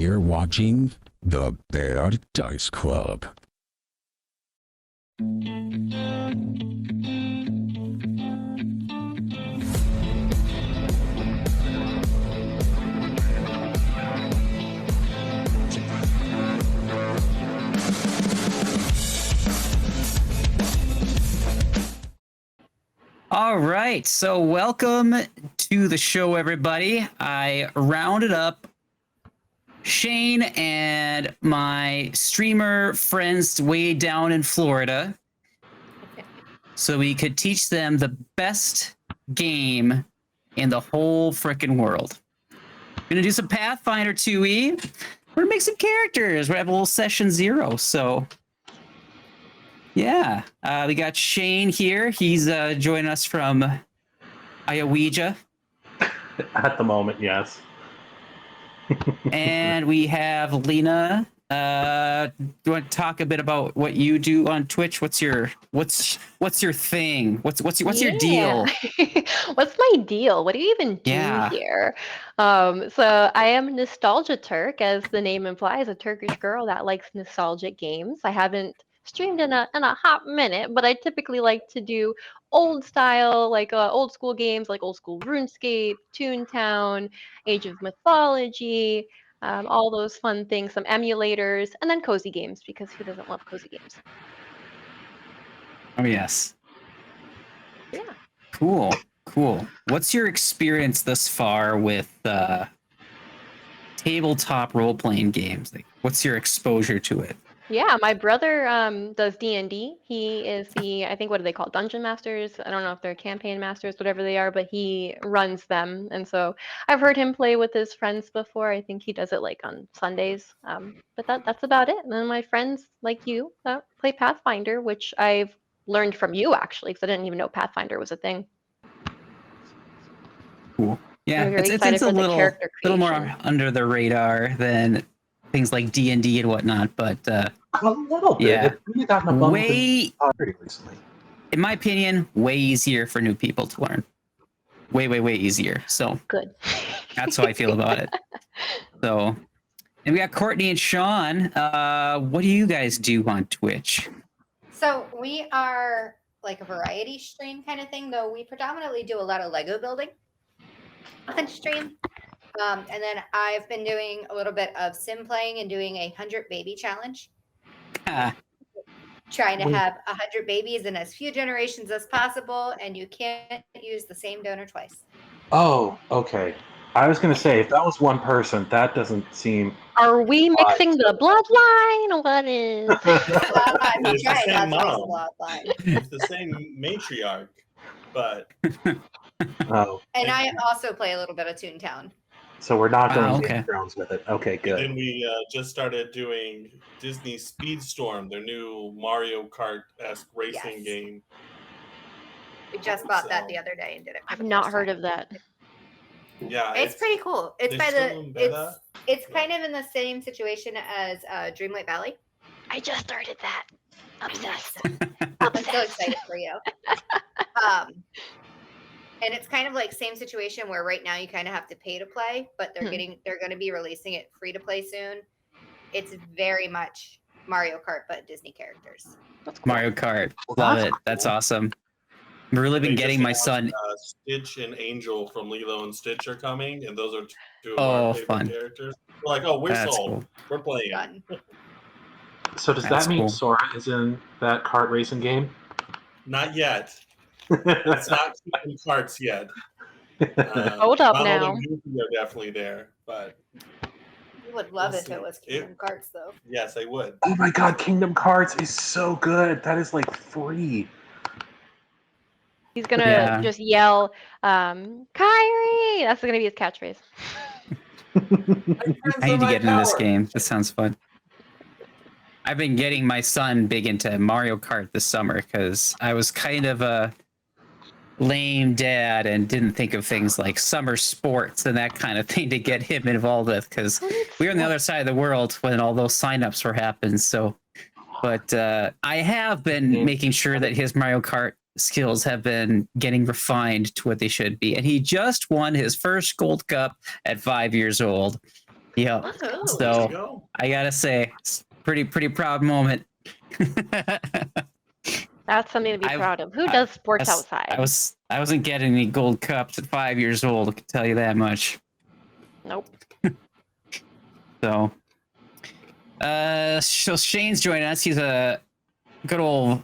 You're watching the Bear Dice Club. All right, so welcome to the show, everybody. I rounded up Shane and my streamer friends way down in Florida so we could teach them the best game in the whole frickin' world. We're gonna do some Pathfinder 2e. We're gonna make some characters. We're gonna have a little session 0, so yeah, we got Shane here. He's joining us from Ioweja. At the moment, yes. And we have Lina. Do you want to talk a bit about what you do on Twitch? What's your thing? What's your deal? What's my deal? What do you even do here? So I am Nostalgia Turk, as the name implies, a Turkish girl that likes nostalgic games. I haven't streamed in a hot minute, but I typically like to do old style, like old school games, like old school RuneScape, Toontown, Age of Mythology, all those fun things, some emulators, and then cozy games, because who doesn't love cozy games? Oh yes. Yeah. Cool. What's your experience thus far with tabletop role-playing games? Like, what's your exposure to it? Yeah, my brother does D&D. He is I think, what do they call it? Dungeon Masters? I don't know if they're campaign masters, whatever they are, but he runs them. And so I've heard him play with his friends before. I think he does it like on Sundays. But that's about it. And then my friends like you play Pathfinder, which I've learned from you, actually, because I didn't even know Pathfinder was a thing. Cool. Yeah, it's a little more under the radar than things like D&D and whatnot, but a little bit. Yeah, it's really gotten a bump in popularity recently. In my opinion, way easier for new people to learn. Way easier. So good. That's how I feel about it. So, and we got Kortni and Shaun. What do you guys do on Twitch? So we are like a variety stream kind of thing, though we predominantly do a lot of Lego building on stream. And then I've been doing a little bit of sim playing and doing 100 baby challenge. Trying to have 100 babies in as few generations as possible, and you can't use the same donor twice. Oh, okay. I was going to say, if that was one person, that doesn't seem... Are we mixing the bloodline? What is... It's the same mom. It's the same matriarch, but... Oh. And I also play a little bit of Toontown. So we're not going Game of Thrones with it. Okay, good. And then we just started doing Disney Speedstorm, their new Mario Kart-esque racing game. We just bought that the other day and did it. I've not heard of that. Yeah, it's pretty cool. It's by it's kind of in the same situation as Dreamlight Valley. I just started that. Obsessed. I'm so excited for you. And it's kind of like same situation where right now you kind of have to pay to play, but they're going to be releasing it free to play soon. It's very much Mario Kart, but Disney characters. That's cool. Mario Kart, love it. That's awesome. I've really been getting my son. Stitch and Angel from Lilo and Stitch are coming, and those are two of our favorite characters. We're like, we're sold. Cool. We're playing. So does that mean Sora is in that kart racing game? Not yet. It's not Kingdom Carts yet. Hold up now. They're definitely there, but you would love if it was Kingdom Carts, though. Yes, I would. Oh my God, Kingdom Carts is so good. That is like free. He's gonna just yell, "Kyrie!" That's gonna be his catchphrase. I need to get into this game. This sounds fun. I've been getting my son big into Mario Kart this summer because I was kind of a lame dad and didn't think of things like summer sports and that kind of thing to get him involved with, because we were on the other side of the world when all those signups were happening. So, but I have been making sure that his Mario Kart skills have been getting refined to what they should be. And he just won his first gold cup at 5 years old. Yep. Woohoo. So There you go. I gotta say, it's pretty proud moment. That's something to be I- proud of. Who does sports I outside? I wasn't getting any gold cups at 5 years old. I can tell you that much. Nope. So, so Shane's joining us. He's a good old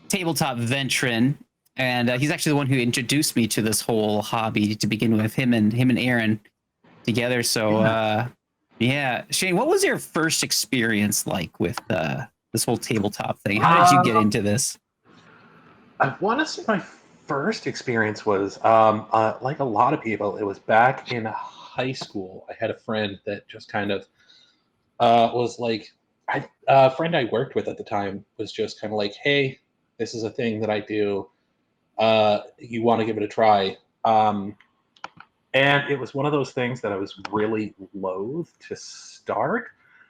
tabletop veteran, and he's actually the one who introduced me to this whole hobby to begin with. Him and Aaron together. So, yeah, Shane, what was your first experience like with this whole tabletop thing? How did you get into this? I want to say my first experience was, like a lot of people, it was back in high school. I had a friend that just kind of was like, a friend I worked with at the time was just kind of like, hey, this is a thing that I do. You want to give it a try? And it was one of those things that I was really loath to start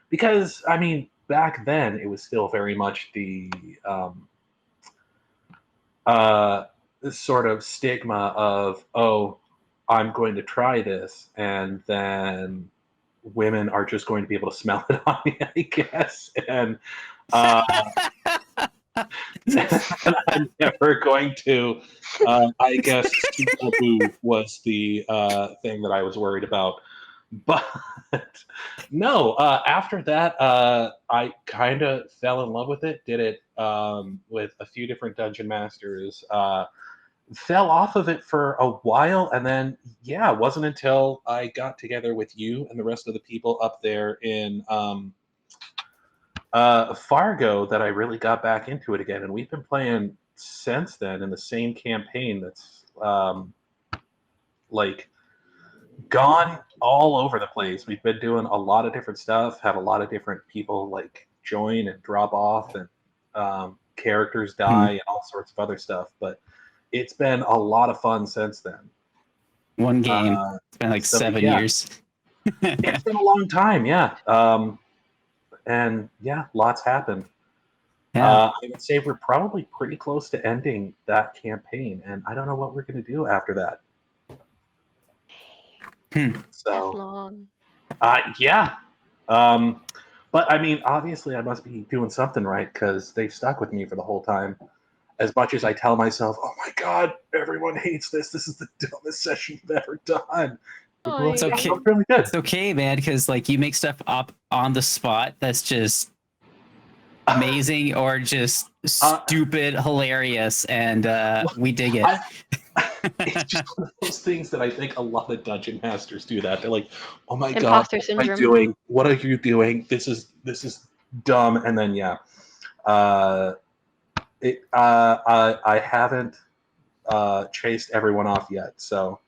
because, I mean, back then it was still very much the sort of stigma of, oh, I'm going to try this, and then women are just going to be able to smell it on me, I guess. And I'm never going to, I guess, taboo was the thing that I was worried about. But no, after that, I kind of fell in love with it, did it with a few different dungeon masters, fell off of it for a while, and then, yeah, it wasn't until I got together with you and the rest of the people up there in Fargo that I really got back into it again, and we've been playing since then in the same campaign that's like gone all over the place. We've been doing a lot of different stuff, had a lot of different people like join and drop off, and characters die and all sorts of other stuff, but it's been a lot of fun since then. One game. It's been like 7 years. It's been a long time, yeah. And yeah, lots happened. Yeah. I would say we're probably pretty close to ending that campaign, and I don't know what we're going to do after that. That's So, long. yeah. But I mean, obviously, I must be doing something right because they've stuck with me for the whole time. As much as I tell myself, "Oh my God, everyone hates this. This is the dumbest session you've ever done." Oh, It's okay. It's really good. It's okay, man, because like you make stuff up on the spot that's just amazing or just stupid, hilarious, and we dig it. It's just one of those things that I think a lot of dungeon masters do that. They're like, "Oh my God, Imposter what am I syndrome. doing? What are you doing? This is dumb." And then yeah, I haven't chased everyone off yet, so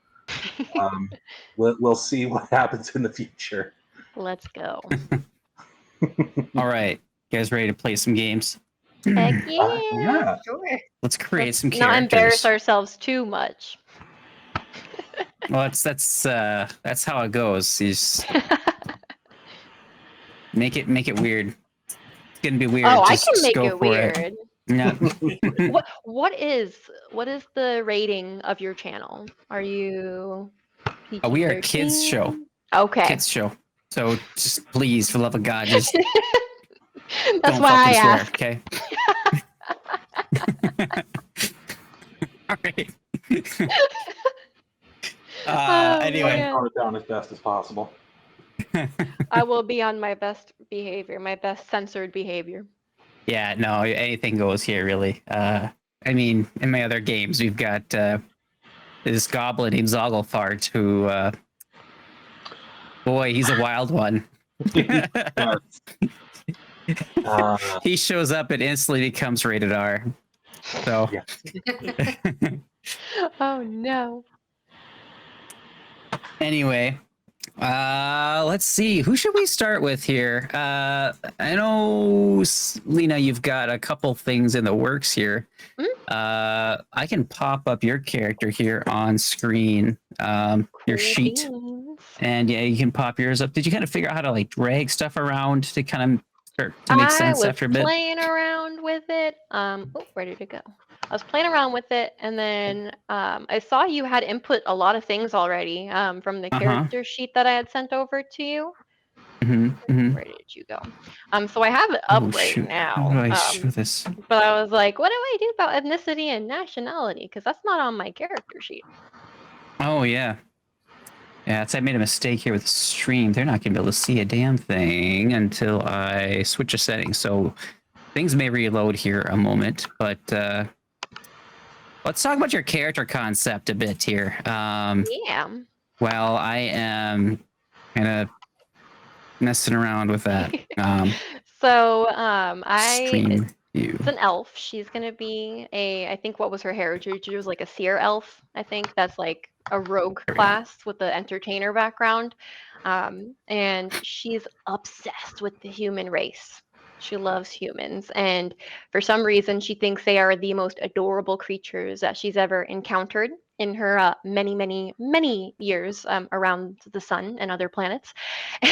we'll see what happens in the future. Let's go. All right, you guys ready to play some games? Heck yeah. Yeah. Sure. Let's create some Not characters. embarrass ourselves too much. Well, that's how it goes. You just make it weird. It's gonna be weird. Oh, Just I can make go it for weird. Yeah. What is the rating of your channel? Are you PG-13? We are a kids show. Okay. Kids show. So just please, for the love of God, just That's don't why fucking I swear, asked. okay? All right. Oh, Anyway, man. Tone it down as best as possible. I will be on my best behavior, my best censored behavior. yeah, no, anything goes here, really. I mean, in my other games, we've got this goblin named Zogglefart, who, boy, he's a wild one. He shows up and instantly becomes rated R. So, Yeah. Oh no. Anyway, let's see. Who should we start with here? I know, Lina, you've got a couple things in the works here. I can pop up your character here on screen, your sheet, and yeah, you can pop yours up. Did you kind of figure out how to like drag stuff around to kind of start to make sense after a bit? I was playing around with it. Oh, where did it go? I was playing around with it, and then I saw you had input a lot of things already from the character sheet that I had sent over to you. Where did you go? So I have it up now. How do I show this? But I was like, what do I do about ethnicity and nationality? Because that's not on my character sheet. Oh yeah. Yeah, I made a mistake here with the stream. They're not going to be able to see a damn thing until I switch a setting. So things may reload here a moment, but let's talk about your character concept a bit here. Yeah. Well, I am kind of messing around with that. So Stream view. It's an elf. She's gonna be I think what was her heritage? It was like a seer elf. I think that's like a rogue class with the entertainer background. And she's obsessed with the human race. She loves humans, and for some reason, she thinks they are the most adorable creatures that she's ever encountered in her many, many, many years around the sun and other planets.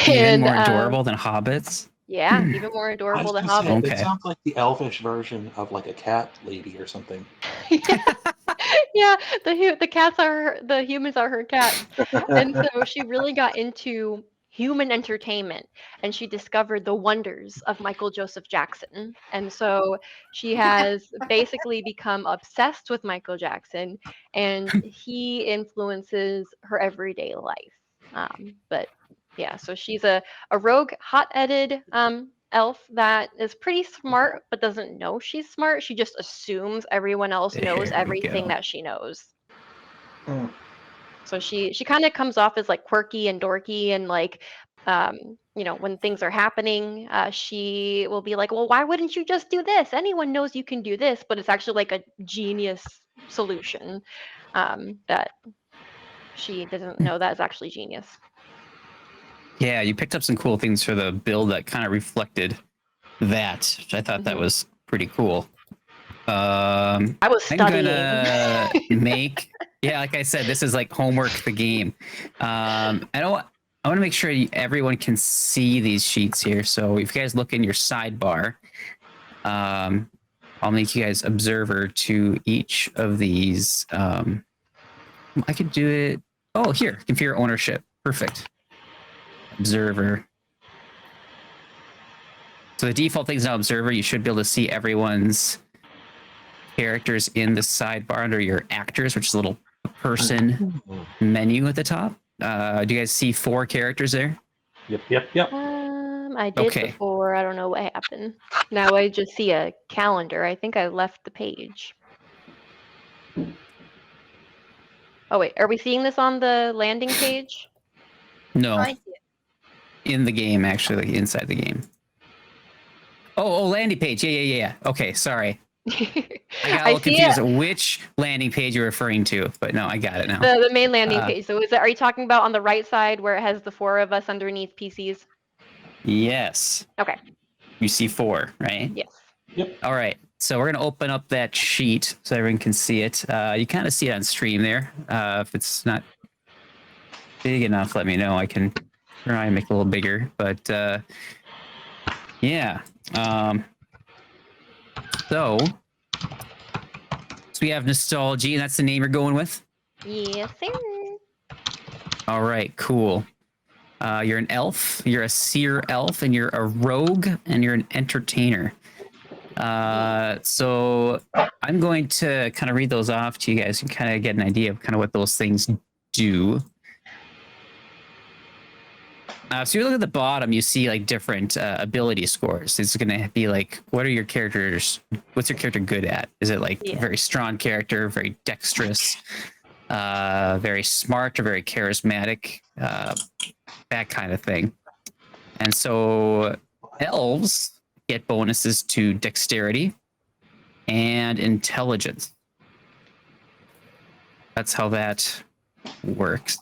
Even more adorable than hobbits. Yeah, even more adorable than Hobbit. hobbits. It sounds like the elvish version of like a cat lady or something. Yeah, the cats are the humans are her cats, and so she really got into human entertainment, and she discovered the wonders of Michael Joseph Jackson, and so she has basically become obsessed with Michael Jackson, and he influences her everyday life. But yeah, so she's a rogue, hot-headed elf that is pretty smart but doesn't know she's smart. She just assumes everyone else knows everything that she knows. So she kind of comes off as like quirky and dorky, and like when things are happening, she will be like, well, why wouldn't you just do this? Anyone knows you can do this, but it's actually like a genius solution that she doesn't know that is actually genius. Yeah, you picked up some cool things for the build that kind of reflected that, which I thought that was pretty cool. I was studying. I'm gonna like I said, this is like homework the game. I want to make sure everyone can see these sheets here. So if you guys look in your sidebar, I'll make you guys observer to each of these. I could do it. Oh, here, configure ownership. Perfect. Observer. So the default thing is now observer. You should be able to see everyone's characters in the sidebar under your actors, which is a little person menu at the top. Do you guys see 4 characters there? Yep. I did before. I don't know what happened. Now I just see a calendar. I think I left the page. Oh wait, are we seeing this on the landing page? No. I see it. In the game, actually, like inside the game. Oh, landing page. Yeah. Okay, sorry. I got a little confused at which landing page you're referring to, but no, I got it now. The main landing page. So are you talking about on the right side where it has the 4 of us underneath PCs? Yes. Okay. You see 4, right? Yes. Yep. All right. So we're going to open up that sheet so everyone can see it. You kind of see it on stream there. If it's not big enough, let me know. I can try and make it a little bigger. But yeah. So we have Nostalgi, and that's the name you're going with? Yes, sir. All right, cool. You're an elf, you're a seer elf, and you're a rogue, and you're an entertainer. So I'm going to kind of read those off to you guys and kind of get an idea of kind of what those things do. So you look at the bottom, you see like different ability scores. It's going to be like, what's your character good at? Is it like a very strong character, very dexterous, very smart, or very charismatic, that kind of thing. And so elves get bonuses to dexterity and intelligence. That's how that works.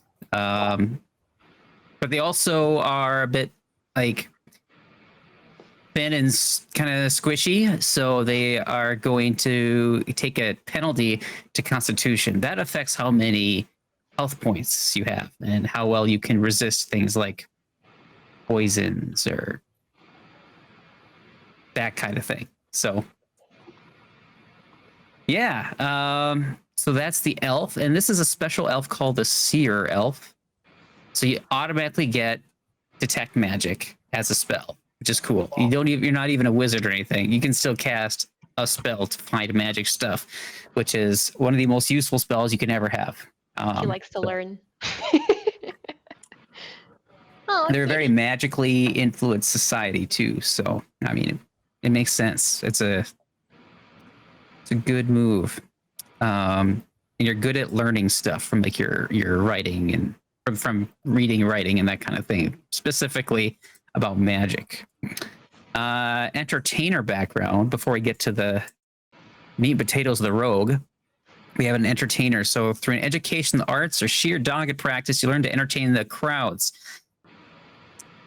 But they also are a bit like thin and kind of squishy, so they are going to take a penalty to Constitution. That affects how many health points you have and how well you can resist things like poisons or that kind of thing. So yeah, so that's the elf, and this is a special elf called the Seer Elf. So you automatically get detect magic as a spell, which is cool. You're not even a wizard or anything. You can still cast a spell to find magic stuff, which is one of the most useful spells you can ever have. He likes to learn. They're a very magically influenced society too, so I mean, it makes sense. It's a good move. And you're good at learning stuff from like your writing and from reading, writing, and that kind of thing, specifically about magic. Entertainer background. Before we get to the meat and potatoes of the rogue, we have an entertainer. So through an education in the arts or sheer dogged practice, you learn to entertain the crowds.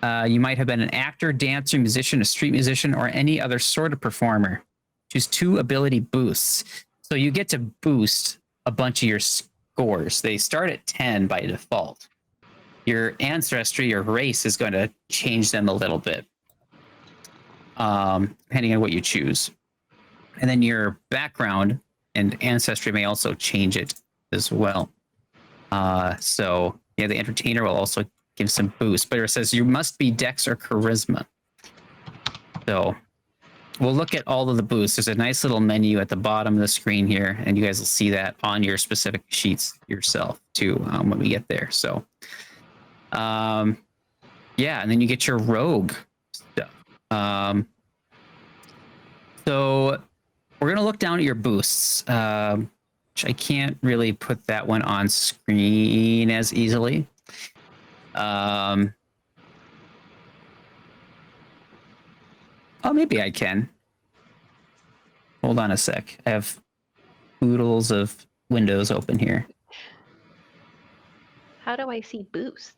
You might have been an actor, dancer, musician, a street musician, or any other sort of performer. Choose 2 ability boosts. So you get to boost a bunch of your scores. They start at 10 by default. Your ancestry, your race is going to change them a little bit, depending on what you choose. And then your background and ancestry may also change it as well. So yeah, the entertainer will also give some boost, but it says you must be Dex or Charisma. So we'll look at all of the boosts. There's a nice little menu at the bottom of the screen here, and you guys will see that on your specific sheets yourself too when we get there. So yeah, and then you get your rogue stuff. So we're going to look down at your boosts, which I can't really put that one on screen as easily. Oh, maybe I can. Hold on a sec. I have oodles of windows open here. How do I see boosts?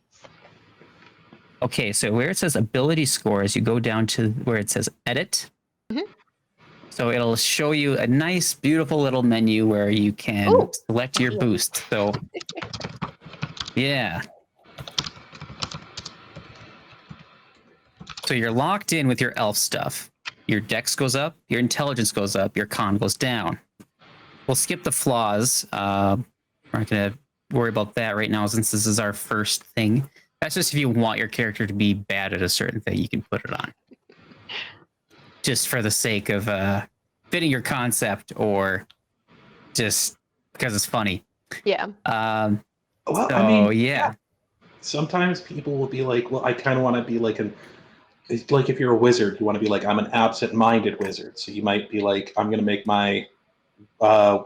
Okay, so where it says ability scores, you go down to where it says edit. Mm-hmm. So it'll show you a nice, beautiful little menu where you can select your boost. So yeah. So you're locked in with your elf stuff. Your dex goes up, your intelligence goes up, your con goes down. We'll skip the flaws. We're not going to worry about that right now since this is our first thing. That's just if you want your character to be bad at a certain thing, you can put it on. Just for the sake of fitting your concept or just because it's funny. Yeah. Well, so, I mean, yeah. Sometimes people will be like, well, I kind of want to be like it's like if you're a wizard, you want to be like, I'm an absent-minded wizard. So you might be like, I'm going to make my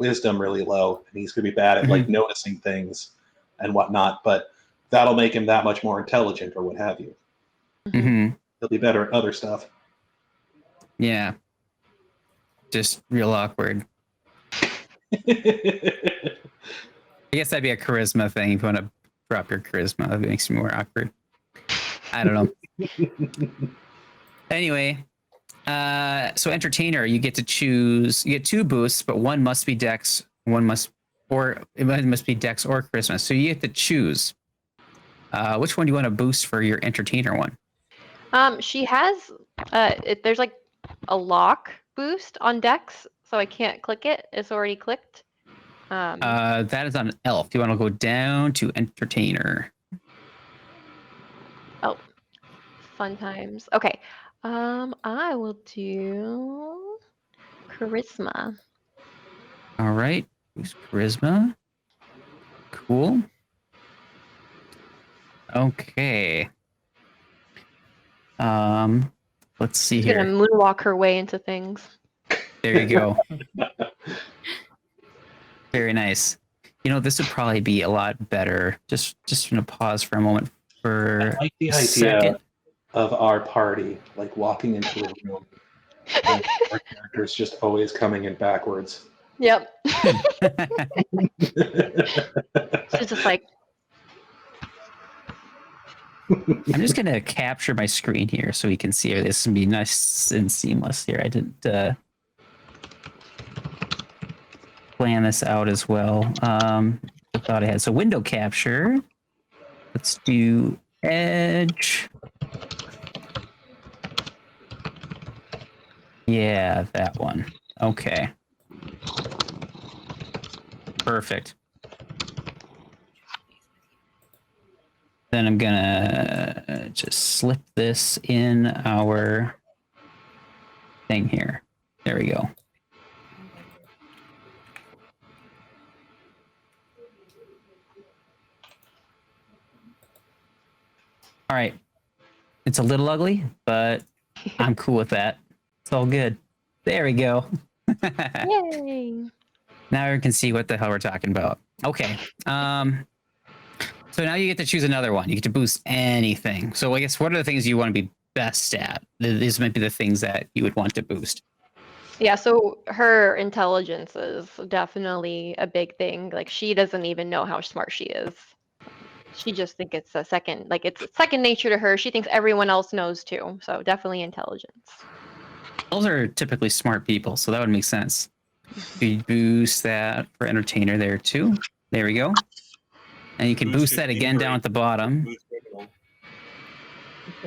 wisdom really low, and he's going to be bad at like noticing things and whatnot. But that'll make him that much more intelligent, or what have you. Mm-hmm. He'll be better at other stuff. Yeah. Just real awkward. I guess that'd be a charisma thing. If you want to drop your charisma, that makes you more awkward. I don't know. Anyway, so entertainer, you get to choose. You get 2 boosts, but one must be Dex. It must be Dex or charisma. So you get to choose. Which one do you want to boost for your entertainer one? She has. There's like a lock boost on Dex, so I can't click it. It's already clicked. That is on an elf. You want to go down to entertainer. Oh, fun times. Okay. I will do charisma. All right. Who's charisma? Cool. Okay. Let's see here. Gonna moonwalk her way into things. There you go. Very nice. You know, this would probably be a lot better. Just gonna pause for a moment. For I like the idea second. of our party, like walking into a room, and our characters just always coming in backwards. Yep. She's just like. I'm just gonna capture my screen here so we can see her. This can be nice and seamless here. I didn't plan this out as well. I thought I had. So window capture. Let's do edge. Yeah, that one. Okay. Perfect. Then I'm gonna just slip this in our thing here. There we go. All right. It's a little ugly, but I'm cool with that. It's all good. There we go. Yay! Now we can see what the hell we're talking about. Okay. So now you get to choose another one. You get to boost anything. So I guess what are the things you want to be best at? These might be the things that you would want to boost. Yeah, so her intelligence is definitely a big thing. Like she doesn't even know how smart she is. She just thinks it's it's second nature to her. She thinks everyone else knows too. So definitely intelligence. Those are typically smart people, so that would make sense. You boost that for entertainer there too. There we go. And you can boost that again down at the bottom.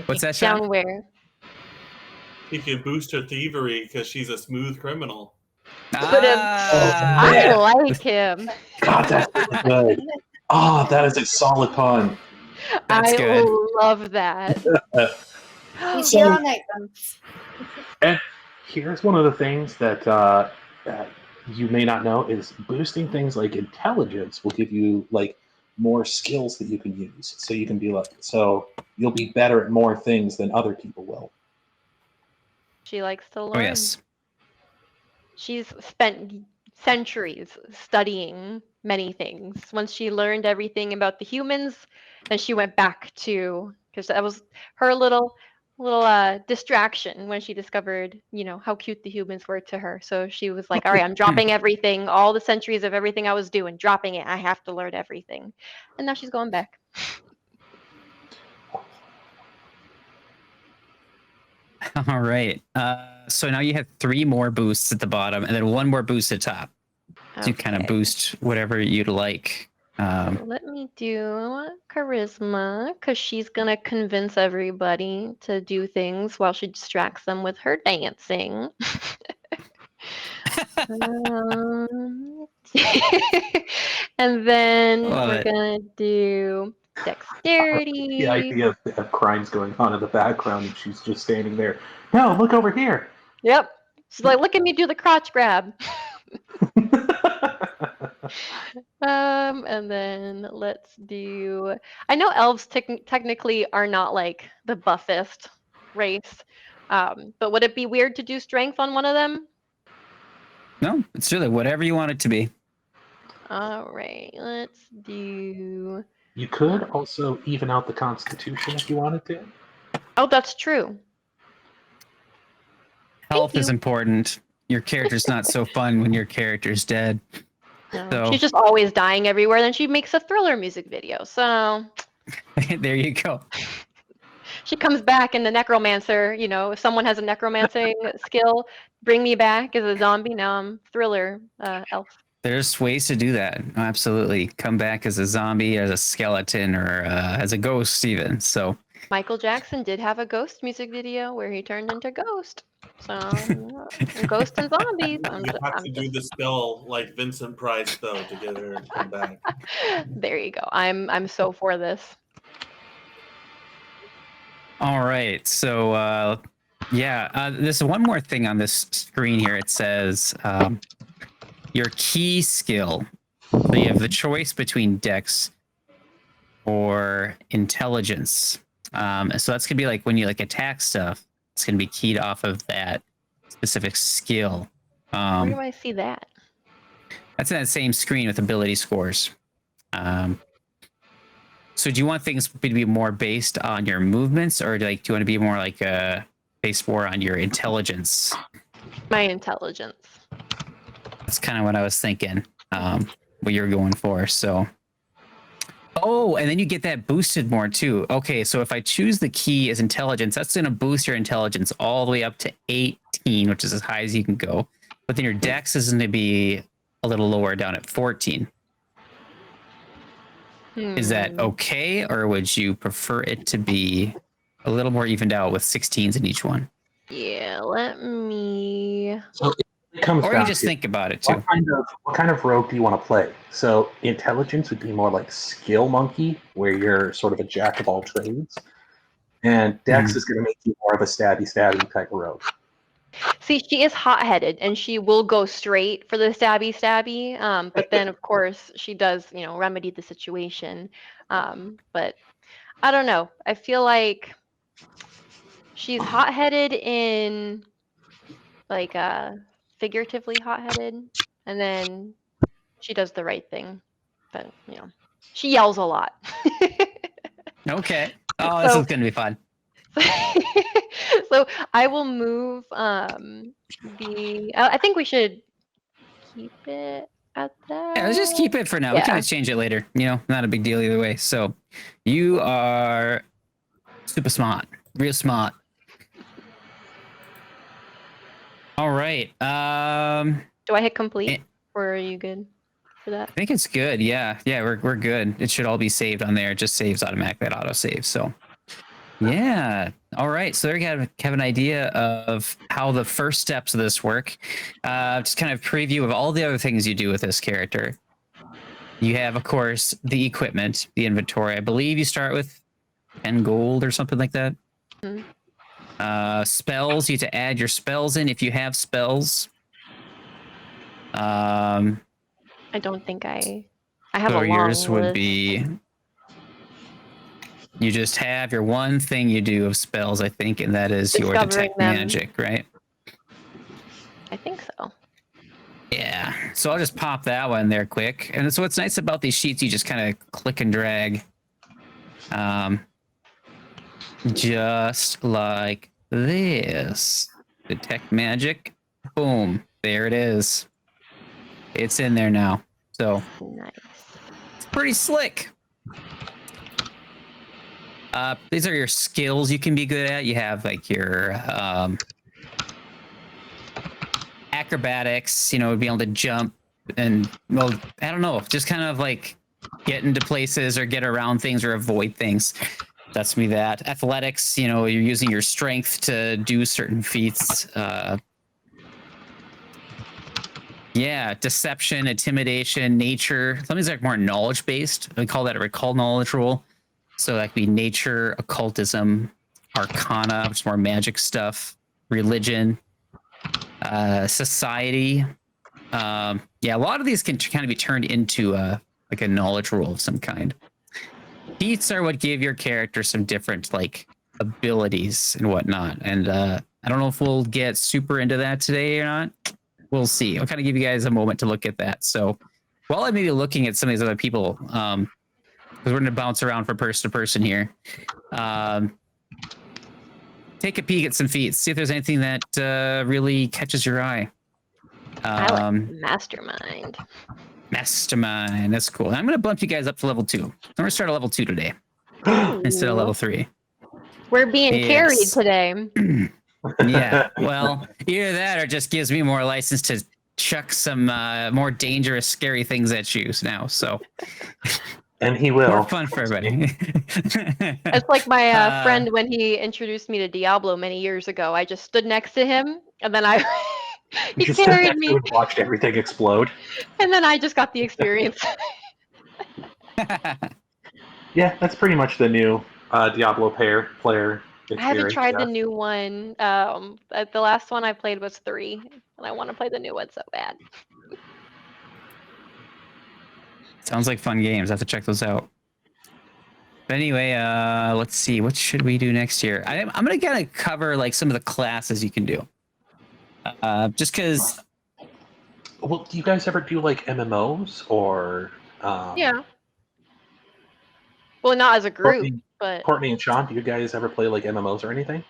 What's that, Shaun? Down where? He can boost her thievery because she's a smooth criminal. I like him. God, that's good. Oh, that is a solid pun. That's good. Love that. He's here all night. And here's one of the things that you may not know is boosting things like intelligence will give you like more skills that you can use. So you can be like, so you'll be better at more things than other people will. She likes to learn. Oh, yes. She's spent centuries studying many things. Once she learned everything about the humans, then she went back to, because that was her little distraction when she discovered, how cute the humans were to her. So she was like, all right, I'm dropping everything, all the centuries of everything I was doing, dropping it. I have to learn everything. And now she's going back. All right. So now you have 3 more boosts at the bottom and then 1 more boost at the top. So you kind of boost whatever you'd like. Let me do charisma because she's going to convince everybody to do things while she distracts them with her dancing. And then we're going to do dexterity. The idea of crimes going on in the background and she's just standing there. No, look over here. Yep. She's like, look at me do the crotch grab. And then let's do. I know elves technically are not like the buffest race, but would it be weird to do strength on one of them? No, it's really whatever you want it to be. All right, let's do. You could also even out the Constitution if you wanted to. Oh, that's true. Health is important. Your character's not so fun when your character's dead. No, So she's just always dying everywhere. Then she makes a thriller music video. So there you go. She comes back and the necromancer, if someone has a necromancing skill, bring me back as a zombie. Now I'm thriller elf. There's ways to do that. Absolutely. Come back as a zombie, as a skeleton, or as a ghost even. So Michael Jackson did have a ghost music video where he turned into Ghost. So Ghost and zombies. You have to do the spell like Vincent Price though to get her to come back. There you go. I'm so for this. all right. So there's one more thing on this screen here. It says your key skill. So you have the choice between Dex or intelligence. So that's gonna be like when you attack stuff, it's gonna be keyed off of that specific skill. Where do I see that? That's in that same screen with ability scores. So do you want things to be more based on your movements, or do you want to be more based more on your intelligence? My intelligence. That's kind of what I was thinking. What you're going for. So. Oh, and then you get that boosted more too. Okay, so if I choose the key as intelligence, that's going to boost your intelligence all the way up to 18, which is as high as you can go. But then your dex is going to be a little lower down at 14. Is that okay, or would you prefer it to be a little more evened out with 16s in each one? Yeah, let me. So comes Or down you just to think about it too. what kind of rogue do you want to play? So intelligence would be more like skill monkey, where you're sort of a jack of all trades, and Dex is going to make you more of a stabby type of rogue. See, she is hot-headed, and she will go straight for the stabby. But then, of course, she does, remedy the situation. But I don't know. I feel like she's hot-headed in like figuratively hot-headed, and then she does the right thing. But she yells a lot. Okay. Oh, this is gonna be fun. So I will move I think we should keep it at that. Yeah, let's just keep it for now. We can always change it later. Not a big deal either way. So you are super smart, real smart. All right. Do I hit complete, or are you good for that? I think it's good. Yeah, we're good. It should all be saved on there. It just saves automatically at autosave. So yeah. All right. So there you have an idea of how the first steps of this work. Just kind of preview of all the other things you do with this character. You have, of course, the equipment, the inventory. I believe you start with 10 gold or something like that. Spells, you have to add your spells in if you have spells. I don't think I have a long yours would list. be, you just have your one thing you do of spells, I think, and that is your detect magic, right? I think so. Yeah, so I'll just pop that one there quick. And so what's nice about these sheets, you just kind of click and drag. Just like this. Detect magic. Boom. There it is. It's in there now. So nice. It's pretty slick. These are your skills you can be good at. You have like your acrobatics, being able to jump and, well, I don't know, just kind of like get into places or get around things or avoid things. That's me. That athletics, you're using your strength to do certain feats. Yeah, deception, intimidation, nature. Something's like more knowledge based. We call that a recall knowledge roll. So that could be nature, occultism, arcana, which is more magic stuff, religion, society. Yeah, a lot of these can kind of be turned into like a knowledge roll of some kind. Feats are what give your character some different like abilities and whatnot. And I don't know if we'll get super into that today or not. We'll see. I'll kind of give you guys a moment to look at that. So while I may be looking at some of these other people, because we're going to bounce around from person to person here, take a peek at some feats. See if there's anything that really catches your eye. I like mastermind. Mastermind. That's cool. I'm going to bump you guys up to level 2. I'm going to start at level 2 today instead of level 3. We're being carried today. Yeah. Well, either that or just gives me more license to chuck some more dangerous, scary things at you now. So. And he will. More fun for everybody. It's like my friend when he introduced me to Diablo many years ago. I just stood next to him, and then he carried me. And watched everything explode. And then I just got the experience. Yeah, that's pretty much the new Diablo player experience. I haven't tried the new one. The last one I played was 3, and I want to play the new one so bad. Sounds like fun games. I have to check those out. But anyway, let's see. What should we do next year? I'm going to kind of cover like some of the classes you can do. Just because... Well, do you guys ever do like MMOs or... Yeah. Well, not as a group, but... Kortni and Shaun, do you guys ever play like MMOs or anything?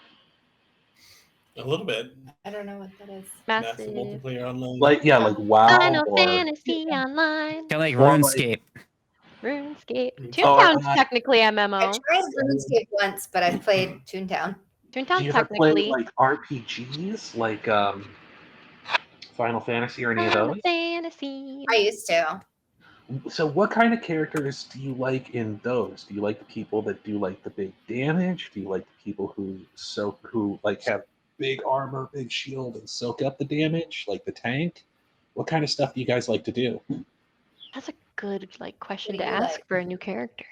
A little bit. I don't know what that is. Massive multiplayer online. Like WoW. Final Fantasy Online. Kind of like RuneScape. RuneScape. Toontown's technically MMO. I tried RuneScape once, but I played Toontown. Toontown's do you ever technically. play like RPGs, like Final Fantasy or any of those? Fantasy. I used to. So what kind of characters do you like in those? Do you like the people that do like the big damage? Do you like the people who like have big armor, big shield, and soak up the damage, like the tank? What kind of stuff do you guys like to do? That's a good question What to do you ask like? for a new character.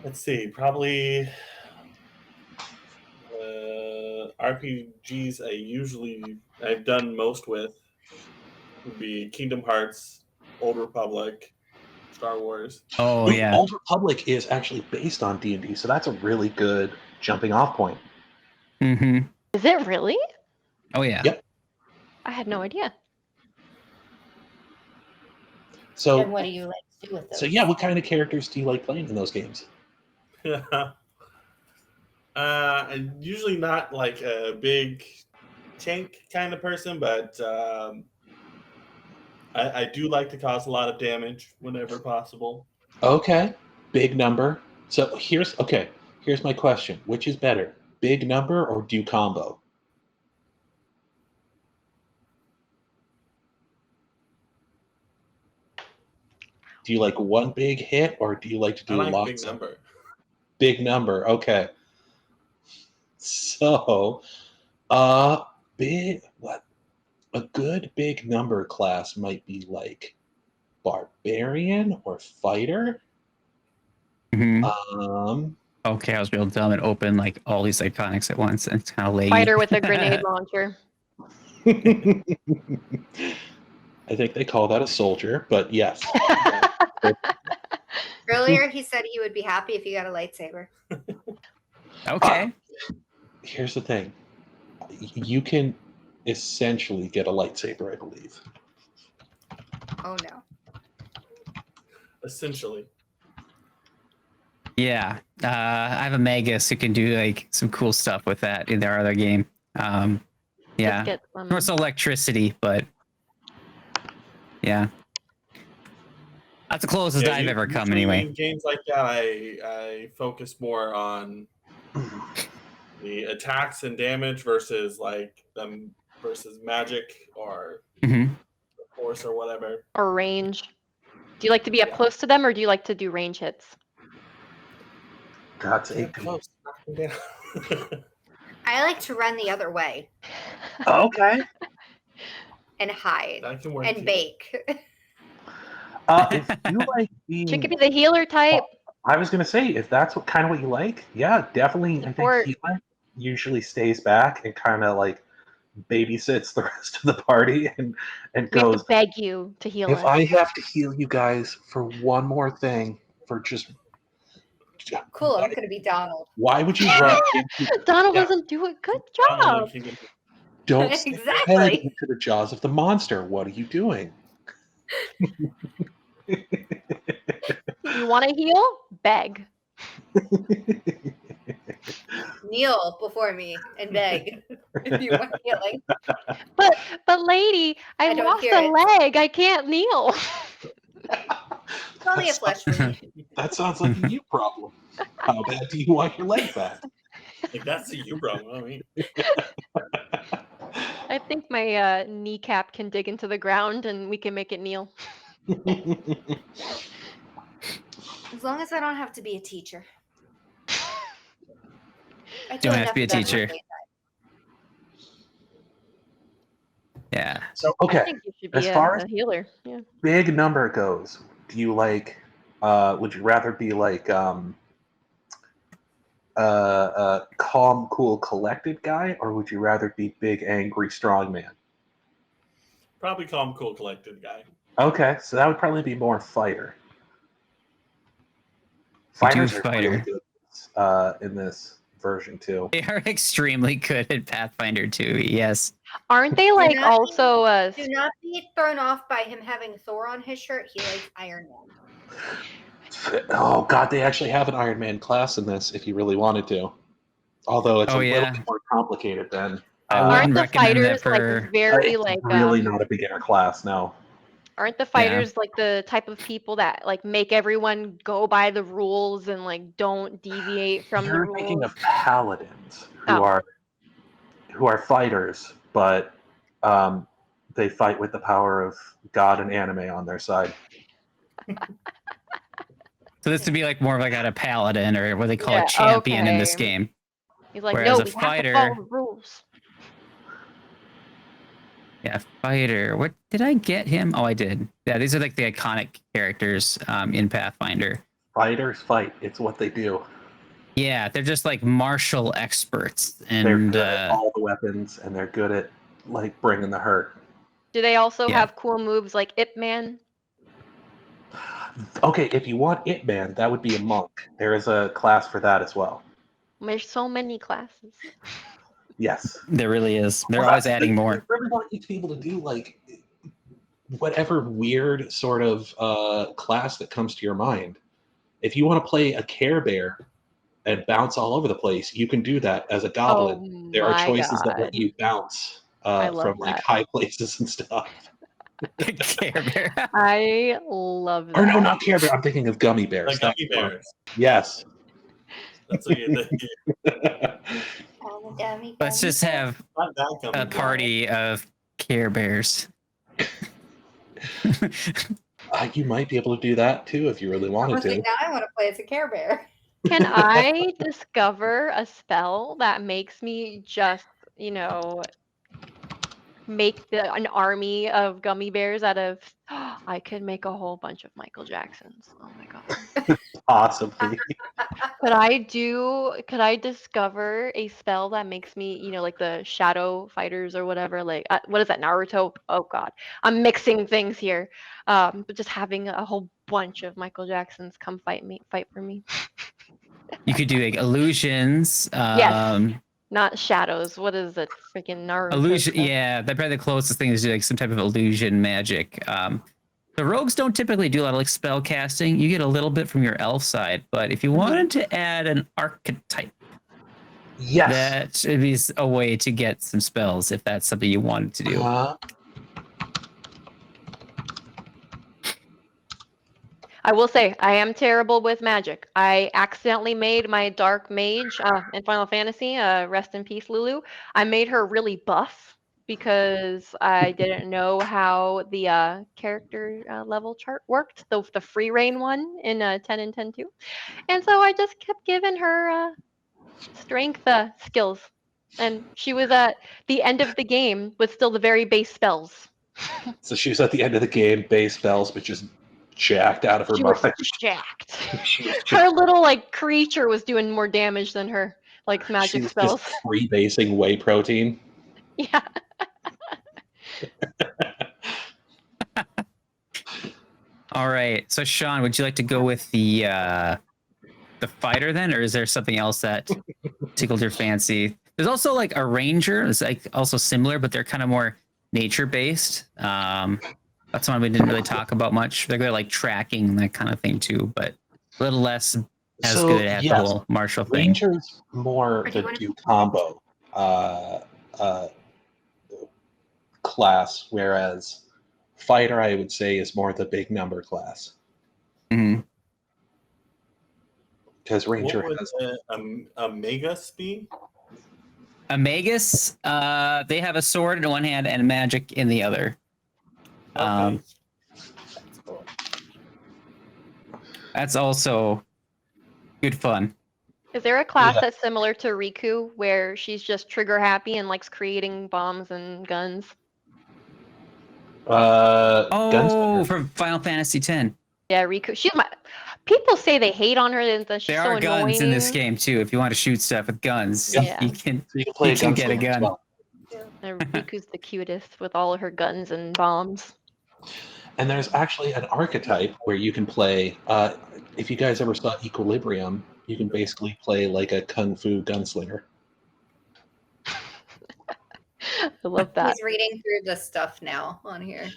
Let's see. Probably RPGs I've done most with would be Kingdom Hearts, Old Republic, Star Wars. Oh yeah. Old Republic is actually based on D&D, so that's a really good jumping off point. Mm-hmm. Is it really? Oh yeah. Yep. I had no idea. So, And what do you like to do with those? so yeah, what kind of characters do you like playing in those games? I'm usually not like a big tank kind of person, but I do like to cause a lot of damage whenever possible. Okay, big number. So here's my question: which is better, big number or do combo? Do you like one big hit or do you like to I do like lots big of number. big number? Okay. So, big what? A good big number class might be like barbarian or fighter. Mm-hmm. Okay, I was real dumb and open like all these iconics at once, and it's kind of laggy. Fighter with a grenade launcher. I think they call that a soldier, but yes. Earlier, he said he would be happy if you got a lightsaber. Okay. Here's the thing. You can essentially get a lightsaber, I believe. Oh no. Essentially. Yeah. I have a magus who can do like some cool stuff with that in their other game. Yeah. Let's get some. It's electricity, but yeah. That's the closest I've ever come anyway. In games like that, I focus more on the attacks and damage versus magic or force or whatever. Or range. Do you like to be up close to them, or do you like to do range hits? That's a close. I like to run the other way. Okay. And hide. That can work and too. bake. If you like being, She could be the healer type. I was gonna say, if that's what you like, yeah, definitely. Support. I think healer usually stays back and kind of like babysits the rest of the party and We goes, have to beg you to heal if us. I have to heal you guys for one more thing, for just Cool, I'm gonna be Donald. why would you run Donald doesn't do a good job. don't stick your head Exactly. into the jaws of the monster? What are you doing? You want to heal? Beg. Kneel before me and beg if you want healing. But lady, I don't lost hear a it. leg. I can't kneel. It's only a flesh wound. That sounds like a you problem. How bad do you want your leg back? Like, that's a you problem. I mean, I think my kneecap can dig into the ground and we can make it kneel. As long as I don't have to be a teacher. I do Don't have enough to be a of that in my teacher. daytime. Yeah. So I okay, think you should as be far a as healer. Yeah. big number goes, do you like? Would you rather be like calm, cool, collected guy, or would you rather be big, angry, strong man? probably calm, cool, collected guy. Okay, so that would probably be more fighter. Fighters are really good in this version too. They are extremely good at Pathfinder too. Yes. Aren't they like not also Do not be thrown off by him having Thor on his shirt. He likes Iron Man. Oh god, they actually have an Iron Man class in this if you really wanted to. Although it's a little bit more complicated than. Aren't the fighters like very it's like really not a beginner class? No. Aren't the fighters like the type of people that like make everyone go by the rules and like don't deviate from the You're rules? thinking of paladins who are fighters, but they fight with the power of God and anime on their side. So this would be like more of like a paladin or what they call a champion in this game. He's like, Whereas no, a we fighter- have to follow the rules. Yeah, fighter. What did I get him? Oh, I did. Yeah, these are like the iconic characters in Pathfinder. Fighters fight. It's what they do. Yeah, they're just like martial experts, They're and good at all the weapons, and they're good at like bringing the hurt. Do they also Yeah. have cool moves like Ip Man? Okay, if you want It Man, that would be a monk. There is a class for that as well. There's so many classes. Yes. there really is. They're Well, always that's the adding thing. more. You really want you to be able to do like whatever weird sort of class that comes to your mind. If you want to play a Care Bear and bounce all over the place, you can do that as a goblin. Oh There are my choices that God. let you bounce I love from like that. high places and stuff. Care Bear. I love that. Or no, not Care Bear. I'm thinking of Gummy Bears. Like gummy bears. Yes. That's what you think. Let's just have Not that gummy a bear. party of Care Bears. You might be able to do that too if you really wanted Honestly, to. now I want to play as a Care Bear. Can I discover a spell that makes me just, make an army of gummy bears out of... I could make a whole bunch of Michael Jacksons. Oh my God. Possibly. Could I discover a spell that makes me, like the shadow fighters or whatever, like, what is that, Naruto? Oh God, I'm mixing things here. But just having a whole bunch of Michael Jacksons come fight for me. You could do like illusions. Yes. Not shadows. What is it? Freaking Naruto. Illusion. stuff. Yeah, that's probably the closest thing is like some type of illusion magic. The rogues don't typically do a lot of like spell casting. You get a little bit from your elf side, but if you wanted to add an archetype, Yes. that is a way to get some spells if that's something you wanted to do. I will say, I am terrible with magic. I accidentally made my dark mage in Final Fantasy, rest in peace, Lulu. I made her really buff because I didn't know how the character level chart worked, the free reign one in 10 and 10.2. And so I just kept giving her strength skills. And she was at the end of the game with still the very base spells. So she was at the end of the game, base spells, but just jacked out of her She was mind. jacked. She was Her little like creature was doing more damage than her like she magic was spells. just freebasing whey protein. Yeah. All right. So Shaun, would you like to go with the fighter then, or is there something else that tickled your fancy? There's also like a ranger. It's like also similar, but they're kind of more nature based. That's one we didn't really talk about much. They're good at like tracking and that kind of thing too, but a little less as good at the whole martial thing. Ranger's more the do combo class, whereas fighter, I would say, is more the big number class. Mm-hmm. Because ranger What has would a magus be? A magus, they have a sword in one hand and magic in the other. Okay. That's also good fun. Is there a class that's similar to Riku where she's just trigger happy and likes creating bombs and guns? Gunslinger. From Final Fantasy X. Yeah, Riku. People say they hate on her and that she's There so are annoying. guns in this game too. If you want to shoot stuff with guns, Yeah. you can. So you can play You can get a gunslinger as gun. well. Riku's the cutest with all of her guns and bombs. And there's actually an archetype where you can play. If you guys ever saw Equilibrium, you can basically play like a kung fu gunslinger. I love that. He's reading through the stuff now on here.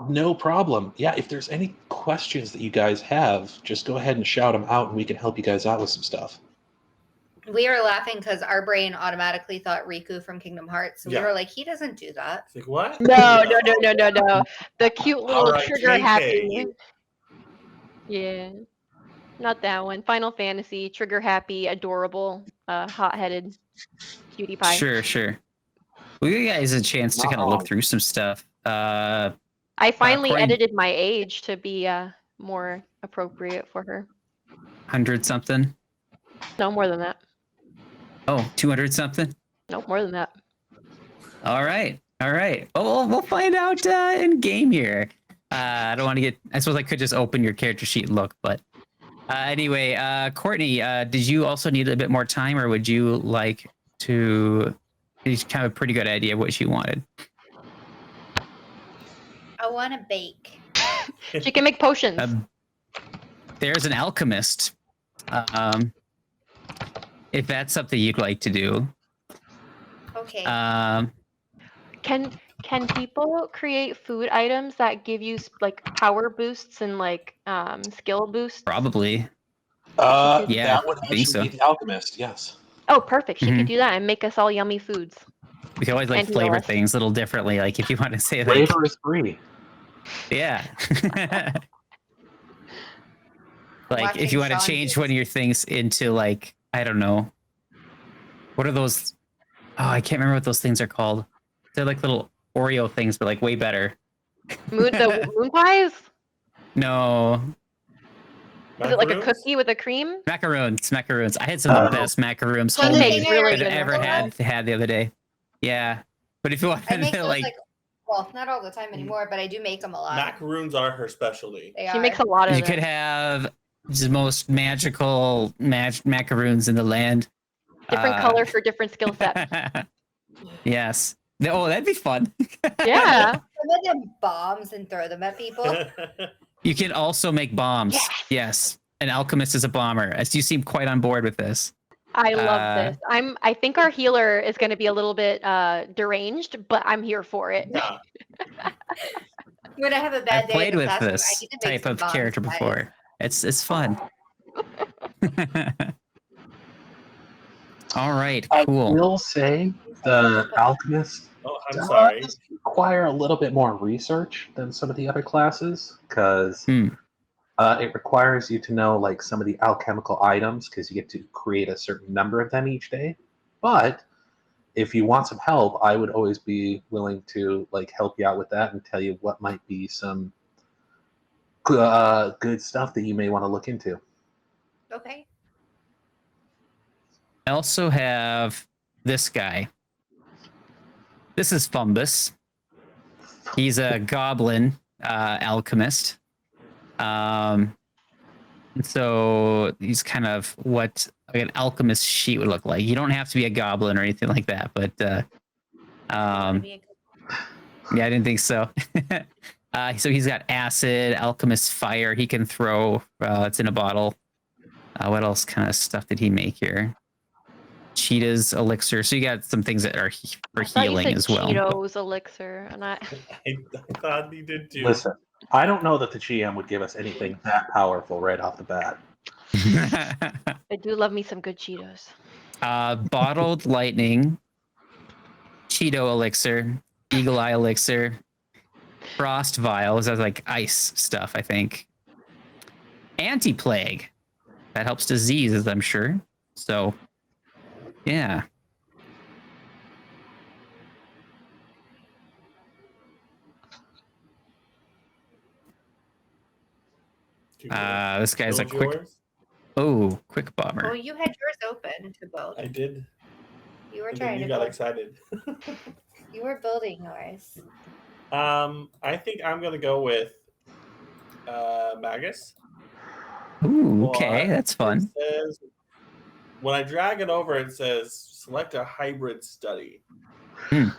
No problem. Yeah, if there's any questions that you guys have, just go ahead and shout them out, and we can help you guys out with some stuff. We were laughing because our brain automatically thought Riku from Kingdom Hearts. So Yeah. we were like, he doesn't do that. It's like, what? No. The cute little Alright, trigger KK. happy. Yeah. Not that one. Final Fantasy, trigger happy, adorable, hot-headed cutie pie. Sure. We'll give you guys a chance to kind of look through some stuff. I finally according- edited my age to be more appropriate for her. 100 something. No more than that. Oh, 200 something? Nope, more than that. All right. All right. Oh, we'll find out in game here. I don't want to get. I suppose I could just open your character sheet and look, but anyway, Kortni, did you also need a bit more time, or would you like to? You kind of a pretty good idea of what you wanted. I want to bake. She can make potions. There's an alchemist. If that's something you'd like to do. Okay. Can people create food items that give you like power boosts and like skill boosts? Probably. Yeah, that would I think so. be the alchemist. Yes. Oh, perfect. She could do that and make us all yummy foods. We can always like And flavor heal us. things a little differently. Like if you want to say like, Flavor is free. yeah. Like Watching if you want to Shaun change do one of your things into like, I don't know. What are those? Oh, I can't remember what those things are called. They're like little Oreo things, but like way better. The moon pies? No. Is it like a Macaroons? cookie with a cream? Macaroons. I had some of the best macaroons So the homemade thing I really I've good ever macaroons. had the other day. Yeah. But if you want I make to those like, like, well, not all the time anymore, but I do make them a lot. Macaroons are her specialty. They She are. makes a lot of you them. could have the most magical macaroons in the land. Different color for different skill sets. Yes. Oh, that'd be fun. Yeah. Some of them bombs and throw them at people. You can also make bombs. Yes. An alchemist is a bomber. As you seem quite on board with this. I love this. I think our healer is going to be a little bit deranged, but I'm here for it. Yeah. When I have a bad I've day played in the with classroom, I this need to make type some of bombs, character guys. before. It's fun. All right, cool. I will say the alchemist Oh, I'm sorry. does require a little bit more research than some of the other classes because it requires you to know like some of the alchemical items because you get to create a certain number of them each day. But if you want some help, I would always be willing to like help you out with that and tell you what might be some good stuff that you may want to look into. Okay. I also have this guy. This is Fumbus. He's a goblin alchemist. So he's kind of what like an alchemist sheet would look like. You don't have to be a goblin or anything like that, but yeah, I didn't think so. So he's got acid, alchemist fire. He can throw. It's in a bottle. What else kind of stuff did he make here? Cheetah's elixir. So you got some things that are for healing as well. Cheetos elixir, and I thought he did too. Listen, I don't know that the GM would give us anything that powerful right off the bat. I do love me some good Cheetos. Bottled lightning, Cheeto elixir, eagle eye elixir, frost vials. That's like ice stuff, I think. Anti-plague. That helps diseases, I'm sure. So, yeah. This guy's a quick. Quick bomber. Well, you had yours open to build. I did. You were And trying then you to got build. excited. You were building yours. I think I'm gonna go with magus. Ooh, okay, that's fun. It says, when I drag it over, it says select a hybrid study.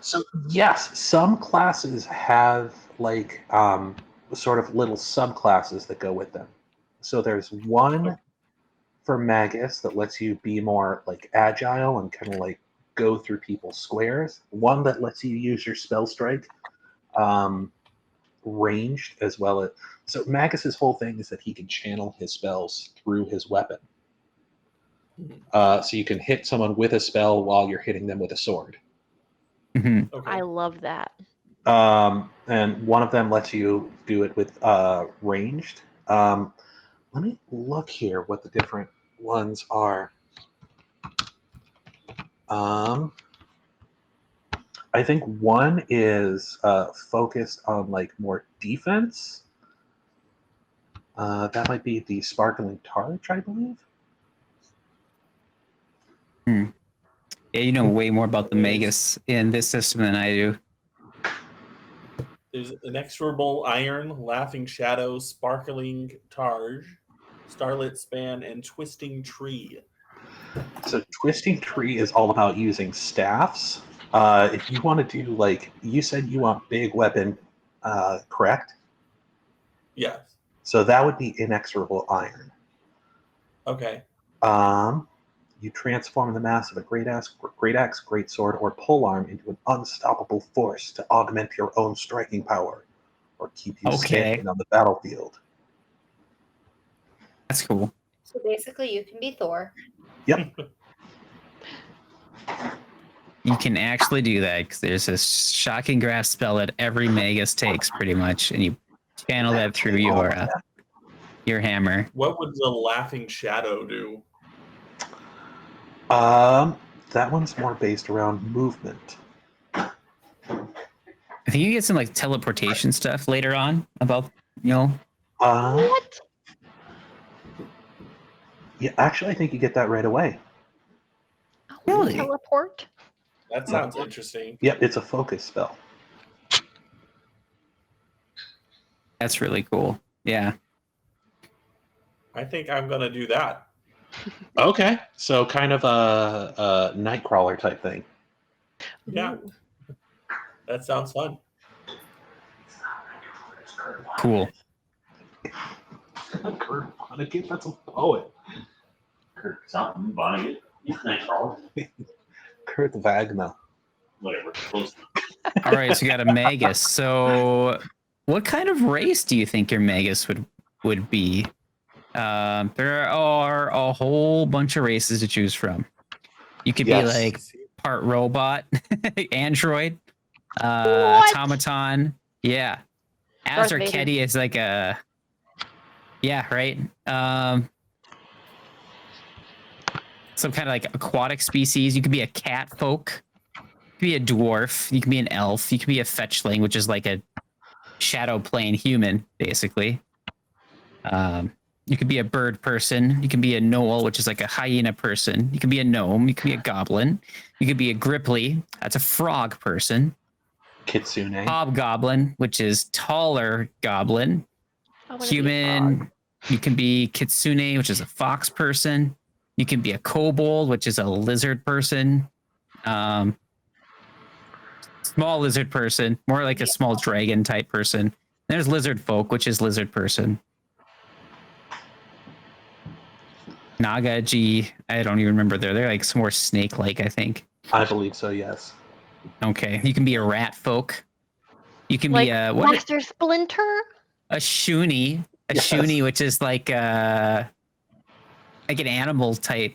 So yes, some classes have like sort of little subclasses that go with them. So there's one for magus that lets you be more like agile and kind of like go through people's squares. One that lets you use your spell strike ranged as well as. So magus's whole thing is that he can channel his spells through his weapon. So you can hit someone with a spell while you're hitting them with a sword. Mm-hmm. Okay. I love that. And one of them lets you do it with ranged. Let me look here what the different ones are. I think one is focused on like more defense. That might be the sparkling targe, I believe. Yeah, you know way more about the magus in this system than I do. There's inexorable iron, laughing shadow, sparkling targe, starlit span, and twisting tree. So twisting tree is all about using staffs. If you want to do like you said, you want big weapon, correct? Yes. So that would be inexorable iron. Okay. You transform the mass of a great axe, great sword, or polearm into an unstoppable force to augment your own striking power, or keep you standing on the battlefield. That's cool. So basically, you can be Thor. Yep. You can actually do that because there's a shocking grasp spell that every magus takes, pretty much, and you channel that through your hammer. What would the laughing shadow do? That one's more based around movement. I think you get some like teleportation stuff later on about, What? Yeah, actually, I think you get that right away. Really? Teleport? That sounds interesting. Yep, it's a focus spell. That's really cool. Yeah. I think I'm gonna do that. Okay, so kind of a Nightcrawler type thing. Yeah. Ooh. That sounds fun. Cool. Kurt Vonnegut, that's a poet. Kurt something, Vonnegut. He's Nightcrawler. Kurt Wagner. Whatever. Close enough. All right, so you got a magus. So what kind of race do you think your magus would be? There are a whole bunch of races to choose from. You could be like part robot, android, automaton. Yeah. Darth Azor Vader. Ketty is like a... Yeah, right? Some kind of like aquatic species. You could be a cat folk. You could be a dwarf. You can be an elf. You could be a fetchling, which is like a shadow plane human, basically. You could be a bird person. You can be a gnoll, which is like a hyena person. You can be a gnome. You can be a goblin. You could be a gripply. That's a frog person. Kitsune. Hobgoblin, which is taller goblin. I wanna be a frog. Human. You can be kitsune, which is a fox person. You can be a kobold, which is a lizard person. Small lizard person, more like a small dragon type person. There's lizard folk, which is lizard person. Nagaji, I don't even remember. They're like some more snake-like, I think. I believe so, yes. Okay, you can be a rat folk. You can Like be a Master Splinter? A shuni, Yes. shuni, which is like an animal type.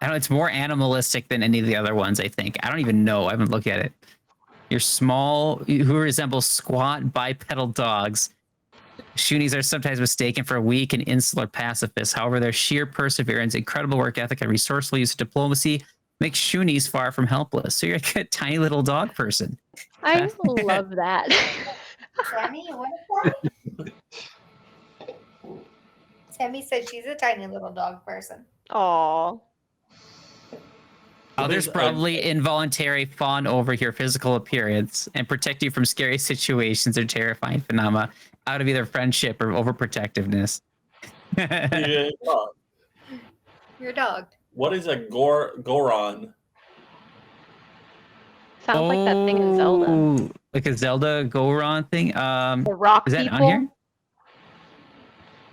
I don't know. It's more animalistic than any of the other ones, I think. I don't even know. I haven't looked at it. You're small, who resemble squat bipedal dogs. Shunis are sometimes mistaken for weak and insular pacifists. However, their sheer perseverance, incredible work ethic, and resourceful use of diplomacy makes Shunis far from helpless. So you're like a tiny little dog person. I love that. Tammy, what is that? Tammy said she's a tiny little dog person. Aw. Others probably involuntary fawn over your physical appearance and protect you from scary situations or terrifying phenomena out of either friendship or overprotectiveness. Yeah. Your dog. What is a Goron? Sounds like that thing in Zelda. Like a Zelda Goron thing. The rock Is that people? on here?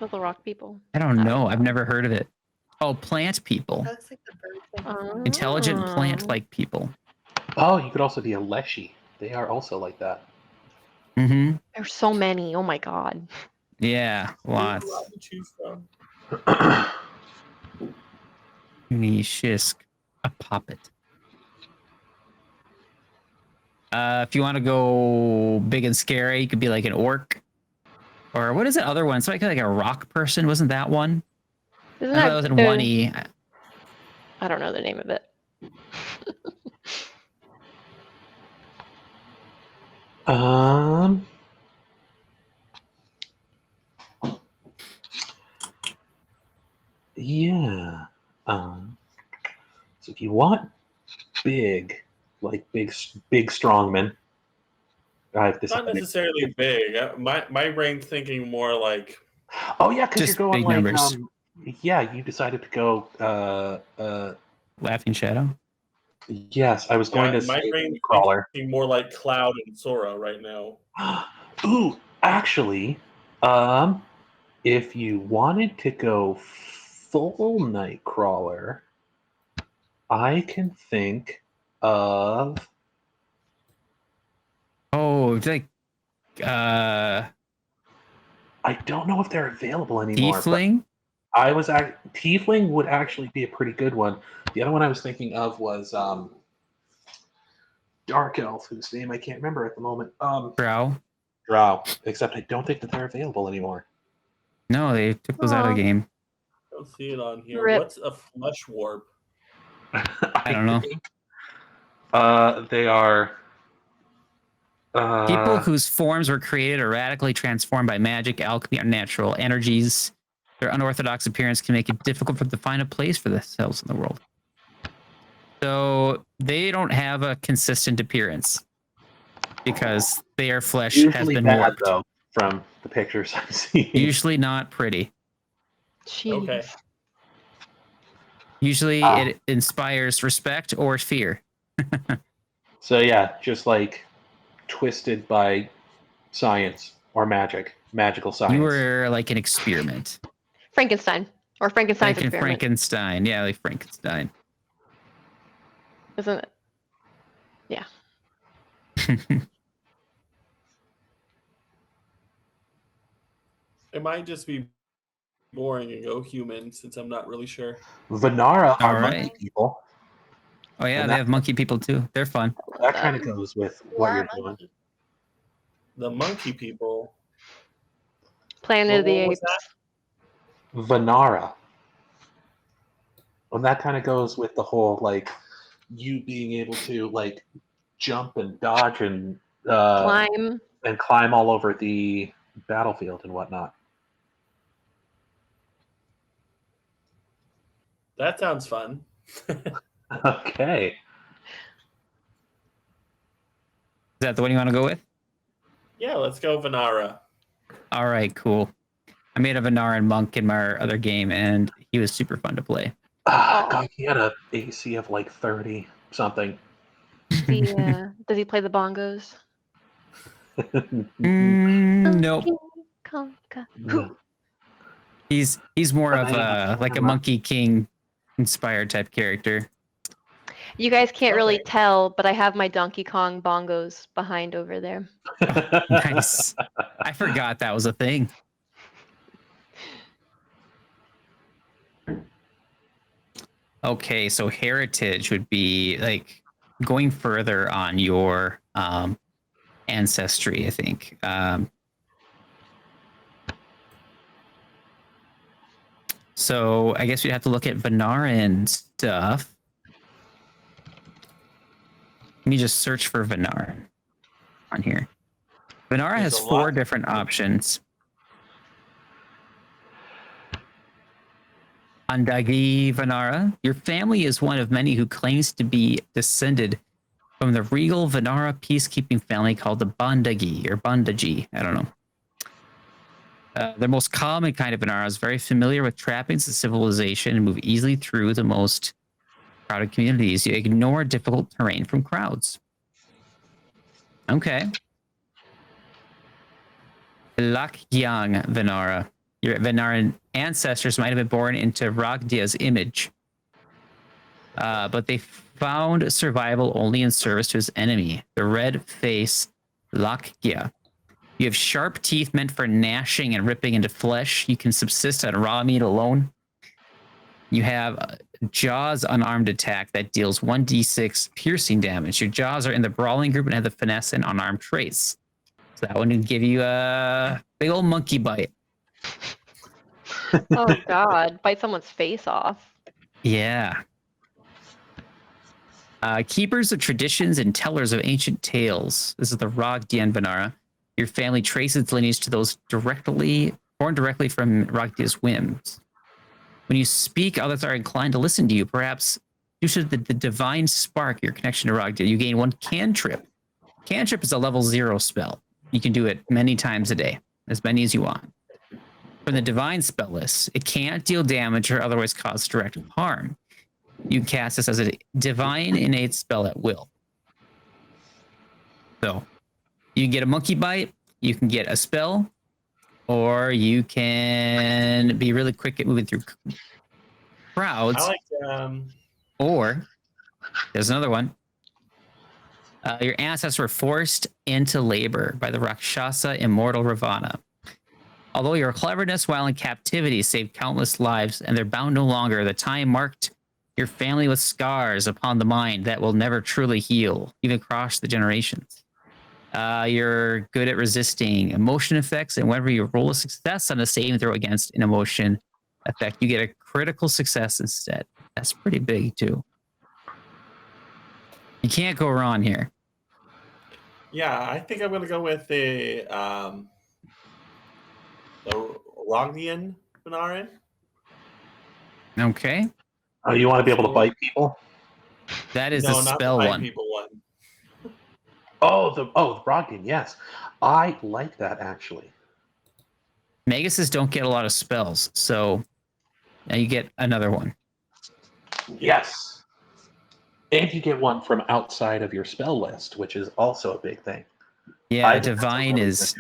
The rock people. I don't know. I've never heard of it. Oh, plant people. That looks like the bird thing. Intelligent plant-like people. Oh, you could also be a Leshy. They are also like that. Mm-hmm. There's so many. Oh my god. Yeah, lots. There's a lot to choose from. Shisk, a puppet. If you want to go big and scary, you could be like an orc. Or what is that other one? Something like a rock person. Wasn't that one? Isn't I thought that was in 1E. I don't know the name of it. Yeah. So if you want big, like big strongmen. I've Not decided. necessarily big. My brain's thinking more like. Oh yeah, because you're Just going big like numbers. yeah, you decided to go Laughing Shadow. yes, I was going to My say brain's crawler. thinking more like Cloud and Sora right now. Ooh, actually, if you wanted to go full Nightcrawler, I can think of. Oh, it's like I don't know if they're available anymore. Tiefling. But Tiefling would actually be a pretty good one. The other one I was thinking of was Dark Elf, whose name I can't remember at the moment. Drow. Except I don't think that they're available anymore. No, they took those out of the game. I don't see it on here. Rip. What's a flesh warp? I don't know. They are People whose forms were created or radically transformed by magic, alchemy, or natural energies. Their unorthodox appearance can make it difficult for them to find a place for themselves in the world. So they don't have a consistent appearance because their flesh has been bad, warped. though, from the pictures I've seen. Usually not pretty. Jeez. Okay. Usually it inspires respect or fear. So yeah, just like twisted by science or magical science. You were like an experiment. Frankenstein. Or Frankenstein's Like in experiment. Frankenstein. Yeah, like Frankenstein. Isn't it? Yeah. It might just be boring and go human since I'm not really sure. Vanara are All right. monkey people. Oh yeah, And they that- have monkey people too. They're fun. That kind of goes with Who what are you're a doing. monkey? The monkey people. Planet of the What was Apes. Vanara. And that kind of goes with the whole like you being able to like jump and dodge and Climb. all over the battlefield and whatnot. That sounds fun. Okay. Is that the one you want to go with? Yeah, let's go Vanara. All right, cool. I made a Vanaran monk in my other game, and he was super fun to play. God, he had a AC of like 30 something. Does he play the bongos? Nope. No. He's more of like a Monkey King inspired type character. You guys can't really Okay. tell, but I have my Donkey Kong bongos behind over there. Nice. I forgot that was a thing. Okay, so heritage would be like going further on your ancestry, I think. So I guess we'd have to look at Vanaran stuff. Let me just search for Vanaran on here. Vanara There's has a 4 lot. different options. Andagi Vanara. Your family is one of many who claims to be descended from the regal Vanara peacekeeping family called the Bandagi or Bandagi. I don't know. Their most common kind of Vanara is very familiar with trappings of civilization and move easily through the most crowded communities. You ignore difficult terrain from crowds. Okay. Lakyang Vanara. Your Vanaran ancestors might have been born into Ragdia's image, but they found survival only in service to his enemy, the red face Lakgia. You have sharp teeth meant for gnashing and ripping into flesh. You can subsist on raw meat alone. You have jaws unarmed attack that deals 1d6 piercing damage. Your jaws are in the brawling group and have the finesse and unarmed traits. So that one would give you a big old monkey bite. Oh God, bite someone's face off. Yeah. Keepers of traditions and tellers of ancient tales. This is the Ragdian Vanara. Your family traces its lineage to those born directly from Ragdia's whims. When you speak, others are inclined to listen to you. Perhaps due to the divine spark, your connection to Rogdale, you gain 1 cantrip. Cantrip is a level 0 spell. You can do it many times a day, as many as you want. From the divine spell list, it can't deal damage or otherwise cause direct harm. You cast this as a divine innate spell at will. So you can get a monkey bite, you can get a spell, or you can be really quick at moving through crowds. I like Or there's another one. Your ancestors were forced into labor by the Rakshasa immortal Ravana. Although your cleverness while in captivity saved countless lives, and they're bound no longer, the time marked your family with scars upon the mind that will never truly heal, even across the generations. You're good at resisting emotion effects, and whenever you roll a success on a saving throw against an emotion effect, you get a critical success instead. That's pretty big too. You can't go wrong here. Yeah, I think I'm gonna go with the Rognian vanaran. Okay. Oh, you want to be able to bite people? That is No, the not spell the bite one. people one. The Brogdon, yes. I like that actually. Maguses don't get a lot of spells, so now you get another one. Yes. And you get one from outside of your spell list, which is also a big thing. Yeah, divine is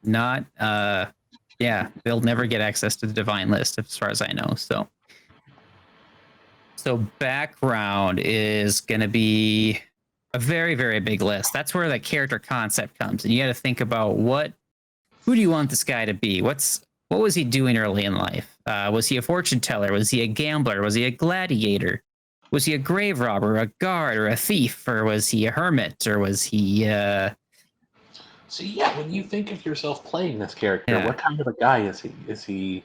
not they'll never get access to the divine list as far as I know. So background is gonna be a very, very big list. That's where the character concept comes. And you gotta think about who do you want this guy to be? What was he doing early in life? Was he a fortune teller? Was he a gambler? Was he a gladiator? Was he a grave robber, a guard, or a thief? Or was he a hermit? Or was he So yeah, when you think of yourself playing this character, what kind of a guy is he? Is he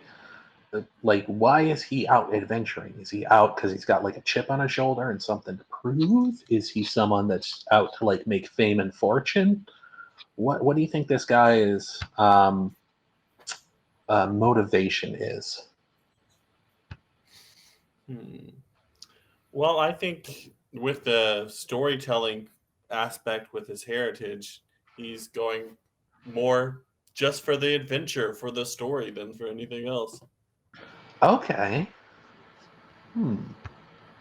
like, why is he out adventuring? Is he out because he's got like a chip on his shoulder and something to prove? Is he someone that's out to like make fame and fortune? What do you think this guy's motivation is? Well, I think with the storytelling aspect with his heritage, he's going more just for the adventure, for the story, than for anything else. Okay.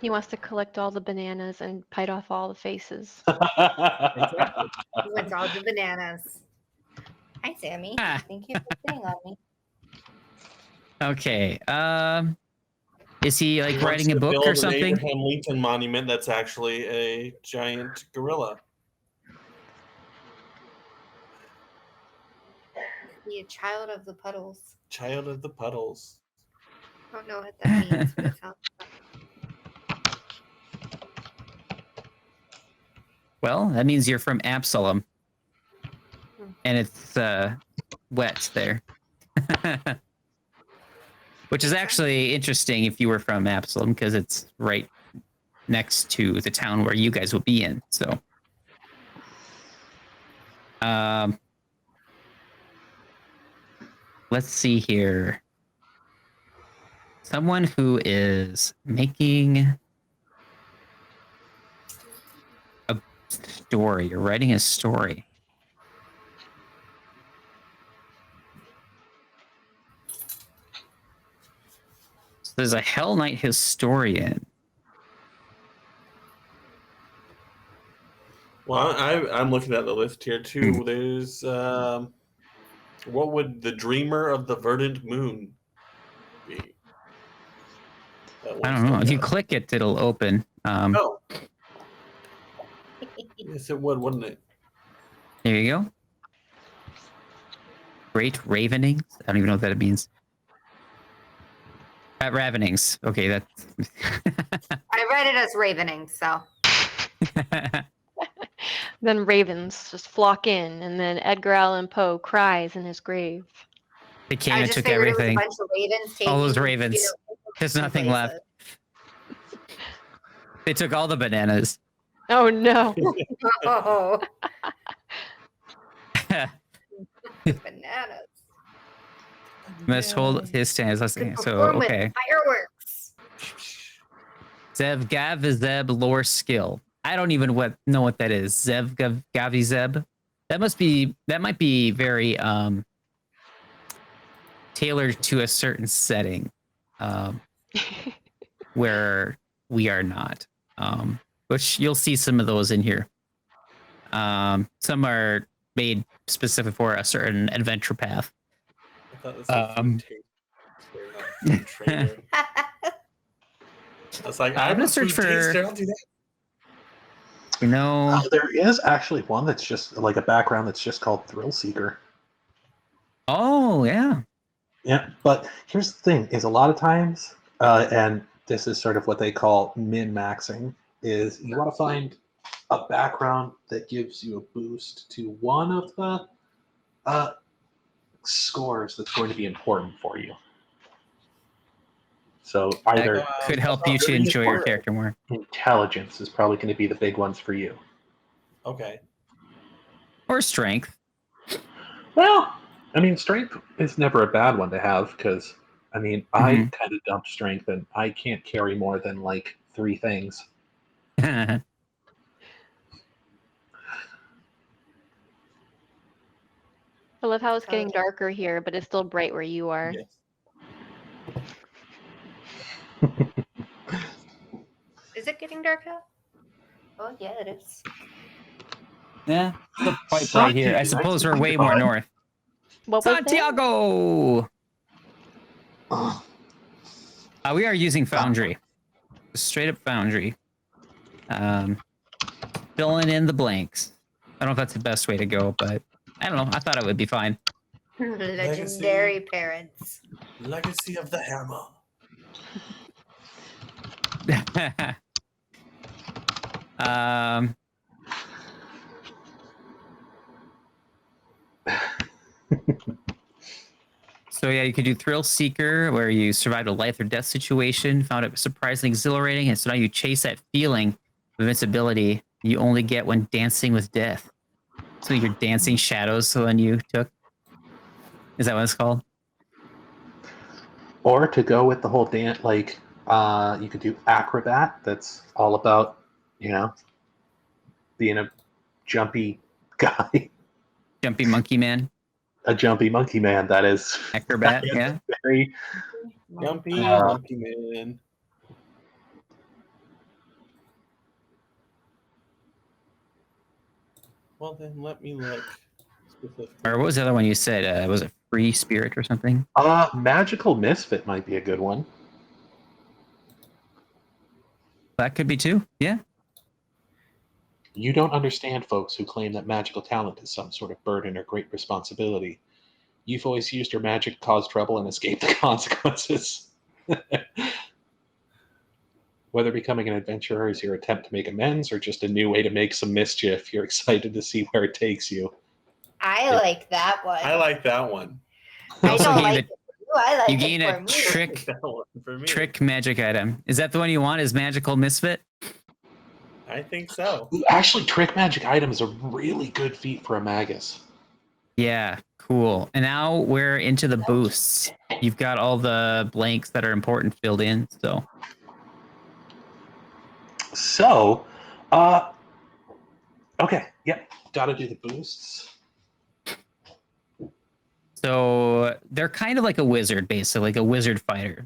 He wants to collect all the bananas and bite off all the faces. Exactly. He wants all the bananas. Hi, Sammy. Thank you for sitting on me. okay. Is he like He wants writing a to book build or an something? Abraham Lincoln monument that's actually a giant gorilla. Be a child of the puddles. Child of the puddles. I don't know what that means, but it sounds fun. Well, that means you're from Absalom. And it's wet there. Which is actually interesting if you were from Absalom, because it's right next to the town where you guys will be in. So, let's see here. Someone who is making a story or writing a story. So there's a Hell Knight historian. Well, I'm looking at the list here too. There's what would the Dreamer of the Verdant Moon be? I don't know. If you click it, it'll open. Oh. Yes, it would, wouldn't it? There you go. Great Ravenings. I don't even know what that means. Ravenings. Okay, that's. I read it as ravening, so. Then ravens just flock in, and then Edgar Allan Poe cries in his grave. They came I and just took figured everything. It was a bunch of ravens All those taking, ravens. There's nothing left. They took all the bananas. Oh no! Oh. Bananas. Must hold his stance. Let's see. So Perform with okay. fireworks. Zev Gav Zeb lore skill. I don't even know what that is. Zev Gav Gavi Zeb. That might be very tailored to a certain setting where we are not. Which you'll see some of those in here. Some are made specific for a certain adventure path. I thought this was food trainer. I was like, I'm I'm gonna a search food for- taster. I'll do that. You know, There is actually one that's just like a background that's just called Thrill Seeker. oh yeah. Yeah, but here's the thing: is a lot of times, and this is sort of what they call min-maxing, is you want to find a background that gives you a boost to one of the scores that's going to be important for you. So either That could help you to enjoy your character more. intelligence is probably going to be the big ones for you. Okay. Or strength. Well, I mean, strength is never a bad one to have because, I mean, I Mhm. kind of dump strength and I can't carry more than like 3 things. I love how it's getting darker here, but it's still bright where you are. Yes. Is it getting dark out? Oh yeah, it is. Yeah, still quite bright here. I suppose we're way more north. What was that? Santiago! Ugh. We are using Foundry. Straight up Foundry. Filling in the blanks. I don't know if that's the best way to go, but I don't know. I thought it would be fine. Legendary parents. Legacy of the Hammer. um, so yeah, you could do Thrill Seeker, where you survived a life or death situation, found it surprisingly exhilarating, and so now you chase that feeling of invincibility you only get when dancing with death. So your dancing shadows, the one you took. Is that what it's called? Or to go with the whole dance, like you could do acrobat. That's all about, you know, being a jumpy guy, Jumpy Monkey Man, a jumpy monkey man. That is acrobat. Yeah. very. Yumpy, Monkey Man. Well, then let me look specifically. Or what was the other one you said? Was it Free Spirit or something? Magical misfit might be a good one. That could be too. Yeah. You don't understand folks who claim that magical talent is some sort of burden or great responsibility. You've always used your magic to cause trouble and escape the consequences. Whether becoming an adventurer is your attempt to make amends or just a new way to make some mischief, you're excited to see where it takes you. I like that one. I like that one. You I also don't gain like a- it for you. I like You it gain for a me. trick That one for me. trick magic item. Is that the one you want? Is magical misfit? I think so. Ooh, actually, trick magic item is a really good feat for a magus. Yeah, cool. And now we're into the boosts. You've got all the blanks that are important filled in. So, okay, yep, gotta do the boosts. So they're kind of like a wizard, basically, like a wizard fighter.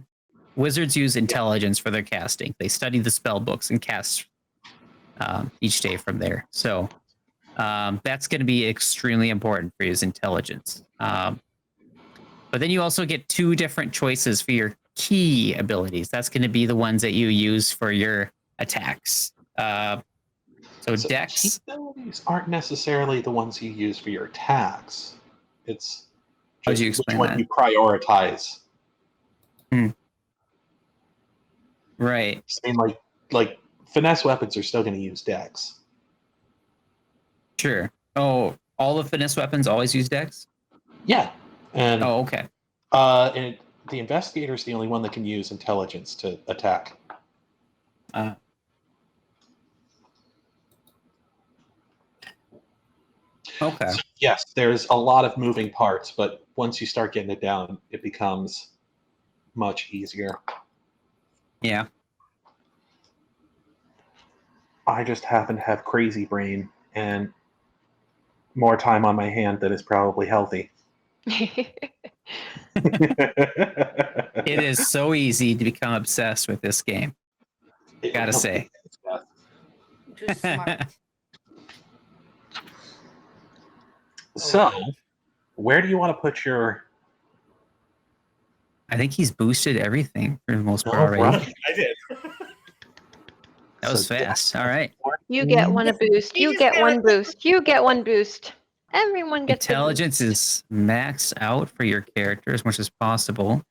Wizards use intelligence for their casting. They study the spell books and cast each day from there. So that's going to be extremely important for his intelligence. But then you also get 2 different choices for your key abilities. That's going to be the ones that you use for your attacks. So Dex. Key abilities aren't necessarily the ones you use for your attacks. It's How'd just you which explain one that? you prioritize. Right. I mean, like finesse weapons are still going to use Dex. Sure. Oh, all the finesse weapons always use Dex? Yeah, and Oh, okay. and the investigator is the only one that can use intelligence to attack. Okay. So, yes, there's a lot of moving parts, but once you start getting it down, it becomes much easier. Yeah. I just happen to have crazy brain and more time on my hand than is probably healthy. It is so easy to become obsessed with this game. Gotta say. Too smart. So, where do you want to put your... I think he's boosted everything for the most part All already. right. I did. That was fast. All right. You get one a boost. You get one boost. You get one boost. Everyone gets Intelligence is maxed out for your character as much as possible.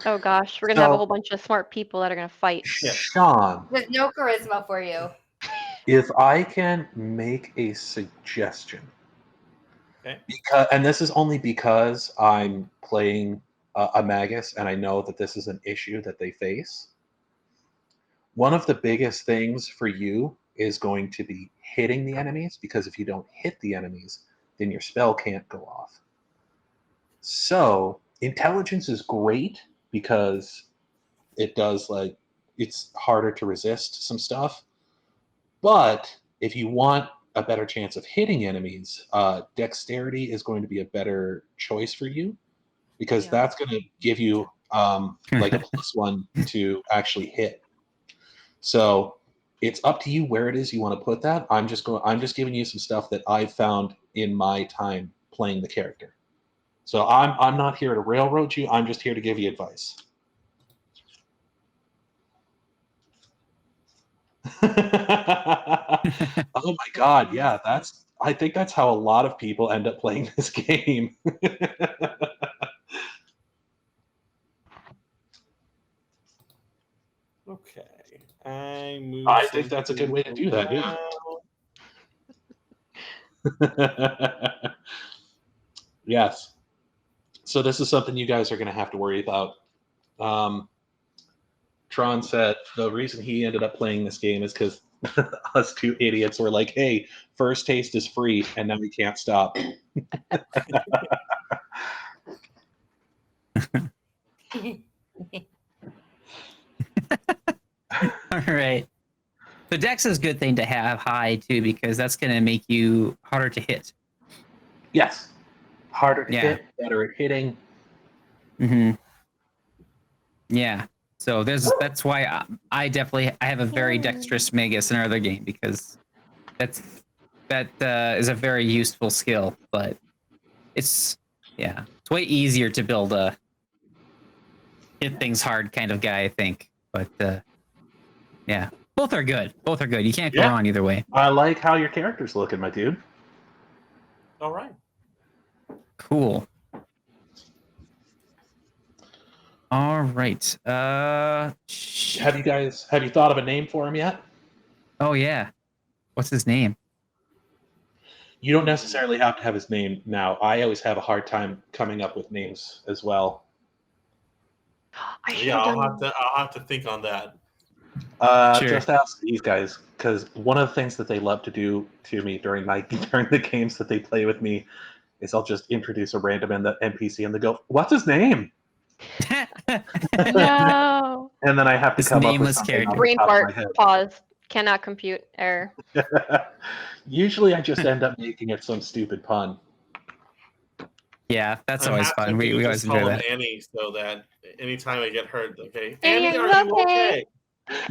Oh gosh, we're gonna have a whole bunch of smart people that are gonna fight. Sean, There's no charisma for you. if I can make a suggestion, Okay. and this is only because I'm playing a magus and I know that this is an issue that they face. One of the biggest things for you is going to be hitting the enemies, because if you don't hit the enemies, then your spell can't go off. So intelligence is great because it does, like, it's harder to resist some stuff. But if you want a better chance of hitting enemies, dexterity is going to be a better choice for you, because that's going to give you like a +1 to actually hit. So it's up to you where it is you want to put that. I'm just giving you some stuff that I've found in my time playing the character. So I'm not here to railroad you. I'm just here to give you advice. Oh my god, yeah, I think that's how a lot of people end up playing this game. Okay. I think that's a good way to do that, yeah. Yes. So this is something you guys are going to have to worry about. Tron said the reason he ended up playing this game is because us two idiots were like, hey, first taste is free, and now we can't stop. All right. So Dex is a good thing to have high too, because that's going to make you harder to hit. Yes. Harder to hit, better at hitting. Mm-hmm. Yeah. So that's why I have a very dexterous magus in our other game, because that is a very useful skill, but it's way easier to build a hit things hard kind of guy, I think. But yeah, both are good. Both are good. You can't go wrong either way. I like how your character's looking, my dude. All right. Cool. All right. Have you thought of a name for him yet? Oh yeah. What's his name? You don't necessarily have to have his name now. I always have a hard time coming up with names as well. I'll have to think on that. Sure. Just ask these guys, because one of the things that they love to do to me during the games that they play with me is I'll just introduce a random NPC and they go, "What's his name?" No. And then I have to This come up with nameless something character. off the Brain top of my fart. head. Pause. Cannot compute. Error. Usually I just end up making it some stupid pun. Yeah, that's always fun. We always enjoy call that. him Annie, so that anytime I get hurt, okay, Annie, Annie, are are you you okay?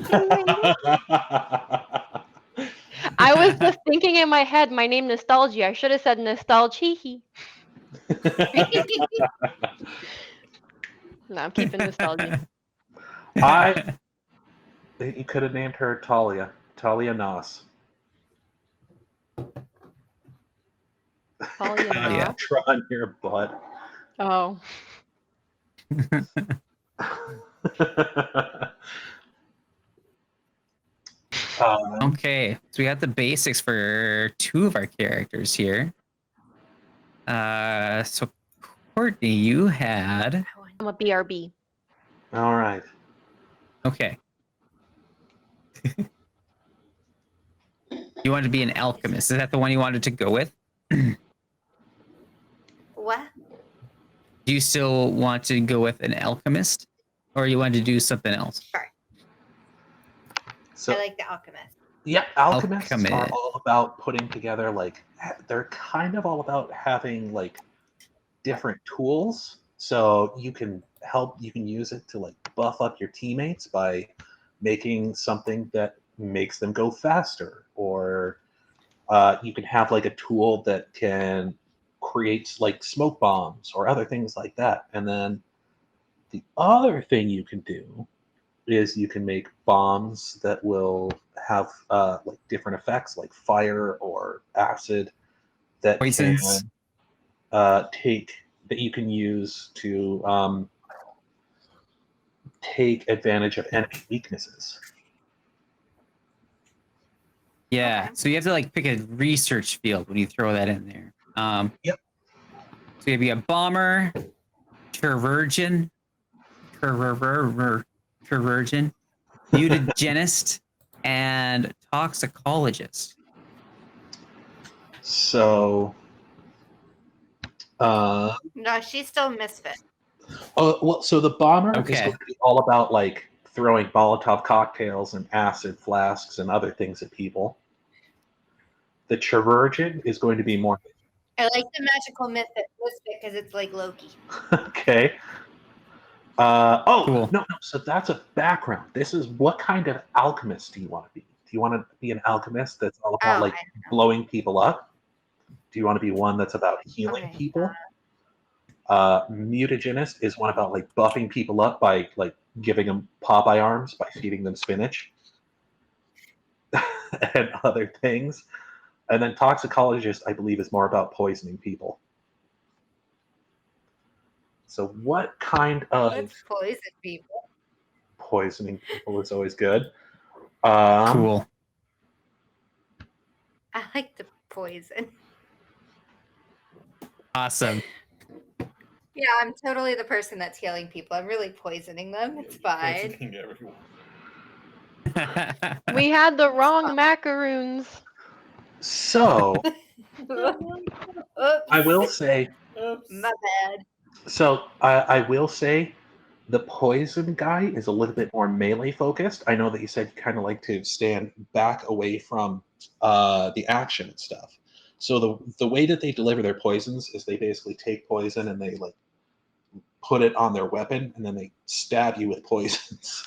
okay? I was just thinking in my head, my name Nostalgi. I should have said Nostalgi. No, I'm keeping Nostalgi. You could have named her Talia Nos. Talia. Tron your butt. Oh. Okay, so we got the basics for two of our characters here. So Kortni, you had... I'm a BRB. All right. Okay. You wanted to be an alchemist. Is that the one you wanted to go with? What? Do you still want to go with an alchemist? Or you wanted to do something else? Sure. So, I like the alchemist. Yeah, alchemists are Alchemist. all about putting together, like, they're kind of all about having, like, different tools. So you can use it to, like, buff up your teammates by making something that makes them go faster. Or you can have, like, a tool that can create, like, smoke bombs or other things like that. And then the other thing you can do is you can make bombs that will have like different effects, like fire or acid, that Poisons. can that you can use to take advantage of enemy weaknesses. Yeah. Okay. So you have to like pick a research field when you throw that in there. Yep. So you have a bomber, chirurgeon, mutagenist, and toxicologist. So No, she's still misfit. so the bomber is Okay. going to be all about, like, throwing Molotov cocktails and acid flasks and other things at people. The chirurgeon is going to be more I like the magical misfit because it's like Loki. okay. Cool. No. So that's a background. This is, what kind of alchemist do you want to be? Do you want to be an alchemist that's all about, like, I don't know. blowing people up? Do you want to be one that's about healing Okay. people? Mutagenist is one about, like, buffing people up by, like, giving them Popeye arms by feeding them spinach and other things. And then toxicologist, I believe, is more about poisoning people. So what kind of Let's poison people. poisoning people is always good. Cool. I like the poison. Awesome. Yeah, I'm totally the person that's healing people. I'm really poisoning them. It's fine. Poisoning everyone. We had the wrong macaroons. So Oops. I will say, Oops. My bad. so I will say, the poison guy is a little bit more melee focused. I know that you said you kind of like to stand back away from the action and stuff. So the way that they deliver their poisons is they basically take poison and they, like, put it on their weapon, and then they stab you with poisons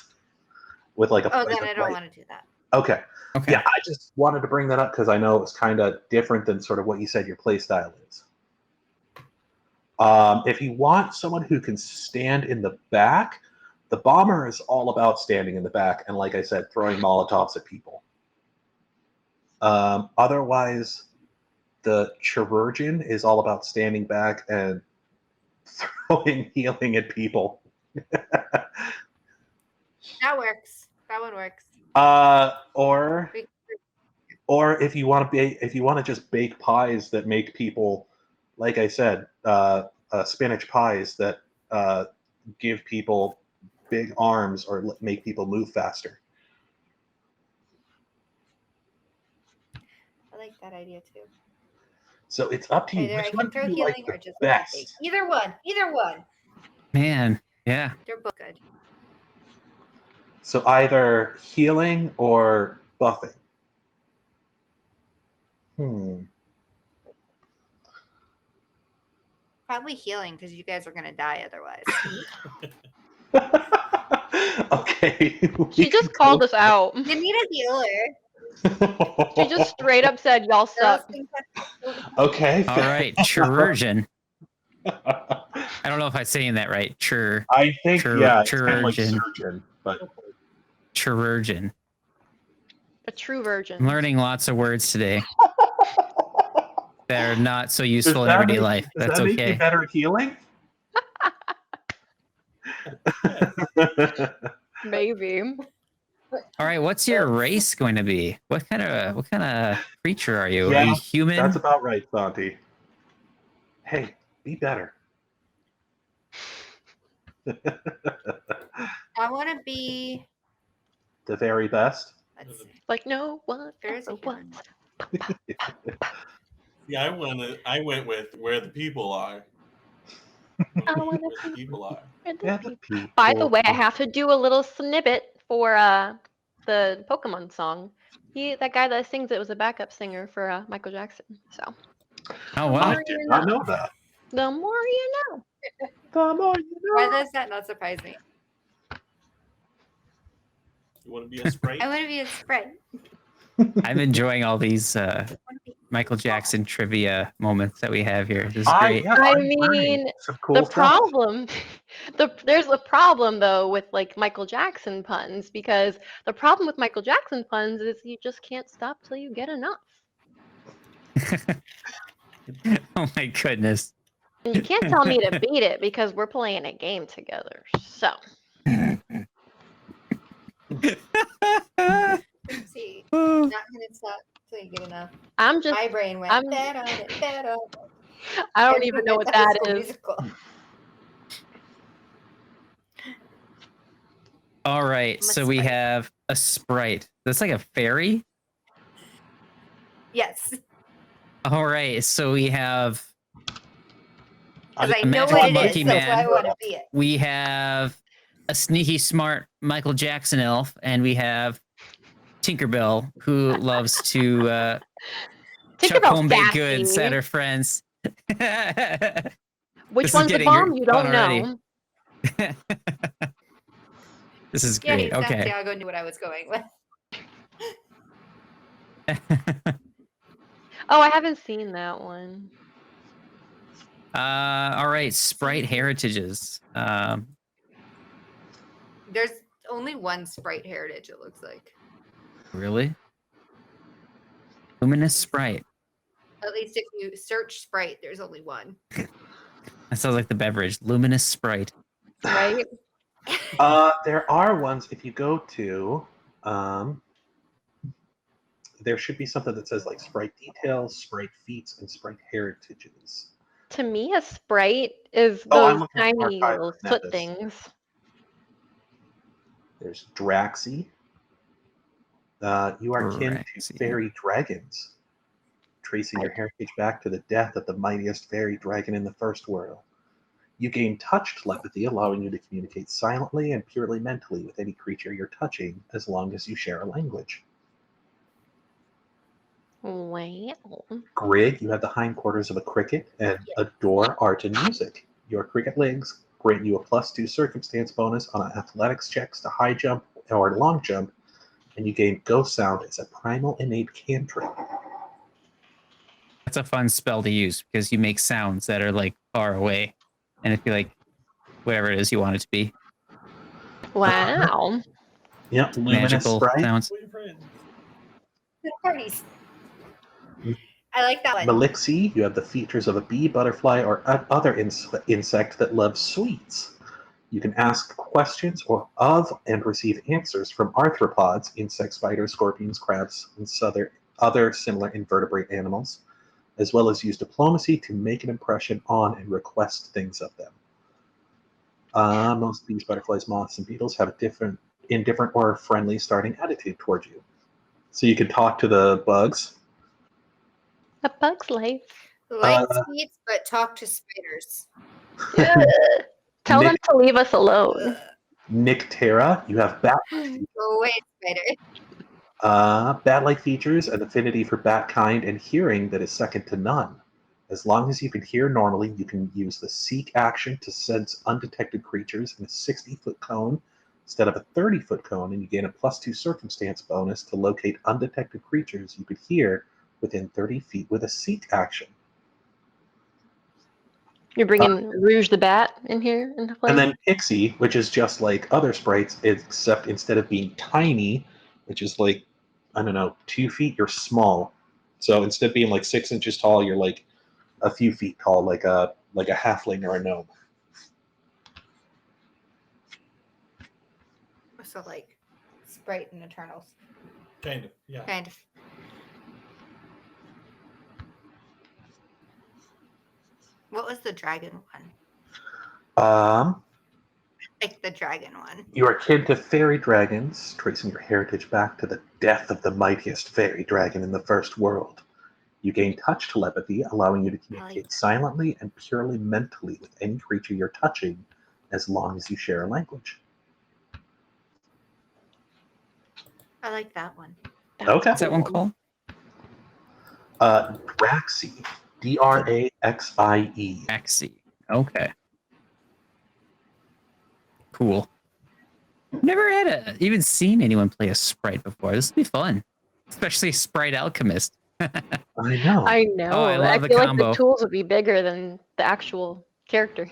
with, like, a Oh, poison then I don't blade. want to do that. Okay. Okay. Yeah, I just wanted to bring that up because I know it's kind of different than sort of what you said your play style is. If you want someone who can stand in the back, the bomber is all about standing in the back and, like I said, throwing Molotovs at people. Otherwise, the chirurgeon is all about standing back and throwing healing at people. That works. That one works. Or if you want to just bake pies that make people, like I said, spinach pies that give people big arms or make people move faster. I like that idea too. So it's up to you. Either Which I one can throw do you healing like the or just best? bake. Either one. Either one. Man. Yeah. They're both good. So either healing or buffing. Probably healing because you guys are gonna die otherwise. Okay. She just called us out. You need a healer. She just straight up said, y'all Those suck. things have- Okay. All right. Chirurgeon. I don't know if I'm saying that right. I think, yeah, it's kind of like chirurgeon. surgeon, but Chirurgeon. A true virgin. I'm learning lots of words today that are not so does usul in that everyday make, life. does That's that make you okay. better at healing? Maybe. All right. What's your race going to be? What kind of creature are you? Are Yeah, you human? That's about right, Santi. Hey, be better. I want to be. The very best. Let's see. Like no one There's a ever healing was. Yeah, I went with where the people are. I wanna Where be the people are. where the Yeah, the people- people. By the way, I have to do a little snippet for the Pokemon song. That guy that sings it was a backup singer for Michael Jackson. So Oh the wow. more I did you not know. know that. The more you know. The more you Why know. does that not surprise me? You want to be a sprite? I want to be a sprite. I'm enjoying all these Michael Jackson trivia moments that we have here. This is great. Yeah, I I'm learning mean, some cool the stuff. problem, there's a problem though with like Michael Jackson puns, because the problem with Michael Jackson puns is you just can't stop till you get enough. Oh my goodness. And you can't tell me to beat it because we're playing a game together. So See, not gonna stop till you get enough. I'm just, My brain went. I'm- "Da-da-da-da-da." I don't even know what that High School is. Musical. All right, I'm a so we sprite. have a sprite. That's like a fairy. Yes, All right, so we have because I A know magical what it monkey is. That's why I man. want to be it. we have a sneaky smart Michael Jackson elf, and we have Tinkerbell, who loves to chuck Tinkerbell's home baked goods sassy. at her friends. Which This is one's the getting bomb? You fun don't already. know. This is Yeah, great. exactly. Okay. I'll go do what I was going with. Oh, I haven't seen that one. All right, sprite heritages. There's only one sprite heritage. It looks like. Really? Luminous sprite. At least if you search sprite, there's only one. That sounds like the beverage. Luminous sprite. Right? There are ones if you go to there should be something that says like sprite details, sprite feats, and sprite heritages. To me, a sprite is Oh, I'm those looking at tiny archive little Nevis. foot things. There's Draxi. You are kin Draxi. to fairy dragons, tracing your heritage back to the death of the mightiest fairy dragon in the first world. You gain touch telepathy, allowing you to communicate silently and purely mentally with any creature you're touching, as long as you share a language. Wow. Grig, you have the hindquarters of a cricket and adore art and music. Your cricket legs grant you a +2 circumstance bonus on athletics checks to high jump or long jump, and you gain ghost sound as a primal innate cantrip. That's a fun spell to use because you make sounds that are like far away, and it'd be like whatever it is you want it to be. Wow. Yep, luminous Magical sprite. sounds. What are your friends? Little parties. I like that one. Malixi, you have the features of a bee, butterfly, or other insect that loves sweets. You can ask questions of and receive answers from arthropods, insects, spiders, scorpions, crabs, and other similar invertebrate animals, as well as use diplomacy to make an impression on and request things of them. Most bees, butterflies, moths, and beetles have a indifferent or friendly starting attitude towards you. So you can talk to the bugs. A bug's life. Like sweets, but talk to spiders. Tell them to leave us alone. Nyctera, you have bat Go away, spider. bat-like features, an affinity for bat kind, and hearing that is second to none. As long as you can hear normally, you can use the seek action to sense undetected creatures in a 60-foot cone instead of a 30-foot cone, and you gain a +2 circumstance bonus to locate undetected creatures you could hear within 30 feet with a seek action. You're bringing Rouge the Bat in here into play? And then Pixie, which is just like other sprites, except instead of being tiny, which is like, I don't know, 2 feet, you're small. So instead of being like 6 inches tall, you're like a few feet tall, like a halfling or a gnome. So like Sprite and Eternals. Kind of, yeah. Kind of. What was the dragon one? Like the dragon one. You are kin to fairy dragons, tracing your heritage back to the death of the mightiest fairy dragon in the first world. You gain touch telepathy, allowing you to communicate silently and purely mentally with any creature you're touching, as long as you share a language. I like that one. Okay. What's that one called? Draxie. Draxie. Axie. Okay. Cool. Never had even seen anyone play a sprite before. This would be fun, especially sprite alchemist. I know. I know. I love the feel combo. like the tools would be bigger than the actual character.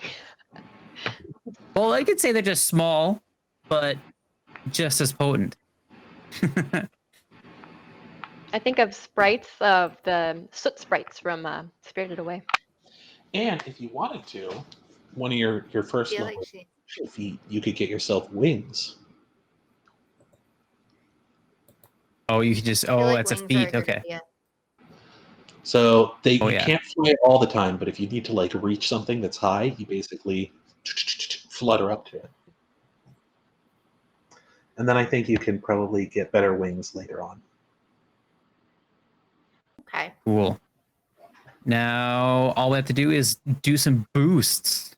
Well, I could say they're just small, but just as potent. I think of sprites of the soot sprites from Spirited Away. And if you wanted to, one of your first Feel level like she. feat, you could get yourself wings. Oh, you could just. I feel Oh, like that's a wings are feat. good Okay. idea. So Oh, you yeah. can't fly all the time, but if you need to like reach something that's high, you basically flutter up to it. And then I think you can probably get better wings later on. Okay. Cool. Now all we have to do is do some boosts.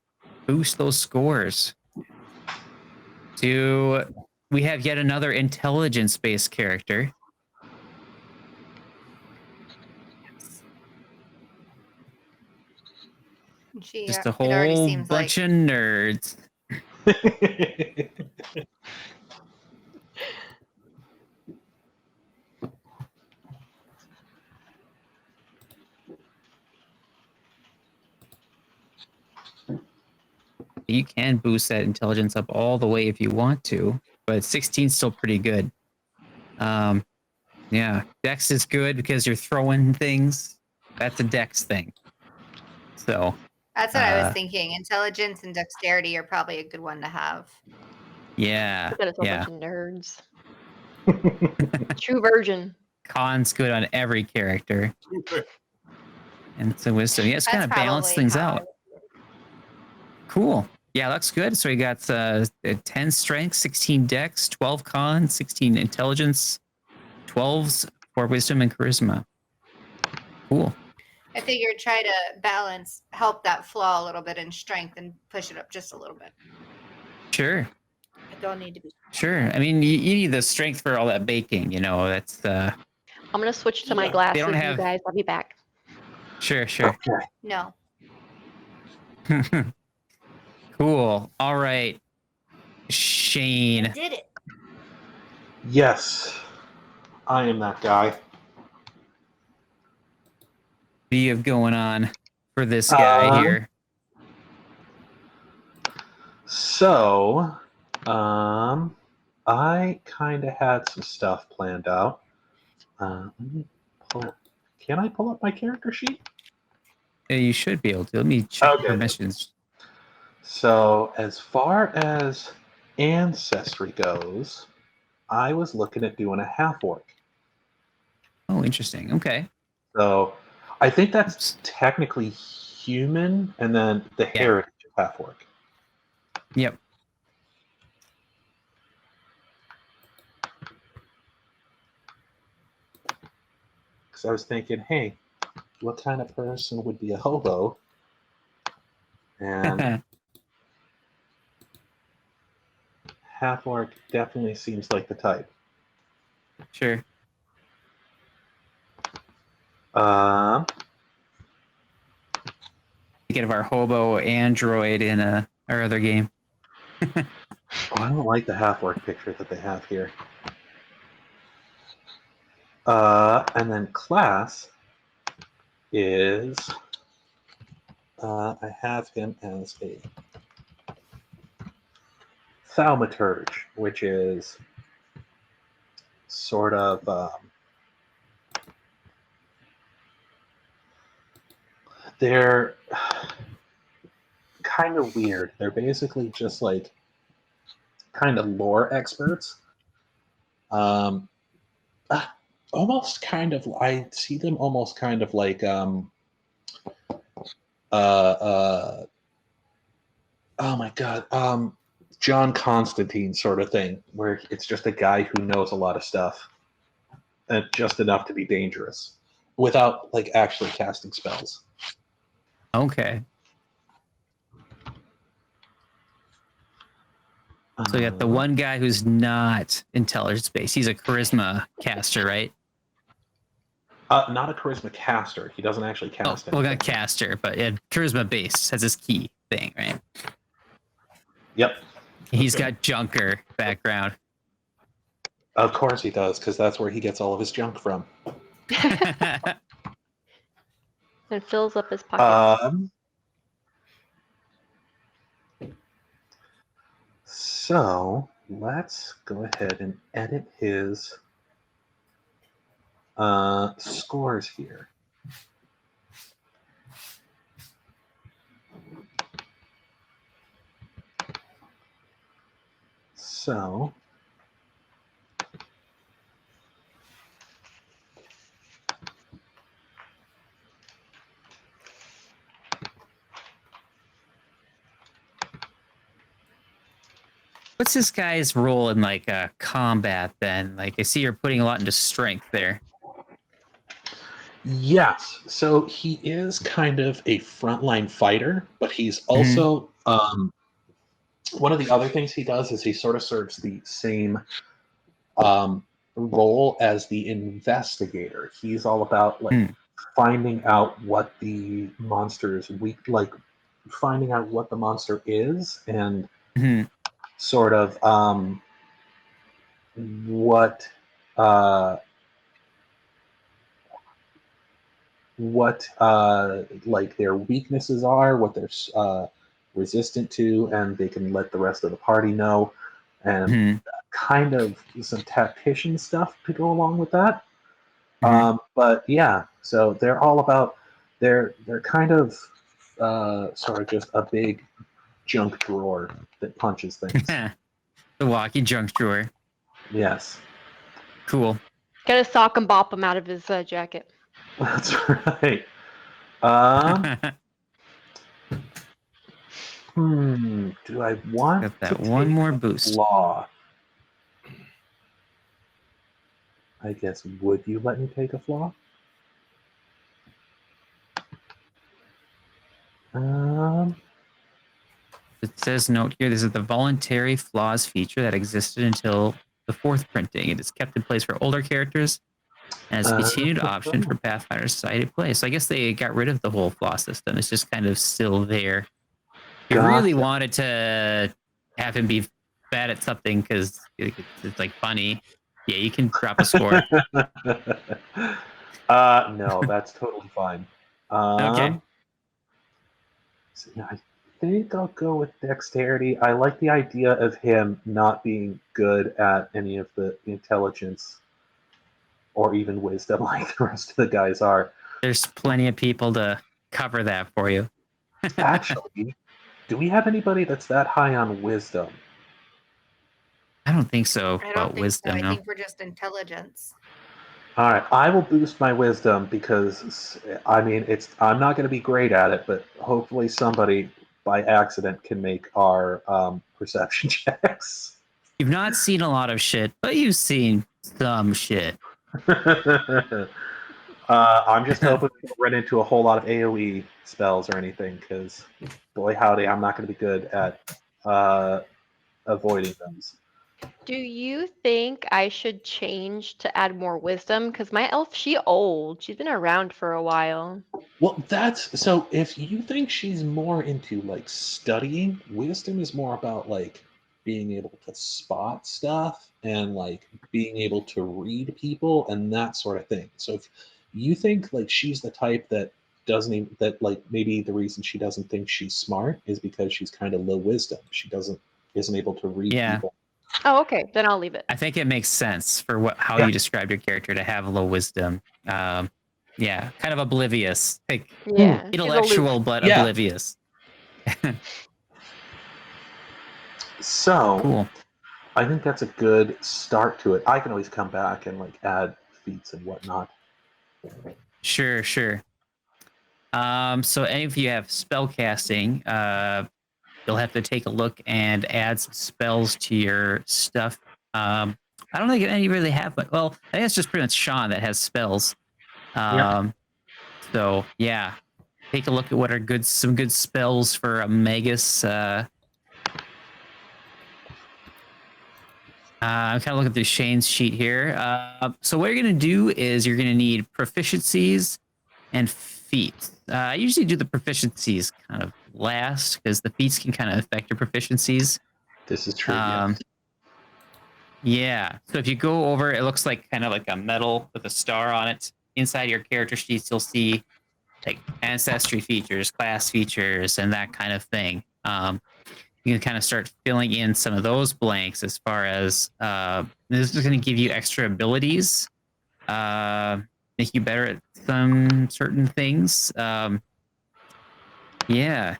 Boost those scores. We have yet another intelligence-based character. She, Just a it already whole seems bunch like of nerds. You can boost that intelligence up all the way if you want to, but 16 is still pretty good. Yeah, Dex is good because you're throwing things. That's a Dex thing. So that's what I was thinking. Intelligence and dexterity are probably a good one to have. yeah, Look at us, a yeah. bunch of nerds. True virgin. Con's good on every character, and so wisdom. Yeah, it's kind That's of balance probably things how I out. Cool. Yeah, looks good. So we got 10 strength, 16 dex, 12 con, 16 intelligence, 12s for wisdom and charisma. Cool. I figured try to help that flaw a little bit in strength and push it up just a little bit. Sure. I don't need to be. Sure. I mean, you need the strength for all that baking, you know, that's I'm gonna switch to my Yeah, glasses, don't have- you guys. I'll be back. sure. No. Cool. All right. I Shane. did it. Yes, I am that guy. What do you have going on for this guy here? So, I kind of had some stuff planned out. Let me can I pull up my character sheet? You should be able to. Let me check Okay. permissions. So, as far as ancestry goes, I was looking at doing a half-orc. Oh, interesting. Okay. So, I think that's technically human, and then the heritage of half-orc. Yep. Because I was thinking, hey, what kind of person would be a hobo? And half-orc definitely seems like the type. Sure. Thinking of our hobo android in our other game. I don't like the half-orc picture that they have here. And then class is I have him as a thaumaturge, which is sort of they're kind of weird. They're basically just like kind of lore experts. Almost kind of, I see them almost kind of like oh my god, John Constantine sort of thing, where it's just a guy who knows a lot of stuff and just enough to be dangerous without like actually casting spells. Okay. So we got the one guy who's not intelligence based. He's a charisma caster, right? Not a charisma caster. He doesn't actually cast it. Well, not caster, but charisma based has his key thing, right? Yep. He's Okay. got junker background. Of course he does, because that's where he gets all of his junk from. And fills up his pockets. So let's go ahead and edit his scores here. So What's this guy's role in like combat then? Like I see you're putting a lot into strength there. yes, so he is kind of a frontline fighter, but he's also one of the other things he does is he sort of serves the same role as the investigator. He's all about like finding out what the monster is weak, like finding out what the monster is and sort of what like their weaknesses are, what they're resistant to, and they can let the rest of the party know, and kind of some tactician stuff to go along with that. But yeah, so they're all about they're kind of sort of just a big junk drawer that punches things. The walkie junk drawer. Yes. Cool. Gotta sock and bop him out of his jacket. That's right. Do I want Got that to one take more a boost. flaw? I guess, would you let me take a flaw? It says note here, this is the voluntary flaws feature that existed until the 4th printing. It is kept in place for older characters and is a continued option for Pathfinder Society play. So I guess they got rid of the whole flaw system. It's just kind of still there. If you really wanted to have him be bad at something because it's like funny, yeah, you can drop a score. No, that's totally fine. Okay. So yeah, I think I'll go with dexterity. I like the idea of him not being good at any of the intelligence or even wisdom like the rest of the guys are. There's plenty of people to cover that for you. Actually, do we have anybody that's that high on wisdom? I don't think so. I About don't think wisdom, so. I no. think we're just intelligence. All right, I will boost my wisdom because I mean I'm not going to be great at it, but hopefully somebody by accident can make our perception checks. You've not seen a lot of shit, but you've seen some shit. I'm just hoping we don't run into a whole lot of AoE spells or anything, because boy howdy, I'm not going to be good at avoiding those. Do you think I should change to add more wisdom? Because my elf, she's old. She's been around for a while. Well, that's so. If you think she's more into like studying, wisdom is more about like being able to spot stuff and like being able to read people and that sort of thing. So if you think like she's the type that doesn't even, that like maybe the reason she doesn't think she's smart is because she's kind of low wisdom. She isn't able to read people. Oh, okay. Then I'll leave it. I think it makes sense for how you described your character to have low wisdom. Yeah, kind of oblivious. Like, Yeah. intellectual, but oblivious. So Cool. I think that's a good start to it. I can always come back and like add feats and whatnot. Sure. So any of you have spell casting, you'll have to take a look and add some spells to your stuff. I don't think any really have, but well, I think it's just pretty much Shaun that has spells. So yeah, take a look at what are some good spells for a magus. I'm kind of looking through Shane's sheet here. So what you're going to do is you're going to need proficiencies and feats. I usually do the proficiencies kind of last because the feats can kind of affect your proficiencies. This is true. Yeah. So if you go over, it looks like kind of like a medal with a star on it. Inside your character sheets, you'll see like ancestry features, class features, and that kind of thing. You can kind of start filling in some of those blanks as far as this is going to give you extra abilities, make you better at some certain things. Yeah.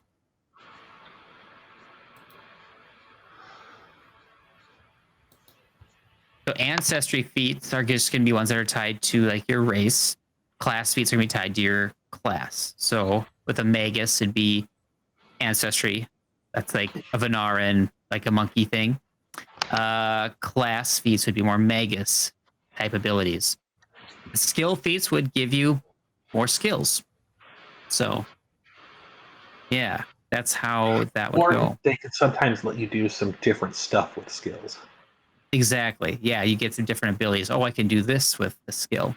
So ancestry feats are just going to be ones that are tied to like your race. Class feats are going to be tied to your class. So with a magus, it'd be ancestry. That's like a vanaran, like a monkey thing. Class feats would be more magus type abilities. Skill feats would give you more skills. So, yeah, that's how that would go. They could sometimes let you do some different stuff with skills. Exactly. Yeah, you get some different abilities. Oh, I can do this with the skill.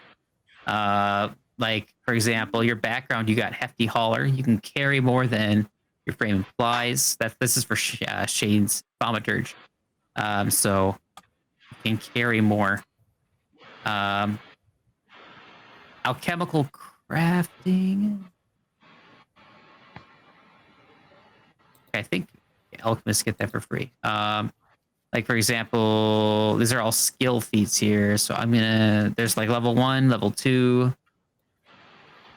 Like, for example, your background, you got hefty hauler. You can carry more than your frame implies. This is for Shane's thaumaturge. So you can carry more. Alchemical crafting. I think alchemists get that for free. Like for example, these are all skill feats here. So there's like level 1, level 2.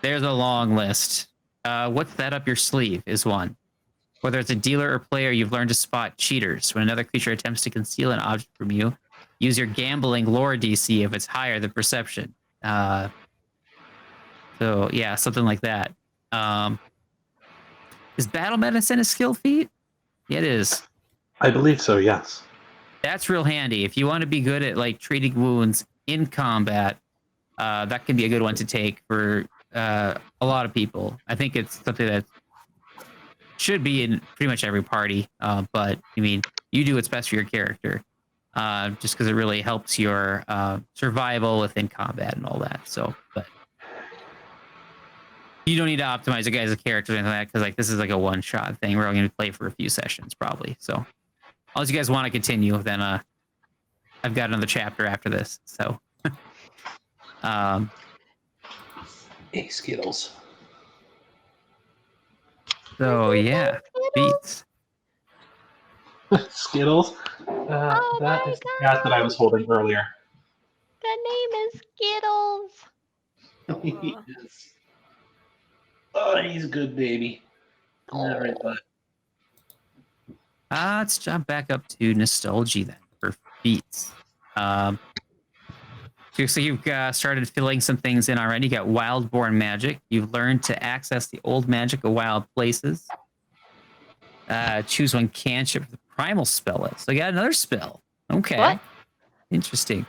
There's a long list. What's that up your sleeve is one. Whether it's a dealer or player, you've learned to spot cheaters. When another creature attempts to conceal an object from you, use your gambling lore DC if it's higher than perception. So yeah, something like that. Is battle medicine a skill feat? Yeah, it is. I believe so, yes. That's real handy. If you want to be good at like treating wounds in combat, that can be a good one to take for a lot of people. I think it's something that should be in pretty much every party. But I mean, you do what's best for your character, just because it really helps your survival within combat and all that. So, but you don't need to optimize a guy's character or anything like that because like this is like a one-shot thing. We're only going to play for a few sessions probably. So, unless you guys want to continue, then I've got another chapter after this. So, Hey, Skittles. So yeah, beats. Skittles? That is the cat that I was holding earlier. The name is Skittles. Yes. Oh, he's a good baby. All right, bud. Let's jump back up to Nostalgi then for feats. So you've started filling some things in already. You got Wildborn magic. You've learned to access the old magic of wild places. Choose one cantrip with the primal spell list. So you got another spell. Okay. What? Interesting.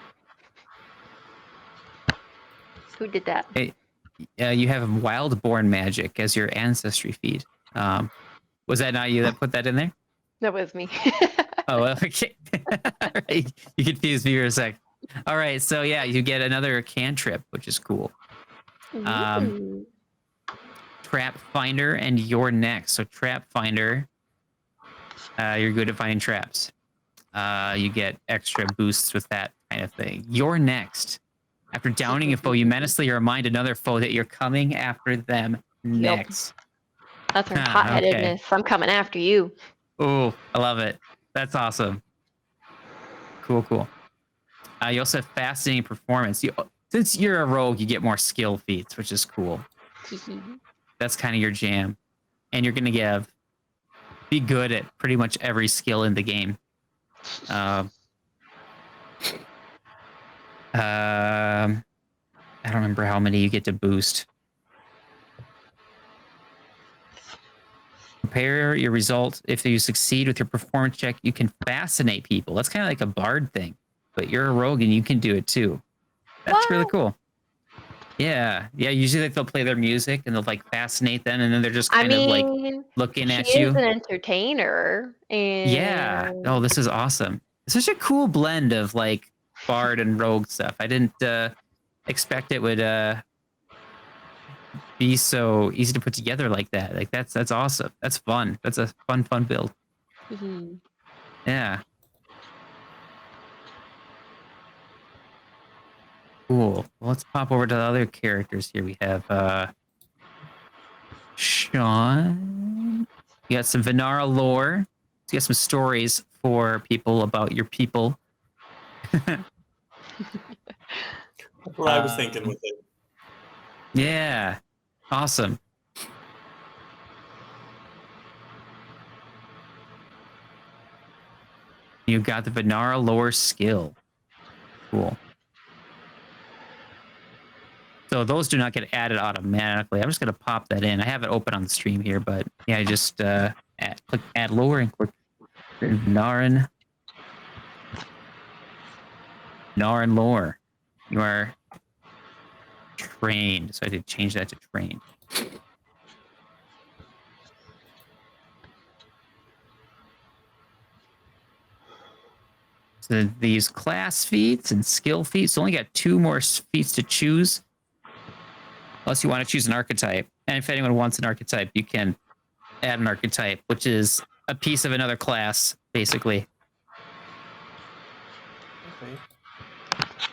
Who did that? Hey, you have Wildborn magic as your ancestry feat. Was that not you that put that in there? That was me. Oh, okay. Right. You confused me for a sec. All right, so yeah, you get another cantrip, which is cool. Ooh. Trap Finder and You're Next. So Trap Finder, you're good at finding traps. You get extra boosts with that kind of thing. You're Next. After downing a foe, you menacingly remind another foe that you're coming after them next. That's our hot-headedness. Okay. I'm coming after you. Oh, I love it. That's awesome. Cool, cool. You also have fascinating performance. Since you're a rogue, you get more skill feats, which is cool. That's kind of your jam. And you're going to be good at pretty much every skill in the game. I don't remember how many you get to boost. Compare your result. If you succeed with your performance check, you can fascinate people. That's kind of like a bard thing. But you're a rogue and you can do it too. That's really cool. Yeah. Yeah. Usually like, they'll play their music and they'll like fascinate them and then they're just kind of like looking at you. She is an entertainer. And yeah. Oh, this is awesome. It's such a cool blend of like bard and rogue stuff. I didn't expect it would be so easy to put together like that. Like that's awesome. That's fun. That's a fun build. Mhm. Yeah. Cool. Well, let's pop over to the other characters here. We have Shaun. You got some Vanara lore. You got some stories for people about your people. That's what I was thinking with it. Yeah. Awesome. You got the Vanara lore skill. Cool. So those do not get added automatically. I'm just going to pop that in. I have it open on the stream here, but yeah, just click add lore and click Vanaran. Vanaran lore. You are trained. So I did change that to trained. So these class feats and skill feats, only got 2 more feats to choose. Unless you want to choose an archetype. And if anyone wants an archetype, you can add an archetype, which is a piece of another class, basically. Okay.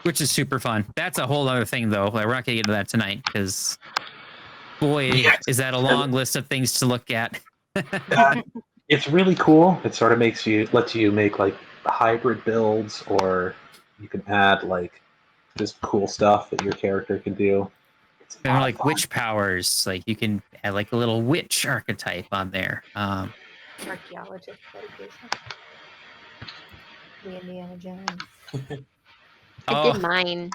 Which is super fun. That's a whole other thing, though. Like, we're not going to get into that tonight, because, boy, Yes. is that a long list of things to look at. It's really cool. It sort of lets you make like hybrid builds, or you can add like just cool stuff that your character can do. It's a And lot of like fun. witch powers, like you can add like a little witch archetype on there. Archaeologist dedication. The Indiana Jones. I did mine.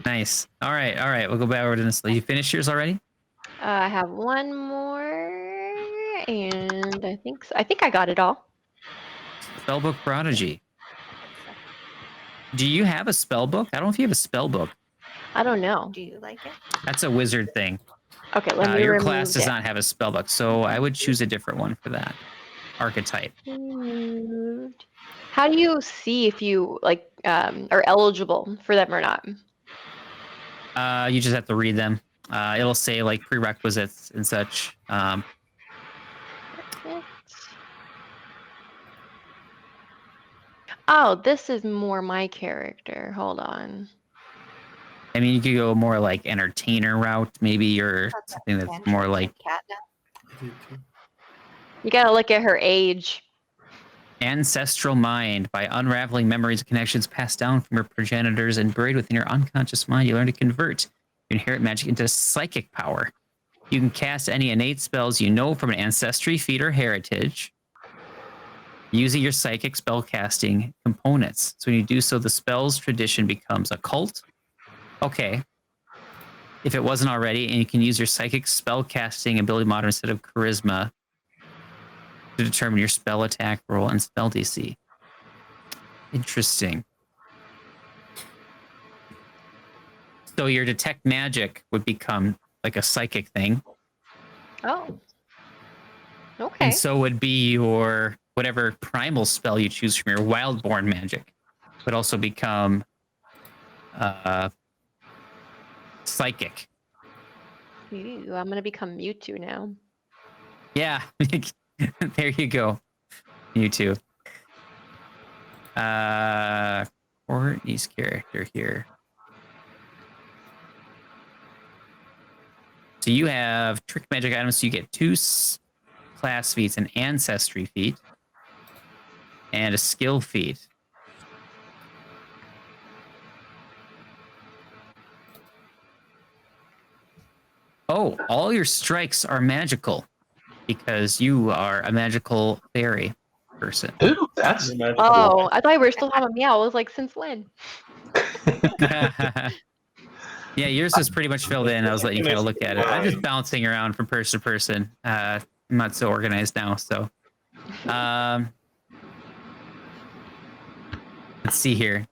Nice. All right. We'll go back over to this. You finished yours already? I have one more, and I think so. I think I got it all. Spellbook Prodigy. Do you have a spellbook? I don't know if you have a spellbook. I don't know. Do you like it? That's a wizard thing. Okay, let me Your remove class does it. not have a spellbook, so I would choose a different one for that archetype. Removed. How do you see if you like are eligible for them or not? You just have to read them. It'll say like prerequisites and such. Oh, this is more my character. Hold on. I mean, you could go more like entertainer route, maybe, or something that's more like cat now. You gotta look at her age. ancestral mind. By unraveling memories and connections passed down from your progenitors and buried within your unconscious mind, you learn to convert your inherent magic into psychic power. You can cast any innate spells you know from an ancestry, feat, or heritage using your psychic spellcasting components. So when you do so, the spell's tradition becomes occult. Okay. If it wasn't already, and you can use your psychic spellcasting ability modern instead of charisma to determine your spell attack roll and spell DC. Interesting. So your detect magic would become like a psychic thing. Oh. Okay. And so would be your whatever primal spell you choose from your wildborn magic would also become psychic. Ooh, I'm gonna become Mewtwo now. Yeah. There you go. Mewtwo. Kortni's character here. So you have trick magic items, so you get 2 class feats, an ancestry feat, and a skill feat. Oh, all your strikes are magical because you are a magical fairy person. Ooh, that's Oh, I thought we were still talking about Meow. I was like, since when? Yeah, yours was pretty much filled in. I was letting you kind of look at it. I'm just bouncing around from person to person. I'm not so organized now, so. Let's see here.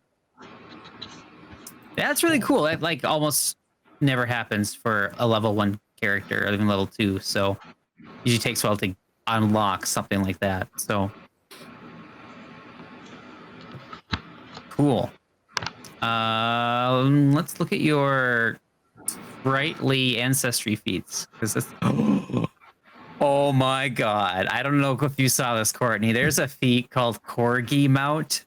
That's really cool. That like almost never happens for a level 1 character or even level 2. So usually takes a while to unlock something like that. So Cool. Let's look at your sprightly ancestry feats. Because that's... Oh my god. I don't know if you saw this, Kortni. There's a feat called Corgi Mount.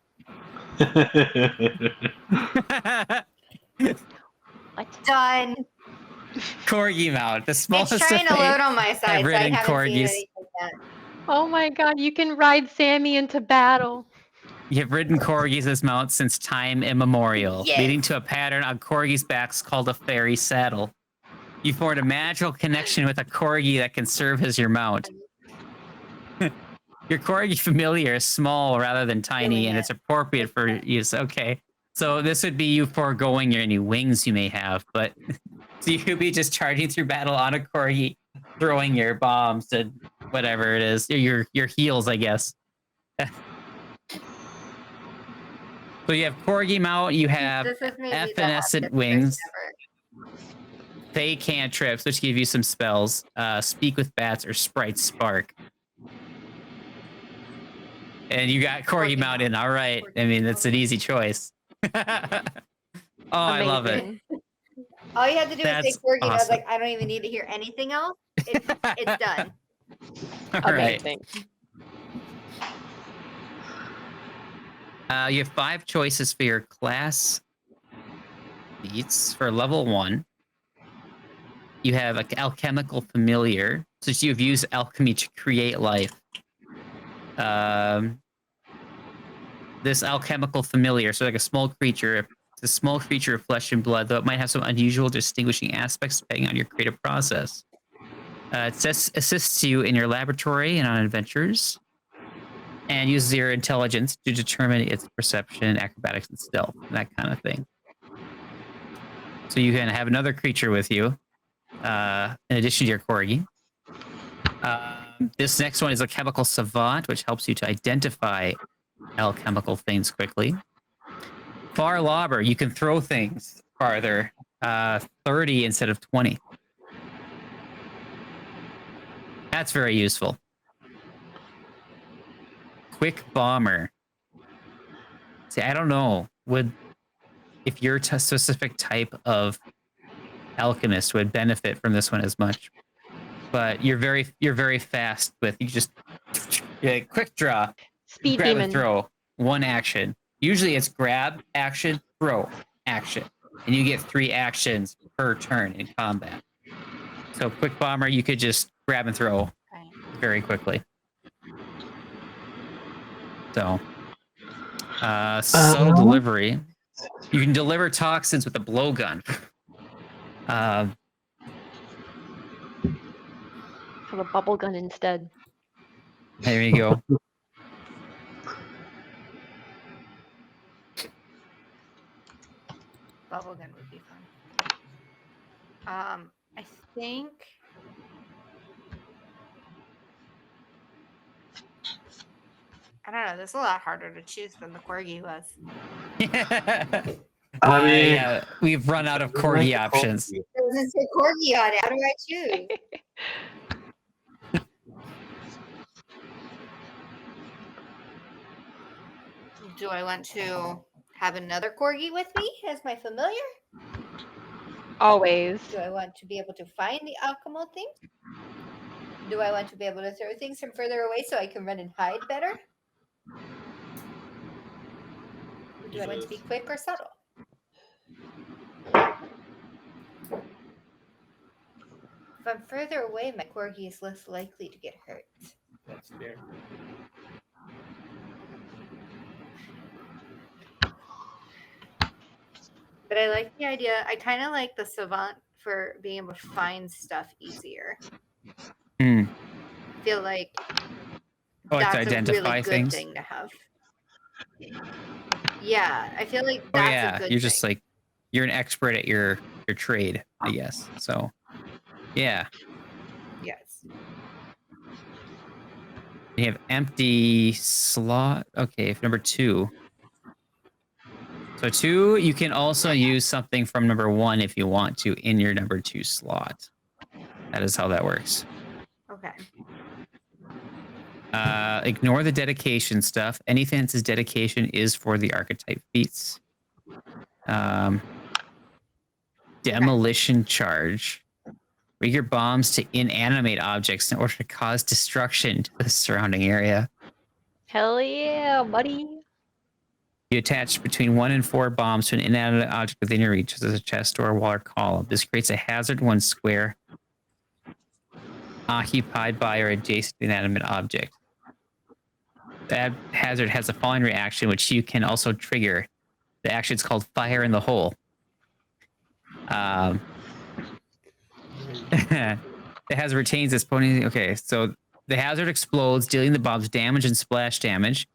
What? Done. Corgi Mount. The smallest It's trying to of load on my side, so I ridden haven't seen corgis. anything yet. Oh my god, you can ride Sammy into battle. You've ridden corgis as mounts since time immemorial, Yes. leading to a pattern on corgis' backs called a fairy saddle. You formed a magical connection with a corgi that can serve as your mount. Your corgi familiar is small rather than tiny, and it's appropriate for use. Okay, so this would be you foregoing any wings you may have, but so you could be just charging through battle on a corgi, throwing your bombs to whatever it is, your heals, I guess. So you have corgi mount, you have This is maybe the evanescent hottest wings, ever. fey cantrips, which give you some spells, speak with bats, or sprite spark. And you got corgi mount in. All right. I mean, it's an easy choice. Oh, I love it. Amazing. All you had to do was say That's corgi, and I was awesome. like, I don't even need to hear anything else. It's done. All right. Amazing. You have 5 choices for your class feats. For level 1, you have an alchemical familiar, so you've used alchemy to create life. This alchemical familiar, so like a small creature, it's a small creature of flesh and blood, though it might have some unusual distinguishing aspects depending on your creative process. It assists you in your laboratory and on adventures, and uses your intelligence to determine its perception, acrobatics, and stealth, and that kind of thing. So you can have another creature with you, in addition to your corgi. This next one is a chemical savant, which helps you to identify alchemical things quickly. Far lobber, you can throw things farther, 30 instead of 20. That's very useful. Quick bomber. See, I don't know. If your specific type of alchemist would benefit from this one as much, but you're very fast with quick draw, Speed grab demon. and throw, one action. Usually it's grab, action, throw, action, and you get 3 actions per turn in combat. So quick bomber, you could just grab and throw very quickly. So, subtle delivery. You can deliver toxins with a blowgun. Have a bubble gun instead. There you go. Bubblegum would be fun. I think. I don't know. This is a lot harder to choose than the corgi was. I mean, yeah, we've run out of corgi options. It doesn't say corgi on it. How do I choose? Do I want to have another corgi with me as my familiar? Always. Do I want to be able to find the alchemical thing? Do I want to be able to throw things from further away so I can run and hide better? Do I want to be quick or subtle? If I'm further away, my corgi is less likely to get hurt. That's fair. But I like the idea. I kind of like the savant for being able to find stuff easier. Hmm. I feel like Oh, that's to identify a really good things. thing to have. Yeah, I feel like Oh that's a yeah, good you're thing. just like you're an expert at your trade, I guess. So, yeah, Yes. you have empty slot. Okay, number 2. So 2, you can also use something from number 1 if you want to in your number 2 slot. That is how that works. Okay. Ignore the dedication stuff. Anything that says dedication is for the archetype feats. Demolition charge. Rig your bombs to inanimate objects in order to cause destruction to the surrounding area. Hell yeah, buddy. You attach between 1 and 4 bombs to an inanimate object within your reach, such as a chest or a wall or column. This creates a hazard when square occupied by or adjacent to an inanimate object. That hazard has a following reaction, which you can also trigger. The action is called Fire in the Hole. The hazard retains its pony. Okay, so the hazard explodes, dealing the bombs damage and splash damage.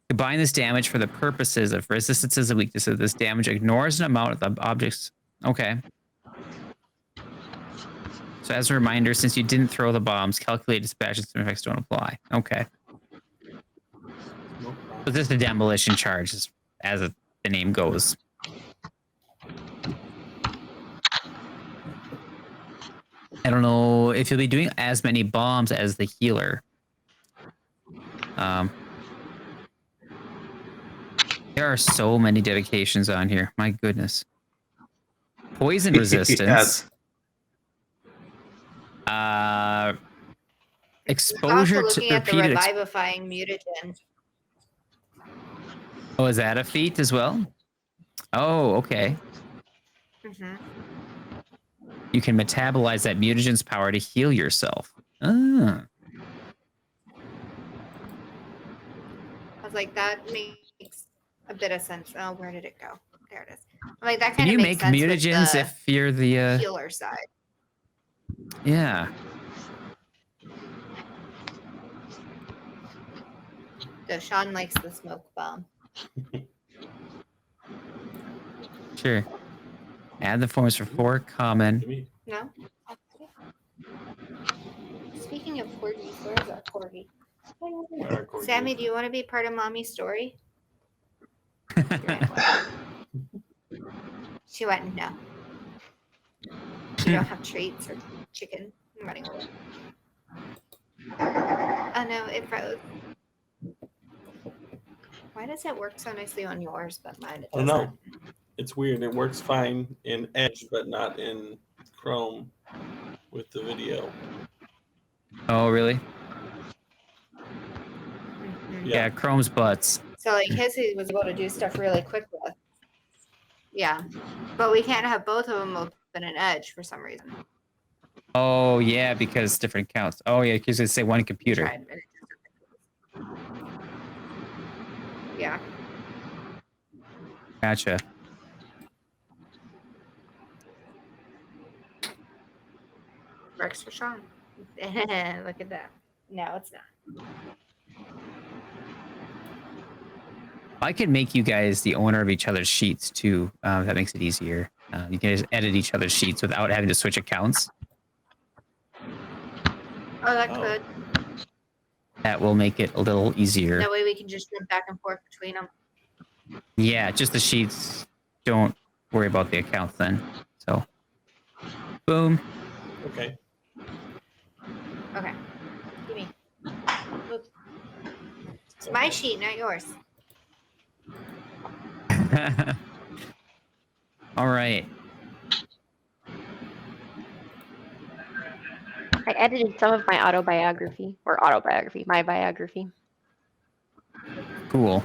Combine this damage for the purposes of resistances and weaknesses. This damage ignores an amount of the objects. Okay. So as a reminder, since you didn't throw the bombs, calculated splashes and effects don't apply. Okay. So this is a demolition charge, as the name goes. I don't know if you'll be doing as many bombs as the healer. There are so many dedications on here. My goodness. Poison resistance. Yes. Exposure also to looking at the repeated. revivifying mutagen. Oh, is that a feat as well? Oh, okay. Mm-hmm. You can metabolize that mutagen's power to heal yourself. Ah. I was like, that makes a bit of sense. Oh, where did it go? There it is. I'm like, that Can kind you of make makes sense with mutagens the if you're the healer side. Yeah. So Shaun likes the smoke bomb. Sure. Add the forms for 4 common. To me. No? Speaking of corgis, where's our corgi? Our corgi. Sammy, do you want to be part of Mommy's story? She went, no. You don't have treats or chicken. I'm running away. Oh no, it froze. Why does it work so nicely on yours, but mine it I don't doesn't? know. It's weird. It works fine in Edge, but not in Chrome with the video. Oh, really? Mhm. Yeah, Chrome's butts. So like his, he was able to do stuff really quick with. Yeah, but we can't have both of them open an Edge for some reason. Oh, yeah, because different counts. Oh, yeah, because they say one computer. Tried, but it doesn't. Yeah. Gotcha. Works for Shaun. Look at that. No, it's not. I could make you guys the owner of each other's sheets too. That makes it easier. You can just edit each other's sheets without having to switch accounts. Oh, that Oh. could. That will make it a little easier. That way we can just jump back and forth between them. Yeah, just the sheets. Don't worry about the accounts then. So, boom. Okay. Okay. Give me. Oops. It's my sheet, not yours. All right. I edited some of my my biography. Cool.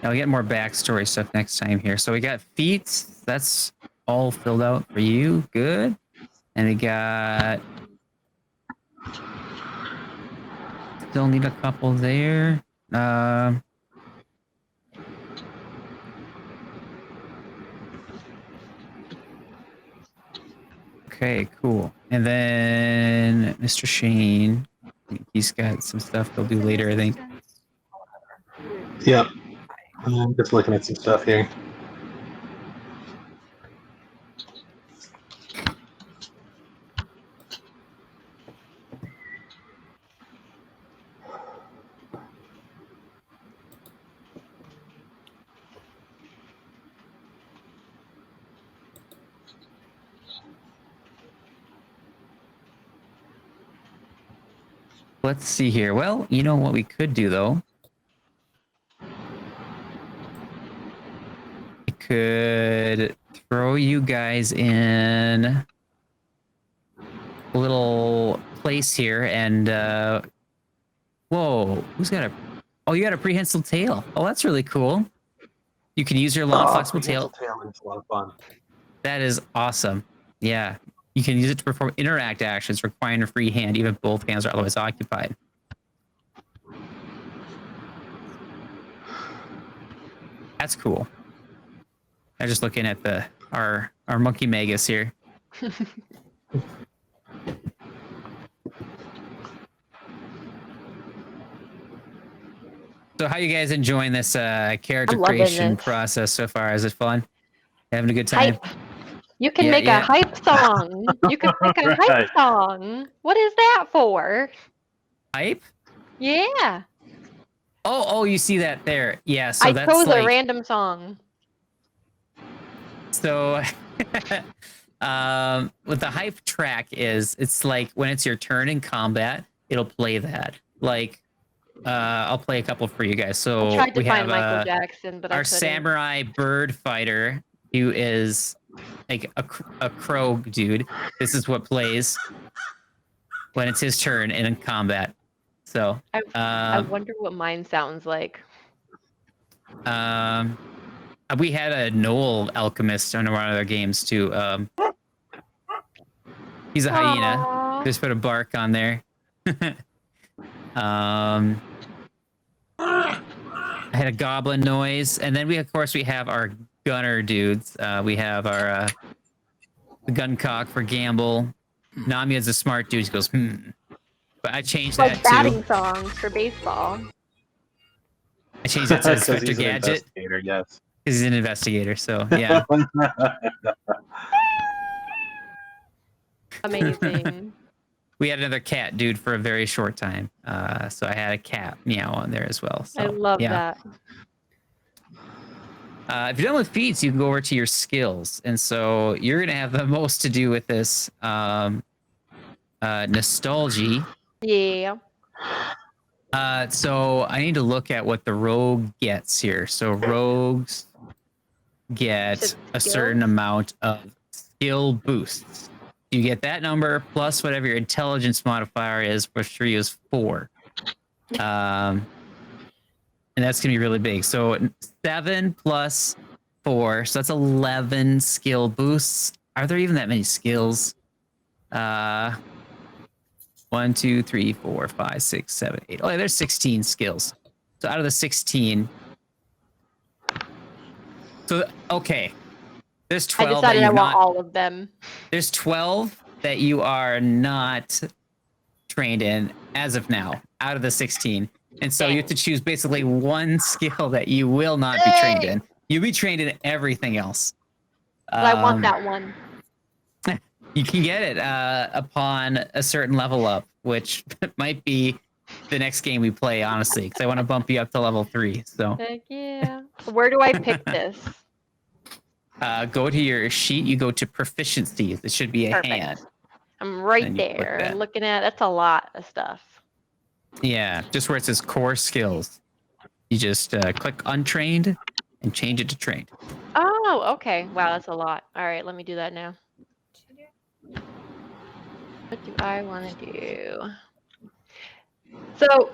I'll get more backstory stuff next time here. So we got feats. That's all filled out for you. Good. And we got... Still need a couple there. Okay, cool. And then Mr. Shane, he's got some stuff he'll do later, I think. Yep. I'm just looking at some stuff here. Let's see here. Well, you know what we could do though? We could throw you guys in a little place here and whoa, who's got a oh, you got a prehensile tail. Oh, that's really cool. You can use your long flexible tail. It's a lot of fun. That is awesome. Yeah. You can use it to perform interact actions requiring a free hand, even if both hands are otherwise occupied. That's cool. I'm just looking at our monkey magus here. So how you guys enjoying this character I'm loving creation this. process so far? Is it fun? Having a good time? Hype. You can Yeah, make yeah. a hype song. You can make a hype Right. song. What is that for? Hype? Yeah. Oh, you see that there. Yeah, so I that's chose like a random song. so what the hype track is, it's like when it's your turn in combat, it'll play that. Like I'll play a couple for you guys. So I tried to we find have Michael Jackson, but I our couldn't. samurai bird fighter, who is like a crow dude. This is what plays when it's his turn in combat. So I wonder what mine sounds like. we had a Noel alchemist on one of their games too. He's a hyena. Aw. Just put a bark on there. I had a goblin noise, and then we have our gunner dudes. We have our gun cock for gamble. Nami is a smart dude. He goes, But I changed Like that batting too. songs for baseball. I changed that to 'Cause Inspector he's an Gadget investigator, yes. because he's an investigator. So yeah. Amazing. We had another cat dude for a very short time. So I had a cat meow on there as well. So, I love yeah. that. If you're done with feats, you can go over to your skills. And so you're going to have the most to do with this Nostalgi. Yeah. So I need to look at what the rogue gets here. So rogues get a certain amount of skill boosts. You get that number plus whatever your intelligence modifier is, which for you is 4. And that's going to be really big. So 7 plus 4. So that's 11 skill boosts. Are there even that many skills? 1, 2, 3, 4, 5, 6, 7, 8. Oh, yeah, there's 16 skills. So out of the 16. So, okay. There's 12 I decided that I you've want not, all of them. There's 12 that you are not trained in as of now, out of the 16. And so you have to choose basically one skill that you will not be trained in. You'll be trained in everything else. But I want that one. You can get it upon a certain level up, which might be the next game we play, honestly, because I want to bump you up to level 3. So Heck yeah. Where do I pick this? go to your sheet. You go to proficiencies. It should be a Perfect. hand. I'm right And you click there. that. I'm looking at that's a lot of stuff. Yeah, just where it says core skills. You just click untrained and change it to trained. Oh, okay. Wow, that's a lot. All right, let me do that now. What do I want to do? So,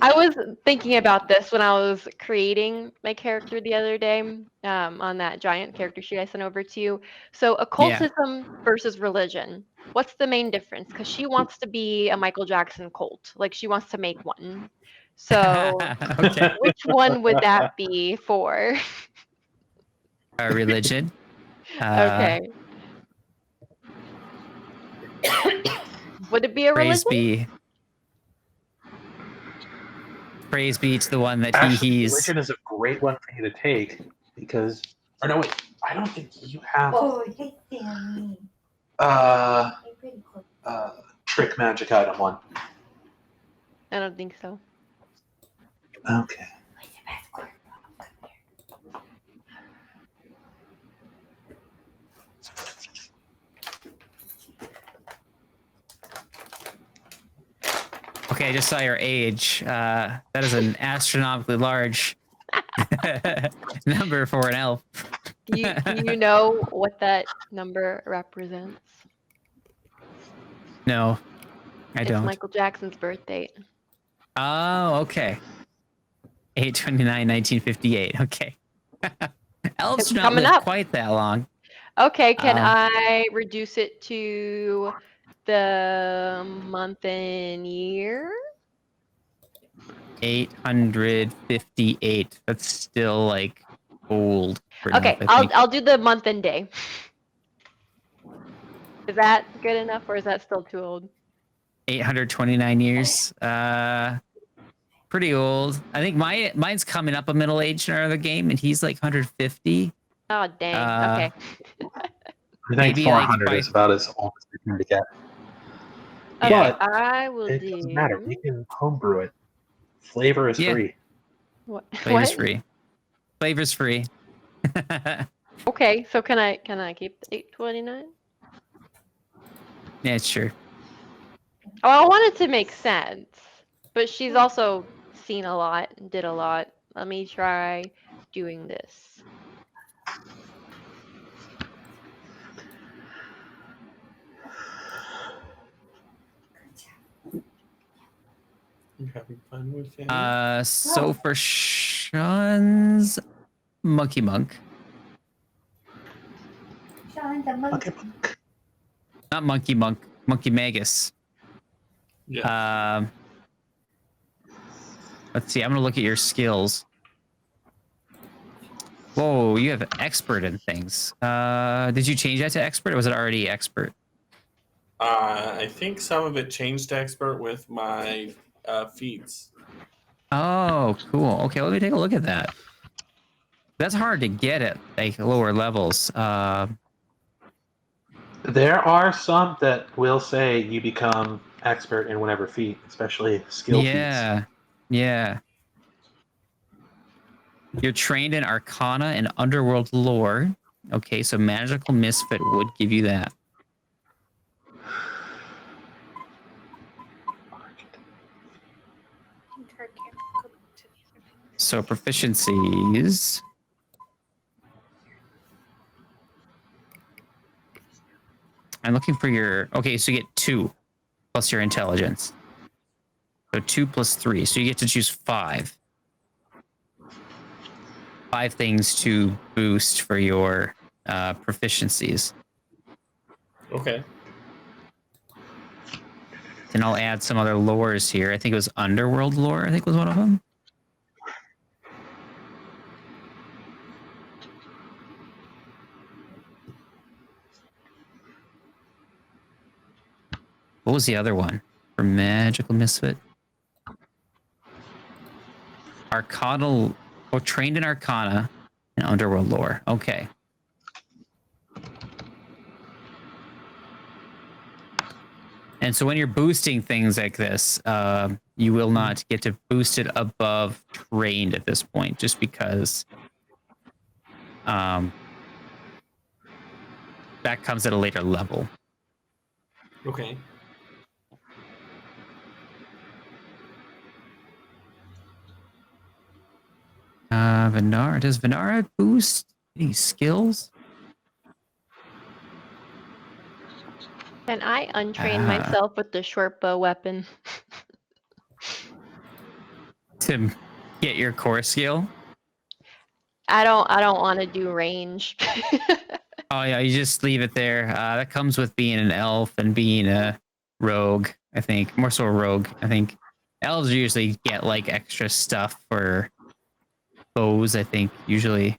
I was thinking about this when I was creating my character the other day on that giant character sheet I sent over to you. So, occultism versus religion. What's the main difference? Because she wants to be a Michael Jackson cult. Like, she wants to make one. So, Okay. which one would that be for? Religion. Okay. Would it be a Praise religion? Praise be to the one that Actually, he's. religion is a great one for you to take because, or no, wait, I don't think you have Oh, hey, Sammy. trick magic item one. I don't think so. Okay. Okay, I just saw your age. That is an astronomically large number for an elf. Do you know what that number represents? No, I It's don't. Michael Jackson's birth date. Oh, okay. 8/29/1958. Okay. Elves It's do not coming live up. quite that long. Okay, can I reduce it to the month and year? 858. That's still like old for an Okay, elf, I think. I'll do the month and day. Is that good enough, or is that still too old? 829 years. Pretty old. I think mine's coming up a middle age in our other game, and he's like 150. Oh dang. Okay. I think Maybe 400 like is about as old as we can get. Okay, Yeah. But I will it do. doesn't matter. We can homebrew it. Flavor is Yeah. free. What? Flavor's What? free. Flavor's free. Okay, so can I keep the 829? Yeah, sure. Oh, I want it to make sense, but she's also seen a lot and did a lot. Let me try doing this. You having fun with it? So for Shaun's Monkey Monk. Shaun the monkey. Okay. Not Monkey Monk, Monkey Magus. Yeah. Let's see, I'm gonna look at your skills. Whoa, you have expert in things. Did you change that to expert, or was it already expert? I think some of it changed to expert with my feats. Oh, cool. Okay, let me take a look at that. That's hard to get at like lower levels. There are some that will say you become expert in whatever feat, especially skill feats. Yeah. You're trained in Arcana and Underworld lore. Okay, so Magical Misfit would give you that. So proficiencies. I'm looking for your... Okay, so you get 2 plus your intelligence. So 2 plus 3. So you get to choose 5. 5 things to boost for your proficiencies. Okay. And I'll add some other lores here. I think it was Underworld lore, I think was one of them. What was the other one for Magical Misfit? Arcana, trained in Arcana and Underworld lore. Okay. And so when you're boosting things like this, you will not get to boost it above trained at this point, just because that comes at a later level. Okay. Vanara, does Vanara boost any skills? Can I untrain myself with the short bow weapon? To get your core skill? I don't want to do range. Oh yeah, you just leave it there. That comes with being an elf and being a rogue, I think. More so a rogue, I think. Elves usually get like extra stuff for bows, I think, usually.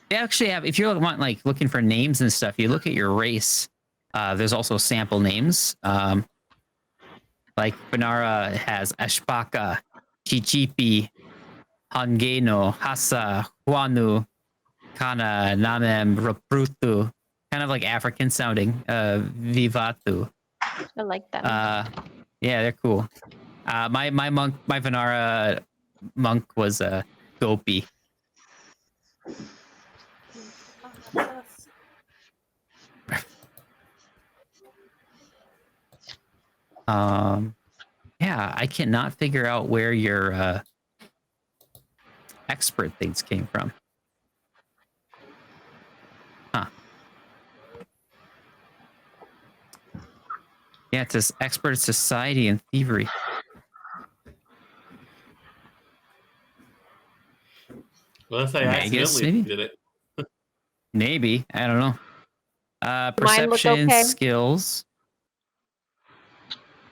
They actually have, if you want like looking for names and stuff, you look at your race. There's also sample names. Like Banara has Ashpaka, Chichipi, Hangeno, Hasa, Huanu, Kana, Namem, Raprutu. Kind of like African sounding. Vivatu. I like that. Yeah, they're cool. My Vanara monk was a Gopi. Yeah, I cannot figure out where your expert things came from. Huh. Yeah, it says expert society and thievery. Unless I Magus, accidentally maybe? did it. Maybe. I don't know. Mine look Perception, okay? skills.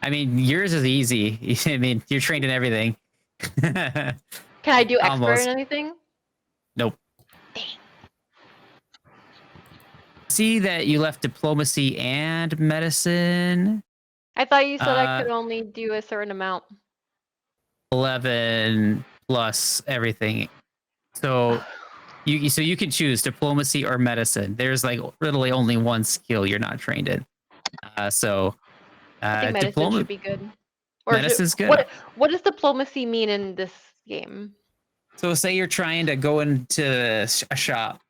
I mean, yours is easy. I mean, you're trained in everything. Can I do expert Almost. in anything? Nope. See that you left diplomacy and medicine. I thought you said I could only do a certain amount. 11 plus everything. So you can choose diplomacy or medicine. There's like literally only one skill you're not trained in. I think medicine should be good. Medicine's good. What does diplomacy mean in this game? So say you're trying to go into a shop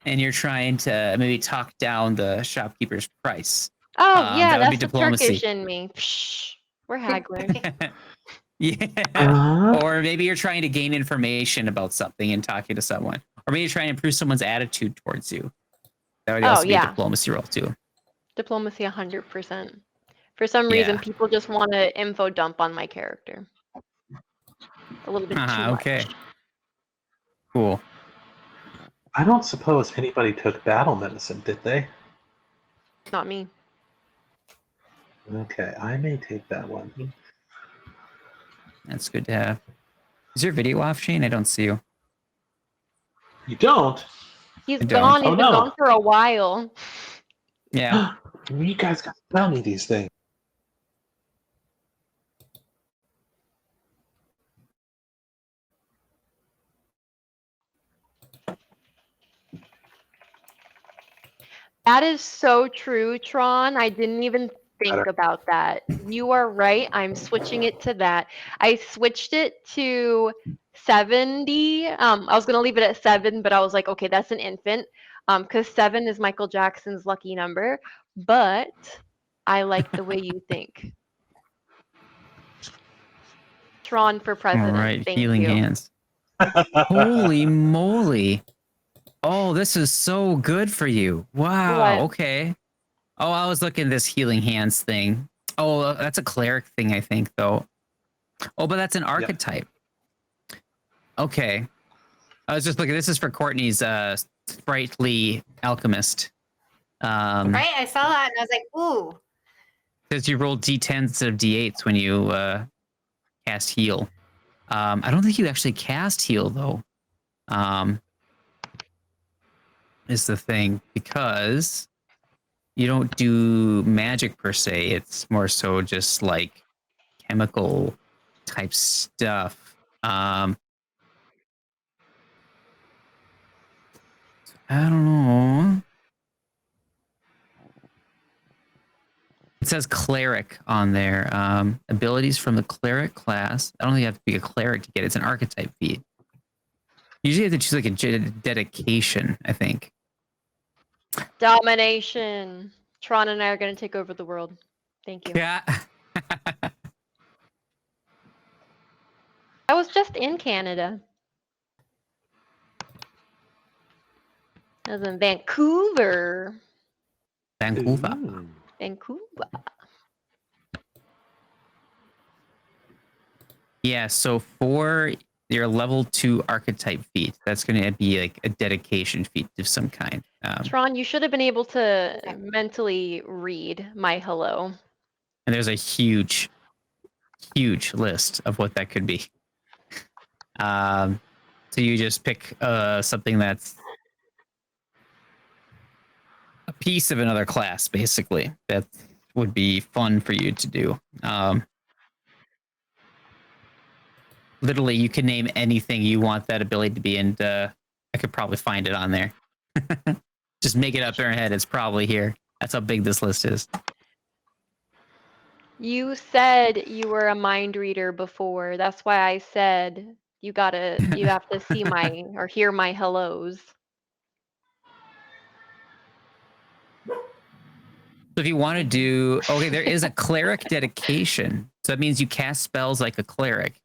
and you're trying to maybe talk down the shopkeeper's price. Oh, yeah, that would be that's the diplomacy. Turkish in me. Psh, we're hagglers. Yeah. Or maybe you're trying to gain information about something and talking to someone. Or maybe you're trying to improve someone's attitude towards you. That would also be a diplomacy role too. Diplomacy 100%. For some reason, people just want to info dump on my character. A little bit too much. Okay. Cool. I don't suppose anybody took battle medicine, did they? Not me. Okay, I may take that one. That's good to have. Is your video off, Shane? I don't see you. You don't? He's gone. He's been gone for a while. Yeah. You guys got to tell me these things. That is so true, Tron. I didn't even think about that. You are right. I'm switching it to that. I switched it to 70. I was going to leave it at 7, but I was like, okay, that's an infant. Because 7 is Michael Jackson's lucky number. But I like the way you think. Tron for president. All right, Thank healing you. hands. Holy moly. Oh, this is so good for you. Wow. What? Okay. Oh, I was looking at this healing hands thing. Oh, that's a cleric thing, I think, though. Oh, but that's an archetype. Yep. Okay. I was just looking. This is for Kortni's sprightly alchemist. Right? I saw that and I was like, ooh. Because you roll d10s instead of d8s when you cast heal. I don't think you actually cast heal, though. Is the thing, because you don't do magic per se. It's more so just like chemical type stuff. I don't know. It says cleric on there. Abilities from the cleric class. I don't think you have to be a cleric to get it. It's an archetype feat. Usually you have to choose like a dedication, I think. Domination. Tron and I are going to take over the world. Thank you. Yeah. I was just in Canada. I was in Vancouver. Vancouver. Ooh. Vancouver. Yeah, so for your level 2 archetype feat, that's going to be like a dedication feat of some kind. Tron, you should have been able to mentally read my hello. And there's a huge list of what that could be. So you just pick something that's a piece of another class, basically. That would be fun for you to do. Literally, you can name anything you want that ability to be, and I could probably find it on there. Just make it up in your head. It's probably here. That's how big this list is. You said you were a mind reader before. That's why I said you have to see my or hear my hellos. So if you want to do, okay, there is a cleric dedication. So that means you cast spells like a cleric.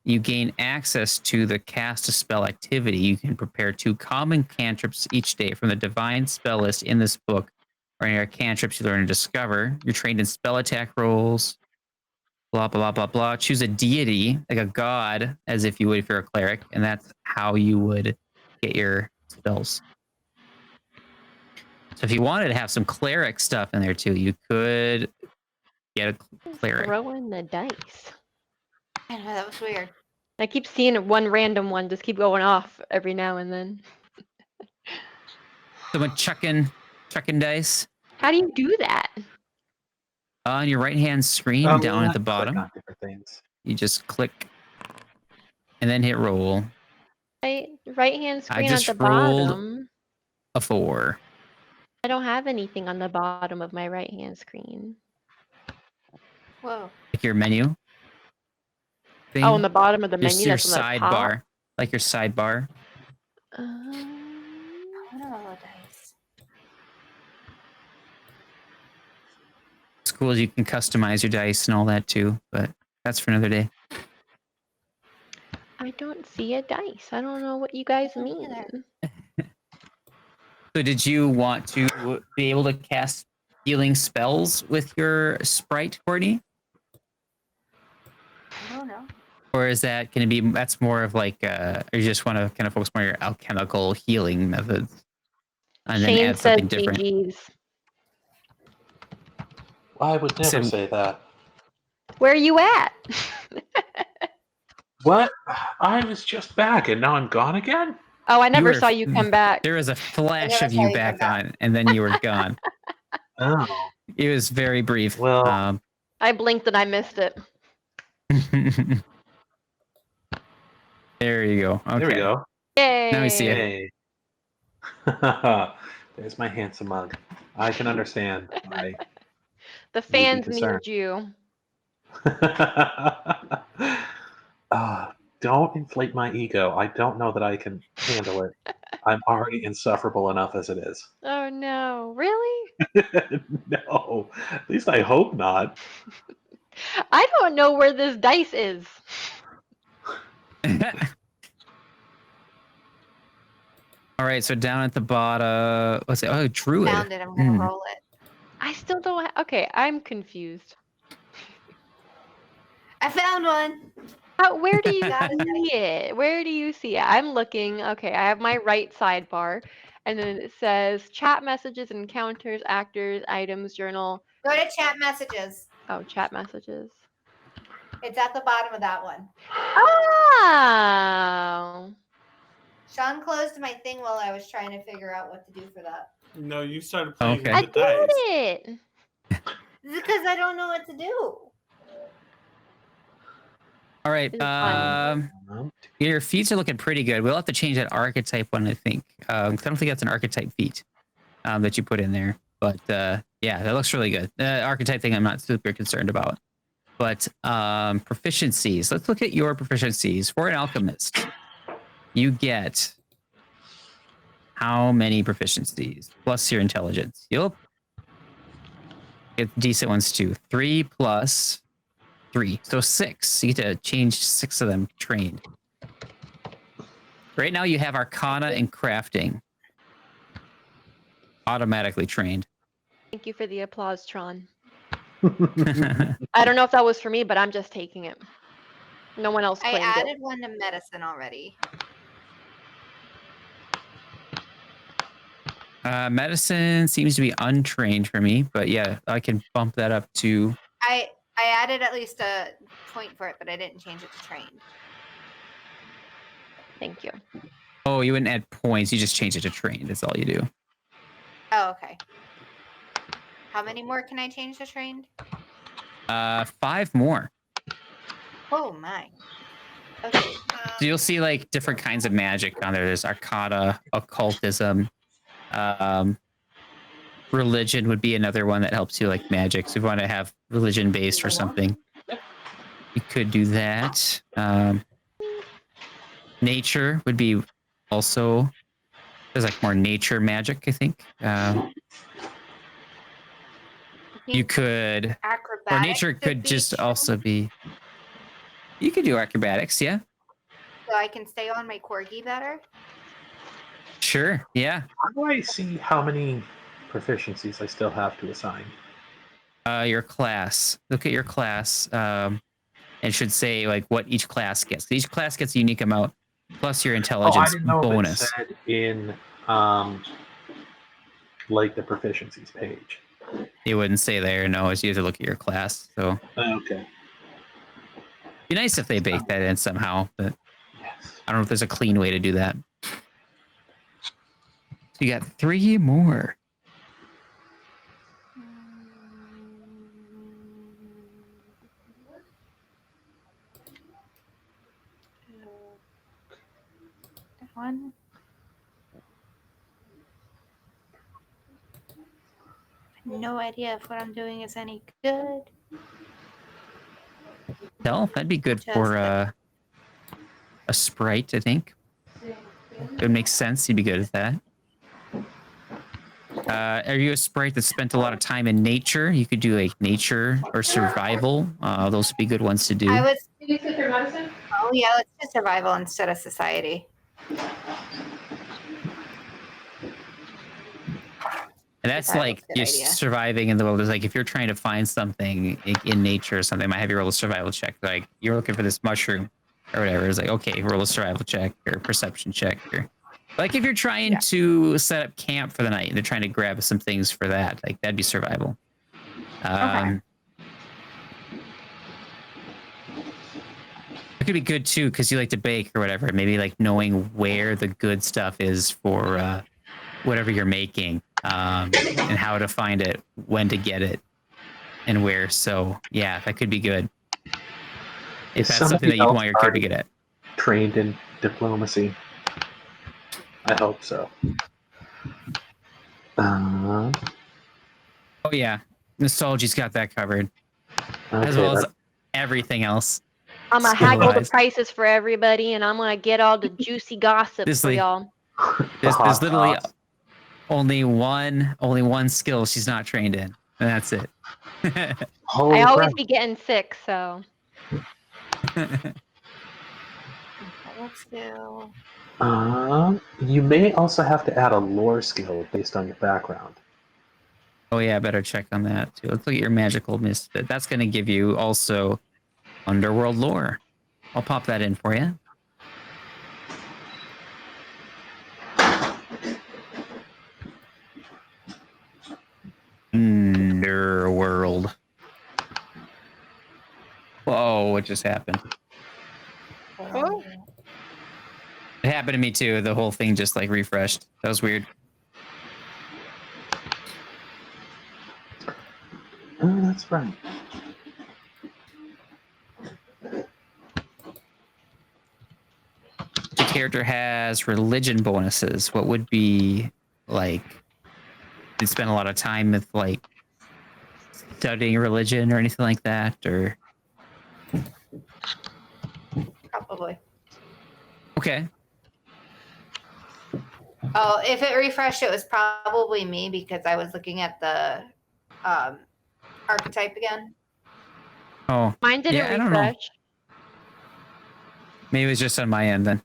You gain access to the cast a spell activity. You can prepare 2 common cantrips each day from the divine spell list in this book, or any cantrips you learn and discover. You're trained in spell attack rolls, blah, blah, blah, blah. Choose a deity, like a god, as if you would if you're a cleric, and that's how you would get your spells. So if you wanted to have some cleric stuff in there too, you could get a cleric. Throw in the dice. I know, that was weird. I keep seeing one random one just keep going off every now and then. Someone chucking dice. How do you do that? On your right-hand screen, down at the bottom, Different things. you just click and then hit roll. Right hand screen at just the rolled bottom. a 4. I don't have anything on the bottom of my right hand screen. Whoa. Like your menu. Thing. Oh, on the bottom of the your, menu. your That's on the sidebar. Like your sidebar. I want to roll a dice. It's cool as you can customize your dice and all that too, but that's for another day. I don't see a dice. I don't know what you guys mean. So did you want to be able to cast healing spells with your sprite, Kortni? I don't know. Or is that going to be, that's more of like, or you just want to kind of focus more on your alchemical healing methods? And then Shane add said something different. GG's. I would never say that. Where are you at? What? I was just back and now I'm gone again? Oh, I never were- saw you come back. There was a flash never of saw you you back come back. on, and then you were gone. Oh. It was very brief. Well- I blinked and I missed it. There you go. Okay. There we go. Yay! Now we see it. Hey. There's my handsome mug. I can understand why. The fans concerned. need you. Don't inflate my ego. I don't know that I can handle it. I'm already insufferable enough as it is. Oh no, really? No, at least I hope not. I don't know where this dice is. All right, so down at the bottom, what's it? Oh, druid. Found it. I'm gonna roll it. I still don't. Okay, I'm confused. I found one. Where do you see it? Where do you see it? I'm looking. Okay, I have my right sidebar, and then it says chat messages, encounters, actors, items, journal. Go to chat messages. Oh, chat messages. It's at the bottom of that one. Oh. Sean closed my thing while I was trying to figure out what to do for that. No, you started playing Okay. I with the dice. did it. Because I don't know what to do. All right. It's fun. Your feats are looking pretty good. We'll have to change that archetype one, I think. 'Cause I don't think that's an archetype feat that you put in there. But yeah, that looks really good. The archetype thing I'm not super concerned about. But proficiencies. Let's look at your proficiencies. For an alchemist, you get how many proficiencies? Plus your intelligence. You'll get decent ones too. 3 plus 3. So 6. You get to change 6 of them trained. Right now you have Arcana and Crafting. Automatically trained. Thank you for the applause, Tron. I don't know if that was for me, but I'm just taking it. No one else I claimed it. added one to medicine already. Medicine seems to be untrained for me, but yeah, I can bump that up to... I added at least a point for it, but I didn't change it to trained. Thank you. Oh, you wouldn't add points. You just change it to trained. That's all you do. Oh, okay. How many more can I change to trained? 5 more. Oh my. Okay. So you'll see like different kinds of magic on there. There's Arcana, Occultism, Religion would be another one that helps you like magic. So if you want to have religion based or something, you could do that. Nature would be also, there's like more nature magic, I think. You could, or acrobatics nature could be just true, also be. You could do acrobatics, yeah. so I can stay on my corgi better. Sure, yeah. How do I see how many proficiencies I still have to assign? Your class. Look at your class. It should say like what each class gets. Each class gets a unique amount plus your Oh, I intelligence didn't know bonus. if it said in like the proficiencies page. It wouldn't say there. No, it's you have to look at your class. So Okay. be nice if they bake that in somehow, but Yes. I don't know if there's a clean way to do that. So you got 3 more. One. No idea if what I'm doing is any good. Hell, that'd be good for a sprite, I think. It would make sense. You'd be good at that. Are you a sprite that spent a lot of time in nature? You could do like nature or survival. Those would be good ones to do. I was. Did you take your medicine? Oh yeah, let's do survival instead of society. And that's Survival's like a good just idea. surviving in the world. Is like if you're trying to find something in nature or something, I might have you roll a survival check. Like you're looking for this mushroom or whatever. It's like, okay, roll a survival check or perception check. Or like if you're trying to set up camp for the night and they're trying to grab some things for that, like that'd be survival. Okay. It could be good too because you like to bake or whatever. Maybe like knowing where the good stuff is for whatever you're making, and how to find it, when to get it, and where. So yeah, that could be good. If that's something that you want your kid to get at. Trained in diplomacy. I hope so. Oh yeah, Nostalgi's got that covered, as Okay, well as everything else. I'm gonna haggle the Skill-wise. prices for everybody, and I'm gonna get all the juicy gossip This for like- y'all. There's literally only one skill she's not trained in, and that's it. Holy I always crap. be getting sick, so Let's do. You may also have to add a lore skill based on your background. Oh yeah, better check on that too. Let's look at your magical misfit. That's going to give you also underworld lore. I'll pop that in for you. Underworld. Whoa, what just happened? Oh. It happened to me too. The whole thing just like refreshed. That was weird. Oh, that's right. The character has religion bonuses. What would be like? Did spend a lot of time with like studying religion or anything like that, or Probably. okay. Oh, if it refreshed, it was probably me because I was looking at the archetype again. Oh, mine didn't Yeah, I don't know. refresh. maybe it was just on my end then.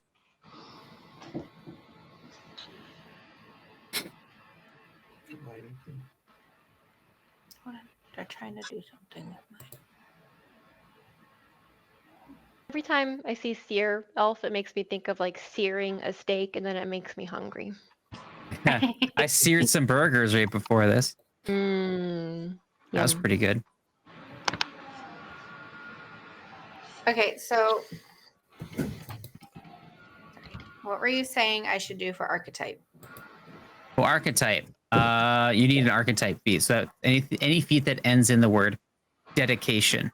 They're trying to do something with mine. Every time I see sear elf, it makes me think of like searing a steak, and then it makes me hungry. I seared some burgers right before this. Mmm. That was pretty good. Okay, so what were you saying I should do for archetype? Well, archetype. You need an archetype feat. So any feat that ends in the word dedication.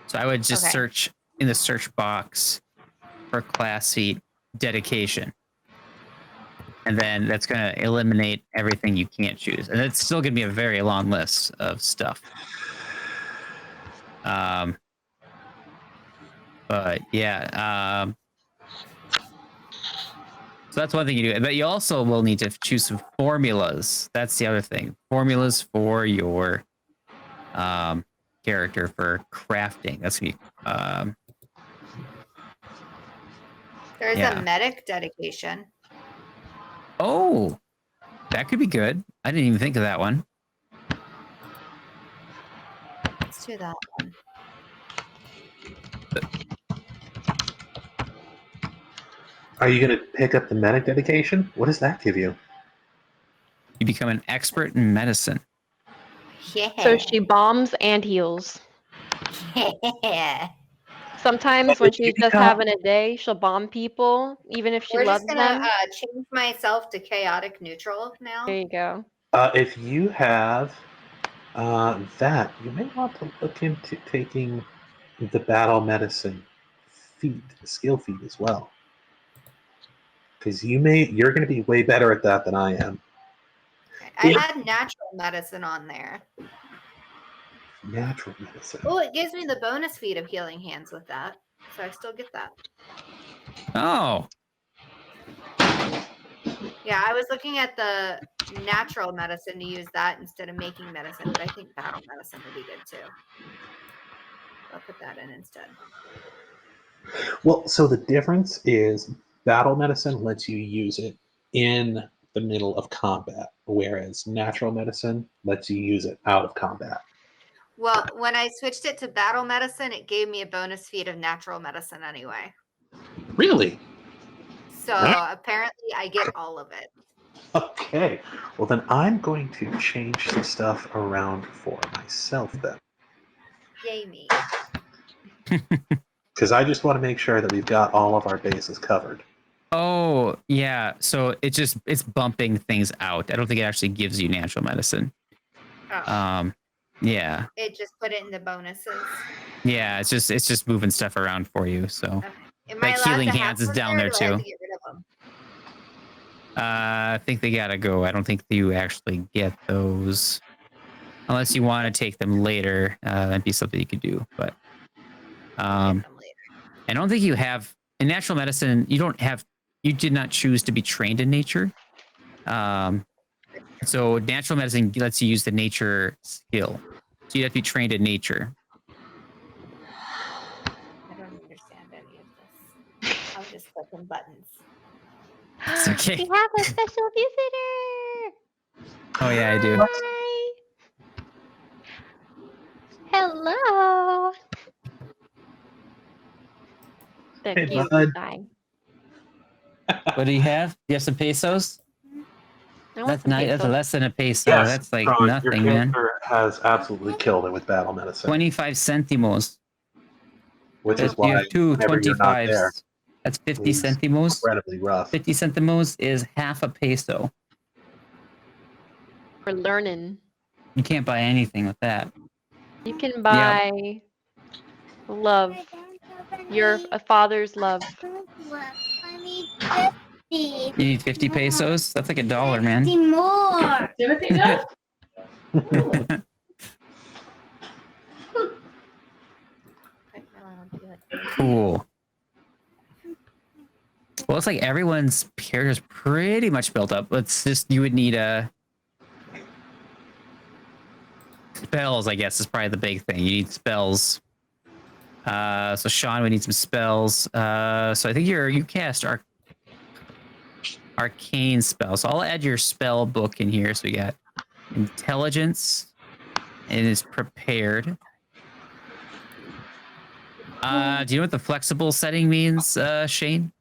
So I would just Okay. search in the search box for class feat dedication. And then that's going to eliminate everything you can't choose. And it's still going to be a very long list of stuff. But yeah. So that's one thing you do. But you also will need to choose some formulas. That's the other thing. Formulas for your character for crafting. That's gonna be There's yeah. a medic dedication. Oh, that could be good. I didn't even think of that one. Let's do that one. Are you going to pick up the medic dedication? What does that give you? You become an expert in medicine. Yeah. So she bombs and heals. Yeah. Sometimes when she's just having a day, she'll bomb people, even if she We're loves just gonna them. change myself to chaotic neutral now. There you go. If you have that, you may want to look into taking the battle medicine skill feat as well. Because you're going to be way better at that than I am. I had natural medicine on there. Natural medicine. Oh, it gives me the bonus feat of healing hands with that. So I still get that. Oh. Yeah, I was looking at the natural medicine to use that instead of making medicine, but I think battle medicine would be good too. I'll put that in instead. Well, so the difference is battle medicine lets you use it in the middle of combat, whereas natural medicine lets you use it out of combat. Well, when I switched it to battle medicine, it gave me a bonus feat of natural medicine anyway. Really? So apparently I get all of it. Okay. Well, then I'm going to change some stuff around for myself then. Yay me. Because I just want to make sure that we've got all of our bases covered. Oh, yeah. So it's bumping things out. I don't think it actually gives you natural medicine. Oh. Yeah. It just put it in the bonuses. Yeah, it's just moving stuff around for you. So Okay. Am I like allowed healing to hands have is down them, there or do I have too. to get rid of them? I think they gotta go. I don't think you actually get those unless you want to take them later. That'd be something you could do. But Get them later. I don't think you have in natural medicine. You did not choose to be trained in nature. So natural medicine lets you use the nature skill. So you have to be trained in nature. I don't understand any of this. I'm just clicking buttons. It's okay. We have a special visitor. Oh yeah, I do. Hi. Hello. The Hey, cute bud. guy. What do you have? Do you have some pesos? I want That's some not. That's pesos. less than a peso. Yes, That's like your nothing, man. character has absolutely killed it with battle medicine. 25 centimos. Which is You why have two whenever you're not there, 25s. That's 50 it's centimos. incredibly rough. 50 centimos is half a peso. We're learning. You can't buy anything with that. You can buy love. Your father's love. You need 50 pesos? That's like $1, man. More. Cool. Well, it's like everyone's character's pretty much built up. You would need spells, I guess, is probably the big thing. You need spells. So Shaun would need some spells. So I think you cast arcane spells. So I'll add your spell book in here. So we got intelligence. It is prepared. Do you know what the flexible setting means, Shane?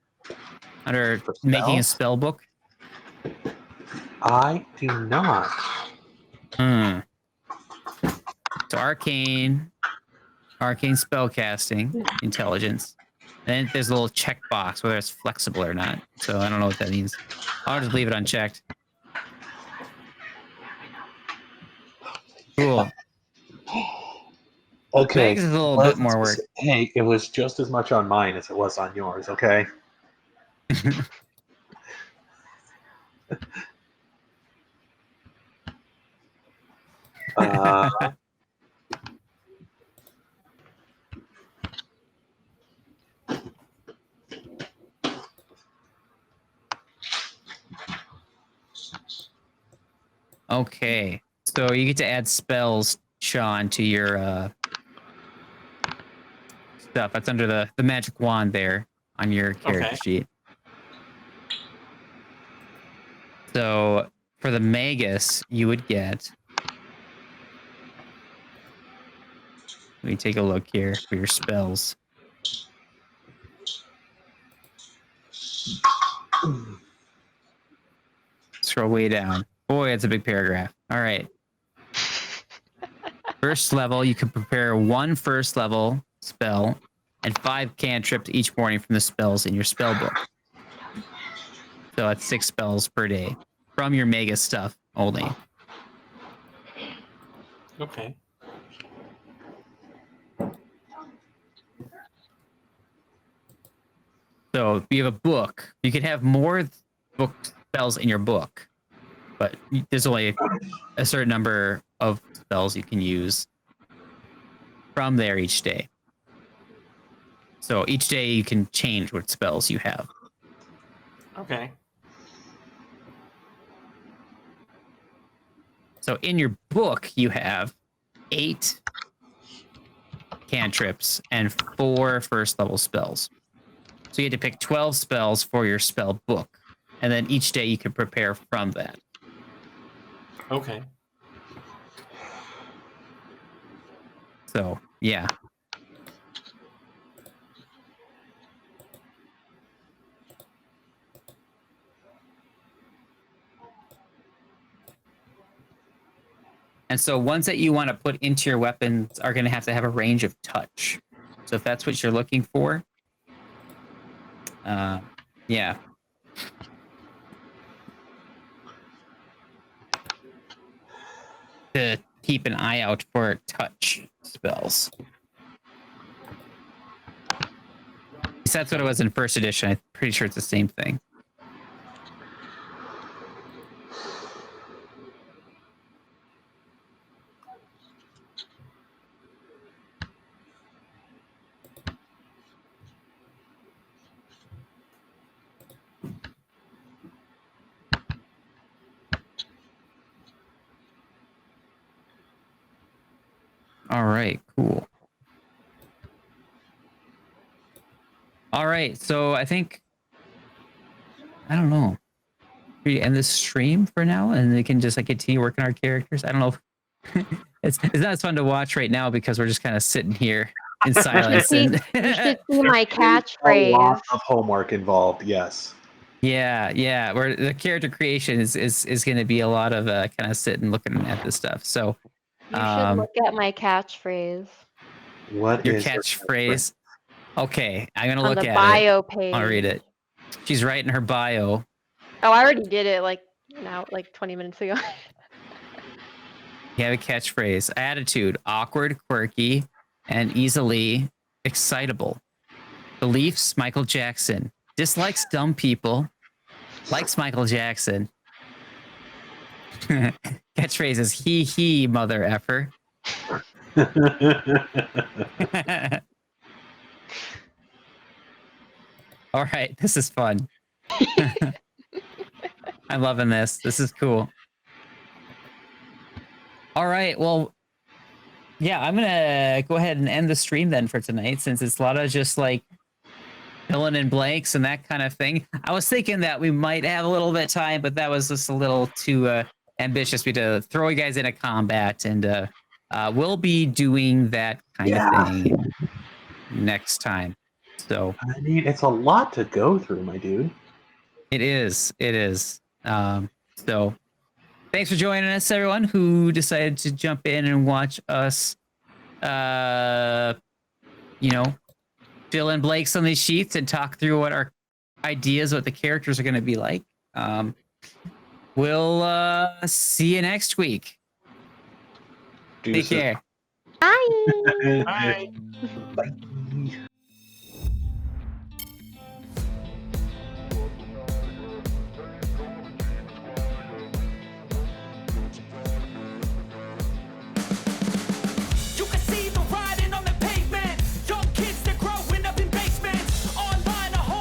Under making a spell book? I do not. So arcane spell casting, intelligence. And then there's a little checkbox whether it's flexible or not. So I don't know what that means. I'll just leave it unchecked. Cool. Okay. This is a little bit more work. Hey, it was just as much on mine as it was on yours, okay? Okay. So you get to add spells Shaun, to your stuff. That's under the magic wand there on your character sheet. So for the magus, you would get. Let me take a look here for your spells. Scroll way down. Boy, that's a big paragraph. All right. First level, you can prepare 1 first level spell and 5 cantrips each morning from the spells in your spell book. So that's 6 spells per day from your mega stuff only. Okay. So if you have a book, you can have more book spells in your book, but there's only a certain number of spells you can use from there each day. So each day you can change what spells you have. Okay. So in your book, you have 8 cantrips and 4 first level spells. So you had to pick 12 spells for your spell book. And then each day you can prepare from that. Okay. So, yeah. And so ones that you want to put into your weapons are going to have a range of touch. So if that's what you're looking for, yeah. To keep an eye out for touch spells. So that's what it was in first edition. I'm pretty sure it's the same thing. All right, cool. All right, so I think, I don't know. We end this stream for now, and they can just continue working our characters. I don't know. It's not as fun to watch right now because we're just kind of sitting here in silence. You should see my A catchphrase. lot of homework involved. Yes. Yeah. Where the character creation is going to be a lot of kind of sitting looking at this stuff. So You should look at my catchphrase. What your is her catchphrase? Okay, I'm gonna On look the at bio it. page. I'll read it. She's writing her bio. Oh, I already did it like 20 minutes ago. You have a catchphrase. Attitude: awkward, quirky, and easily excitable. Beliefs: Michael Jackson. Dislikes dumb people. Likes Michael Jackson. Catchphrase is he mother effer. All right, this is fun. I'm loving this. This is cool. All right, well, yeah, I'm gonna go ahead and end the stream then for tonight, since it's a lot of just like filling in blanks and that kind of thing. I was thinking that we might have a little bit of time, but that was just a little too ambitious. We had to throw you guys into combat, and we'll be doing that kind of thing next time. So I mean, it's a lot to go through, my dude. It is. So thanks for joining us, everyone who decided to jump in and watch us, fill in blanks on these sheets and talk through what our ideas, what the characters are going to be like. We'll see you next week. Take care. Bye. Bye. Bye.